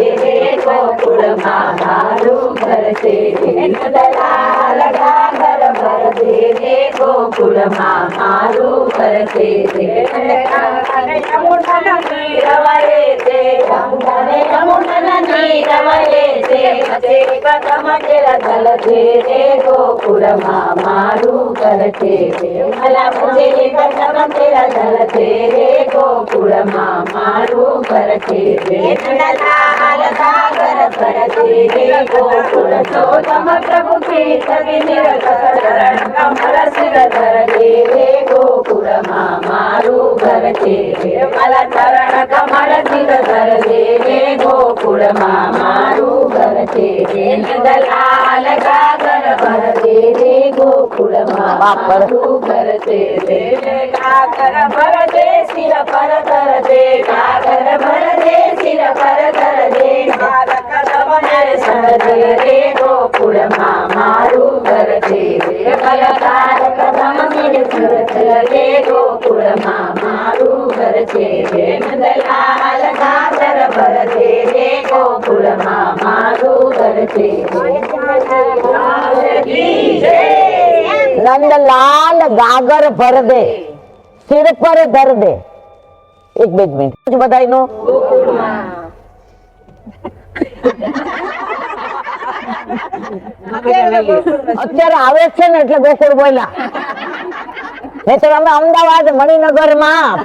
ગોકુળમાં મારું ઘર છે નંદલાલ ગાગર ભર દે ગોકુળમાં મારું ઘર છે યમુના નીર વહે છે યમુના નીર વહે છે કદમ તેરા દલ છે ગોકુળમાં મારું ઘર છે ભલા મુજે કદમ તેરા દલ છે ગોકુળમાં મારું ઘર છે નંદલાલ ગાગર ભર દે ગોકુળ તમ પ્રભુ કી સગી નિરકરણ કમળ સિર ધર દે ગોકુળમાં મારું ઘર છે ભલા ચરણ કમળ સિર ધર દે ગોકુળમાં મારું ઘર છે નંદલાલ ગાગર ભર દે ગોકુળમાં મારું ઘર છે ગાગર ભર દે શિર પર ધર દે ગાગર ભર દે શિર પર ધર દે બાલક દમન સર દે ગોકુળમાં મારું ઘર છે બલકાર કદમ સર દે ગોકુળમાં મારું ઘર છે નંદલાલ ગાગર ભર દે ગોકુળમાં મારું ઘર છે નંદલાલ ગાગર ભર દે સિર પર ધર દે. એક બે જ મિનિટ બધાયનો અત્યારે આવે છે ને એટલે ગોકુળ બોલ્યા, નહીં તો અમે અમદાવાદ મણિનગરમાં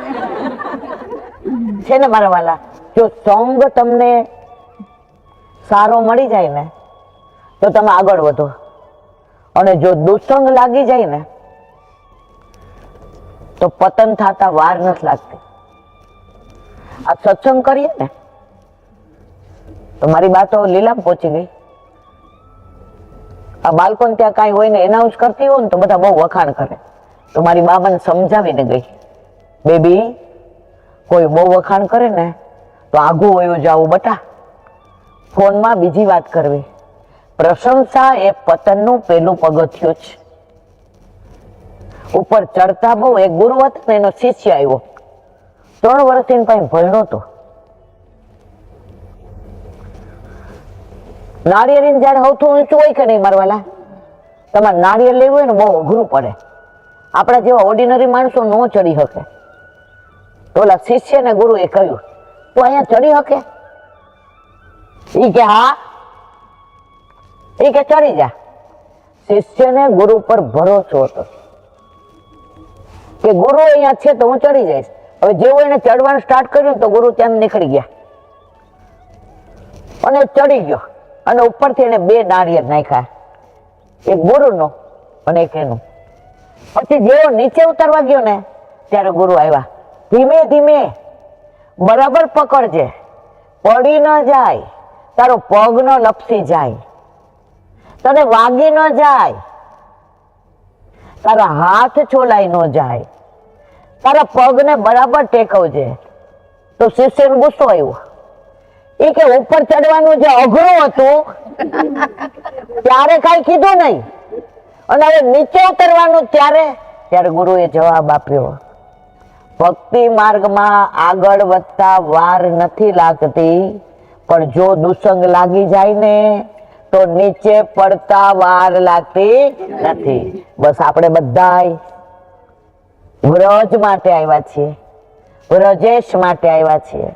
છે ને મારા વાલા. જો સોંગ તમને સારો મળી જાય ને તો તમે આગળ વધો, અને જો દુસંગ લાગી જાય ને તો પતન થતા વાર નથી લાગતી. આ સત્સંગ કરીએ ને તો મારી બાતો લીલામ પહોંચી ગઈ. આ બાળકો ત્યાં કાંઈ હોય ને એનાઉન્સ કરતી હોય ને તો બધા બહુ વખાણ કરે. તો મારી બા મને સમજાવીને ગઈ, બેબી કોઈ બહુ વખાણ કરે ને તો આઘું વયું જાવું બટા. ફોનમાં બીજી વાત કરવી. પ્રશંસા એ પતનનું પેલું પગથિયું છે. ઉપર ચડતા બહુ એક ગુરુ હતો ને એનો શિષ્ય આવ્યો, 3 વર્ષથી પાસે ભણ્યો હતો. નાળિયેર જયારે સૌથી ઊંચું હોય કે નહીં મારવાલા, તમારે નાળિયેર લેવું હોય ને બહુ અઘરું પડે. આપણા જેવા ઓર્ડિનરી માણસો ન ચડી શકે. તો ઓલા શિષ્ય ને ગુરુ એ કહ્યું, તું અહીંયા ચડી શકે? ઈ કે હા. એ કે ચડી જા. શિષ્યને ગુરુ પર ભરોસો હતો કે ગુરુ અહીંયા છે તો હું ચડી જઈશ. હવે જેવું એને ચડવાનું સ્ટાર્ટ કર્યું તો ગુરુ ત્યાં નીકળી ગયા અને ચડી ગયો અને ઉપરથી એને 2 નાળિયેર નાખ્યા, એક ગુરુનો અને એક એનું. પછી જેવો નીચે ઉતરવા ગયો ને ત્યારે ગુરુ આવ્યા. ધીમે ધીમે બરાબર પકડજે, પડી ન જાય, તારો પગ ન લપસી જાય, તને વાગી ન જાય, તારા હાથ છોલાઈ ન જાય, તારા પગને બરાબર ટેકવજે. તો શિષ્યને ગુસ્સો આવ્યો. એ કે ઉપર ચડવાનું જે અઘરું હતું ત્યારે કઈ કીધું નહીં, અને હવે નીચે ઉતરવાનું ત્યારે ગુરુએ જવાબ આપ્યો, ભક્તિ માર્ગમાં આગળ વધતા વાર નથી લાગતી, પણ જો દુસંગ લાગી જાય ને તો નીચે પડતા વાર લાગતી નથી. બસ આપણે બધાય વ્રજ માટે આવ્યા છીએ, વ્રજેશ માટે આવ્યા છીએ,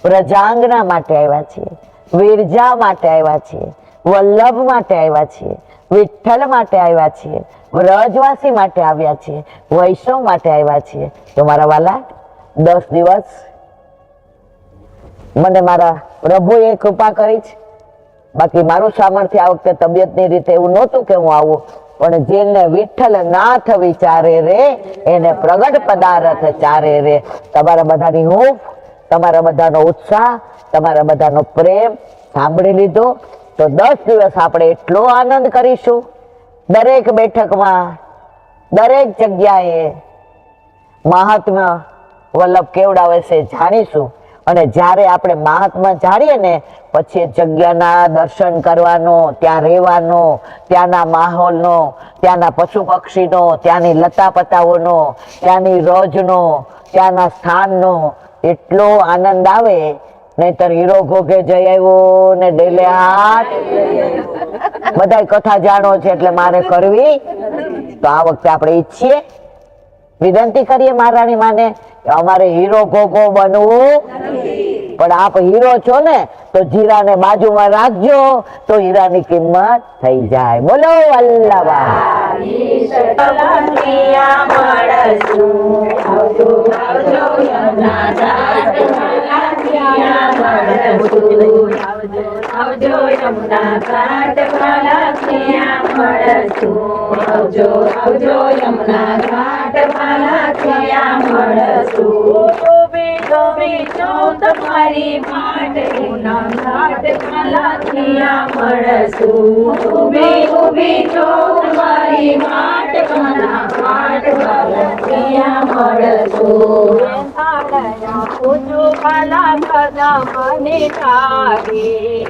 વ્રજાંગના માટે આવ્યા છીએ, વિરજા માટે આવ્યા છીએ, વલ્લભ માટે આવ્યા છીએ, વિઠ્ઠલ માટે આવ્યા છીએ, વ્રજવાસી માટે આવ્યા છીએ, વૈષ્ણવ માટે આવ્યા છીએ. તો મારા વાલા 10 દિવસ મને મારા પ્રભુએ કૃપા કરી છે. બાકી મારું સામર્થ્ય આ વખતે તબિયતની રીતે એવું નહોતું કે હું આવું, પણ જેને વિઠ્ઠલ નાથ વિચારે રે એને પ્રગટ પદાર્થ ચારે રે. તમારા બધાની હૂંફ, તમારા બધાનો ઉત્સાહ, તમારા બધાનો પ્રેમ સાંભળી લીધો તો 10 દિવસ આપણે એટલો આનંદ કરીશું. દરેક બેઠકમાં, દરેક જગ્યાએ મહાત્મા વલ્લભ કેવડાવે છે જાણીશું. અને જ્યારે આપણે મહાત્મા જાણીએ ને પછી જગ્યાના દર્શન કરવાનો, ત્યાં રહેવાનો, ત્યાંના માહોલનો, ત્યાંના પશુ પક્ષીનો, ત્યાંની લતા પતાઓનો, ત્યાંની રોજનો, ત્યાંના સ્થાનનો એટલો આનંદ આવે. નહીતર હીરો ઘોઘે જઈ આવ્યો ને ડેલે હાથ, બધાય કથા જાણો છે એટલે મારે કરવી. તો આ વખતે આપણે ઈચ્છીએ, વિનંતી કરીએ મહારાણી માને કે અમારે હીરો ઘોઘો બનવું, પણ આપ હીરો છો ને તો જીરાને બાજુમાં રાખજો તો હીરાની કિંમત થઈ જાય. બોલો આવજો યમુના ઘાટ વાલા ક્યાં મળશું, આવજો આવજો યમુના ઘાટ વાલા ક્યાં મળશું. ડૂબી જો તમારી માટે યમુના ઘાટ વાલા ક્યાં મળશું. ડૂબી જો તમારી માટે યમુના ઘાટ વાલા ક્યાં મળશું. પૂજો વાલા કદા મને તારી,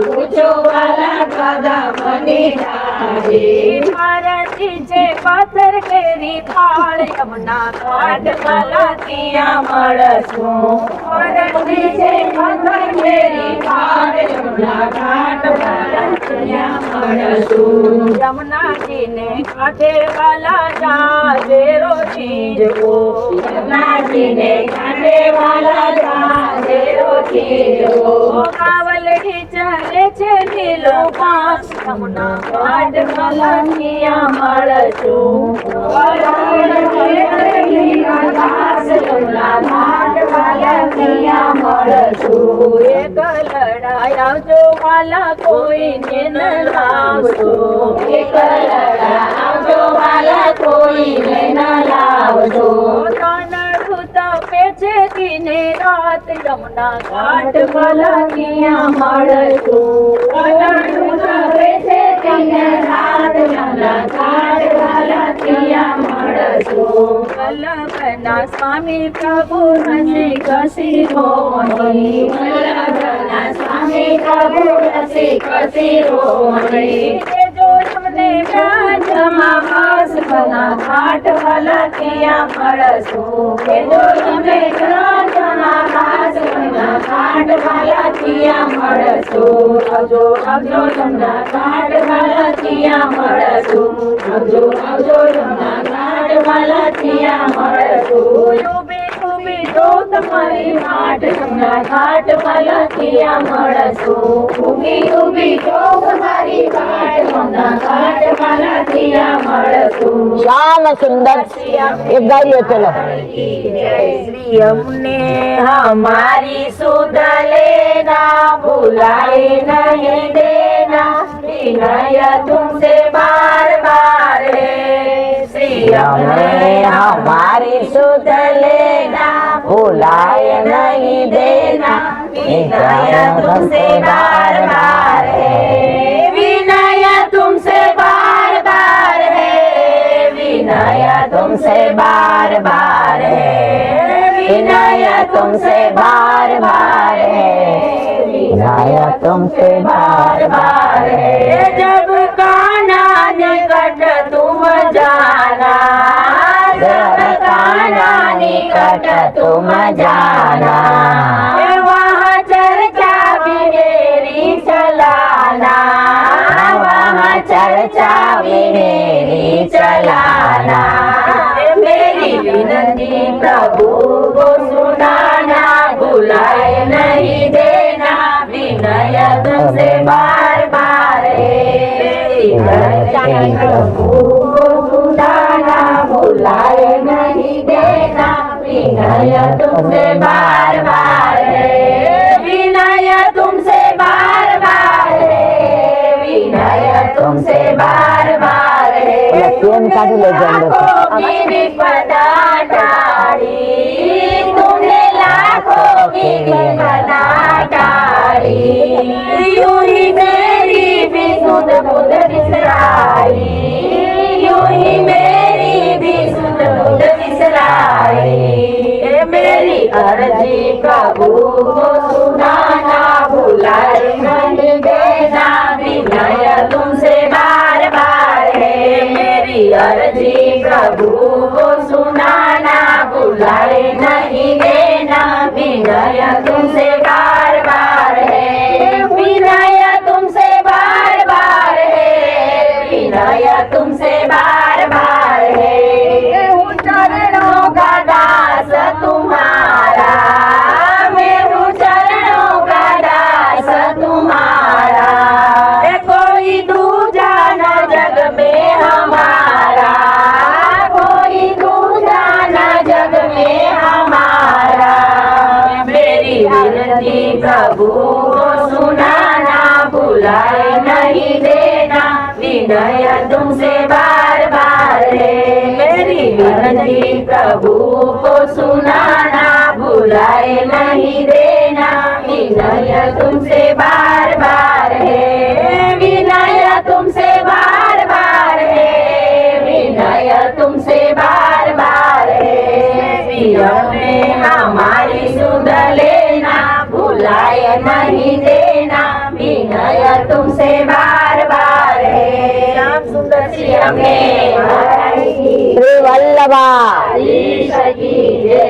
પૂજો વાલા કદા મને તારી. મારાથી જે પાથર કેરી ફાળ યમુના ઘાટ વાલા ત્યાં મળશું. મારાથી જે પાથર કેરી ફાળ યમુના ઘાટ વાલા ત્યાં મળશું. યમુનાજીને કાંઠે વાલા જાજે રોજી જવો, યમુનાજીને કાંઠે વાલા જાજે રોજી જવો. કાવલડી ચાલે છે લીલો ઘાસ યમુના ઘાટ વાલા ત્યાં મળશું. એક લડાઈ આવજો વાલા કોઈને ન લાવજો, એક લડાઈ આવજો વાલા કોઈને ન લાવજો. પેચે દિને રાત યમુના ઘાટ વાલા ત્યાં મળશું. પેચે દિને રાત યમુના ઘાટ વાલા ત્યાં મળશું. વલ્લભના સ્વામી પ્રભુ રસિક શિરોમણી, વલ્લભના સ્વામી પ્રભુ રસિક શિરોમણી. જો તમને વ્યાજમાં વાસ બના ઘાટ વાલા ત્યાં મળશું. જો તમને વ્યાજમાં વાસ બના ઘાટ વાલા ત્યાં મળશું. આવજો આવજો તમને ઘાટ વાલા ત્યાં મળશું. આવજો આવજો તમને ઘાટ વાલા ત્યાં મળશું. ઉભી તો તમારી વાટ જમના ઘાટમાં લખિયા મળશું ઉભી તો તમારી વાટ જમના ઘાટમાં લખિયા મળશું શ્યામ સુંદર એક ગાઈએ ચલો શ્રી અમને हमारी सुध लेना भुलाए नहीं देना विनय तुमसे बार बार है श्री अમને हमारी सुध लेना भुलाए नहीं देना विनय तुमसे बार बार है विनय तुमसे बार बार है विनय तुमसे बार बार है विनय तुमसे बार बार है विनय तुमसे बार बार है जब काना निकट तुम जाना जब काना निकट तुम जाना वहाँ चर्चा भी मेरी चलाना वहाँ चर्चा भी मेरी चलाना मेरी विनती प्रभु को सुनाना बुलाए नहीं देना विनय तुमसे बार बार प्रभु को सुनाना बुलाए नहीं देना विनय तुमसे बार बार विनय तुमसे बार बार विनय तुमसे बार बार पेन काढी ले की विपदा टाળી तुमने लाखों की विपदा टाળી यूं ही मेरी भी सुध बुध बिसराई यूं ही मेरी भी सुध बुध बिसराई मेरी अर्जी प्रभु को सुनाना भुलाए नहीं देना विनय तुमसे बार बार है मेरी अर्जी प्रभु को सुनाना बुलाए नहीं देना विनय तुमसे बार बार है विनय तुमसे बार बार है विनय तुमसे बार बार है चरणों का दास तुम्हारा मैं हूँ चरणों का दास तुम्हारा कोई दूजा न जग में हमारा कोई दूजा न जग में हमारा मेरी विनती प्रभु को सुनाना बुलाए नहीं देना विनय तुमसे बार बार है मेरी विनती प्रभु को सुनाना बुलाए नहीं देना विनय तुमसे बार बार है विनय तुमसे बार बार है विनय तुमसे बार बार है में हमारी सुध लेना भुलाए नहीं देना विनय तुमसे बार बार है श्याम सुंदर श्री में શ્રી વલ્લભા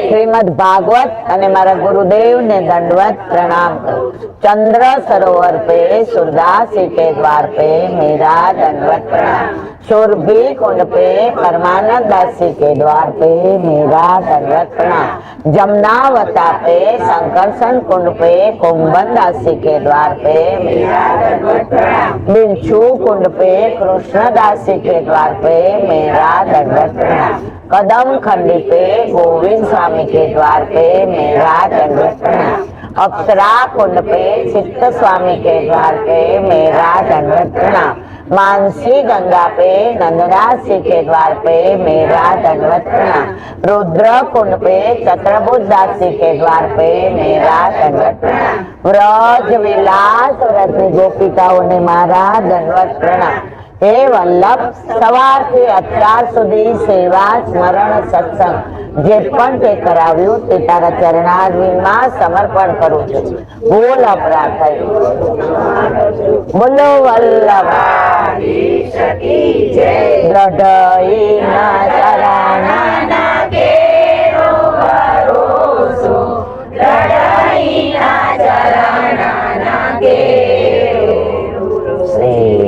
શ્રીમદ ભાગવત અને મારા ગુરુદેવ ને दंडवत प्रणाम करो चंद्र सरोवर पे सूरदासी के द्वार पे मेरा दंडवत प्रणाम शोरभी कुंड पे परमानंद दासी के द्वार पे मेरा दंडवत प्रणाम जमुनावता पे संकर्षण कुंड पे कुंभन दासी के द्वार पे मेरा दंडवत प्रणाम बिंचू कुंड पे कृष्ण दासी के द्वार पे मेरा दंडवत प्रणाम कदम खंडी पे गोविंद स्वामी के द्वार पे मेरा दंडवत प्रणाम अप्सरा कुंड पे चित्त स्वामी के द्वार पे मेरा दंडवत प्रणाम मानसी गंगा पे नंदराज के द्वार पे मेरा दंडवत प्रणाम रुद्र कुंड पे चत्रभुज दासी के द्वार पे मेरा दंडवत प्रणाम व्रज विलास व्रतनी गोपिकाओं ने मारा दंडवत प्रणाम हे वल्लभ સવારથી અત્યાર સુધી સેવા સ્મરણ સત્સંગ જે પણ તે કરાવ્યું તે તારા ચરણારવિંદમાં સમર્પણ કરું છું ભૂલ અપરાધ થઈ બોલો વલ્લભાધીશ કી જય લઢઈના ચરણના કેરો ભરોસો લઢઈના ચરણના કેરો શ્રી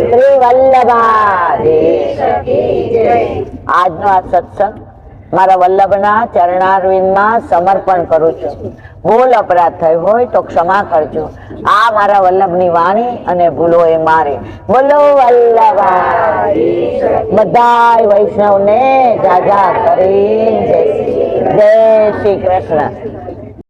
શ્રી વલ્લભા આજનો આ સત્સંગ મારા વલ્લભના ચરણારવિંદમાં સમર્પણ કરું છું. ભૂલ અપરાધ થયો હોય તો ક્ષમા કરજો. આ મારા વલ્લભની વાણી અને ભૂલો એ મારે. બોલો વલ્લભા બધાય વૈષ્ણવને જાજા કરી જય શ્રી કૃષ્ણ.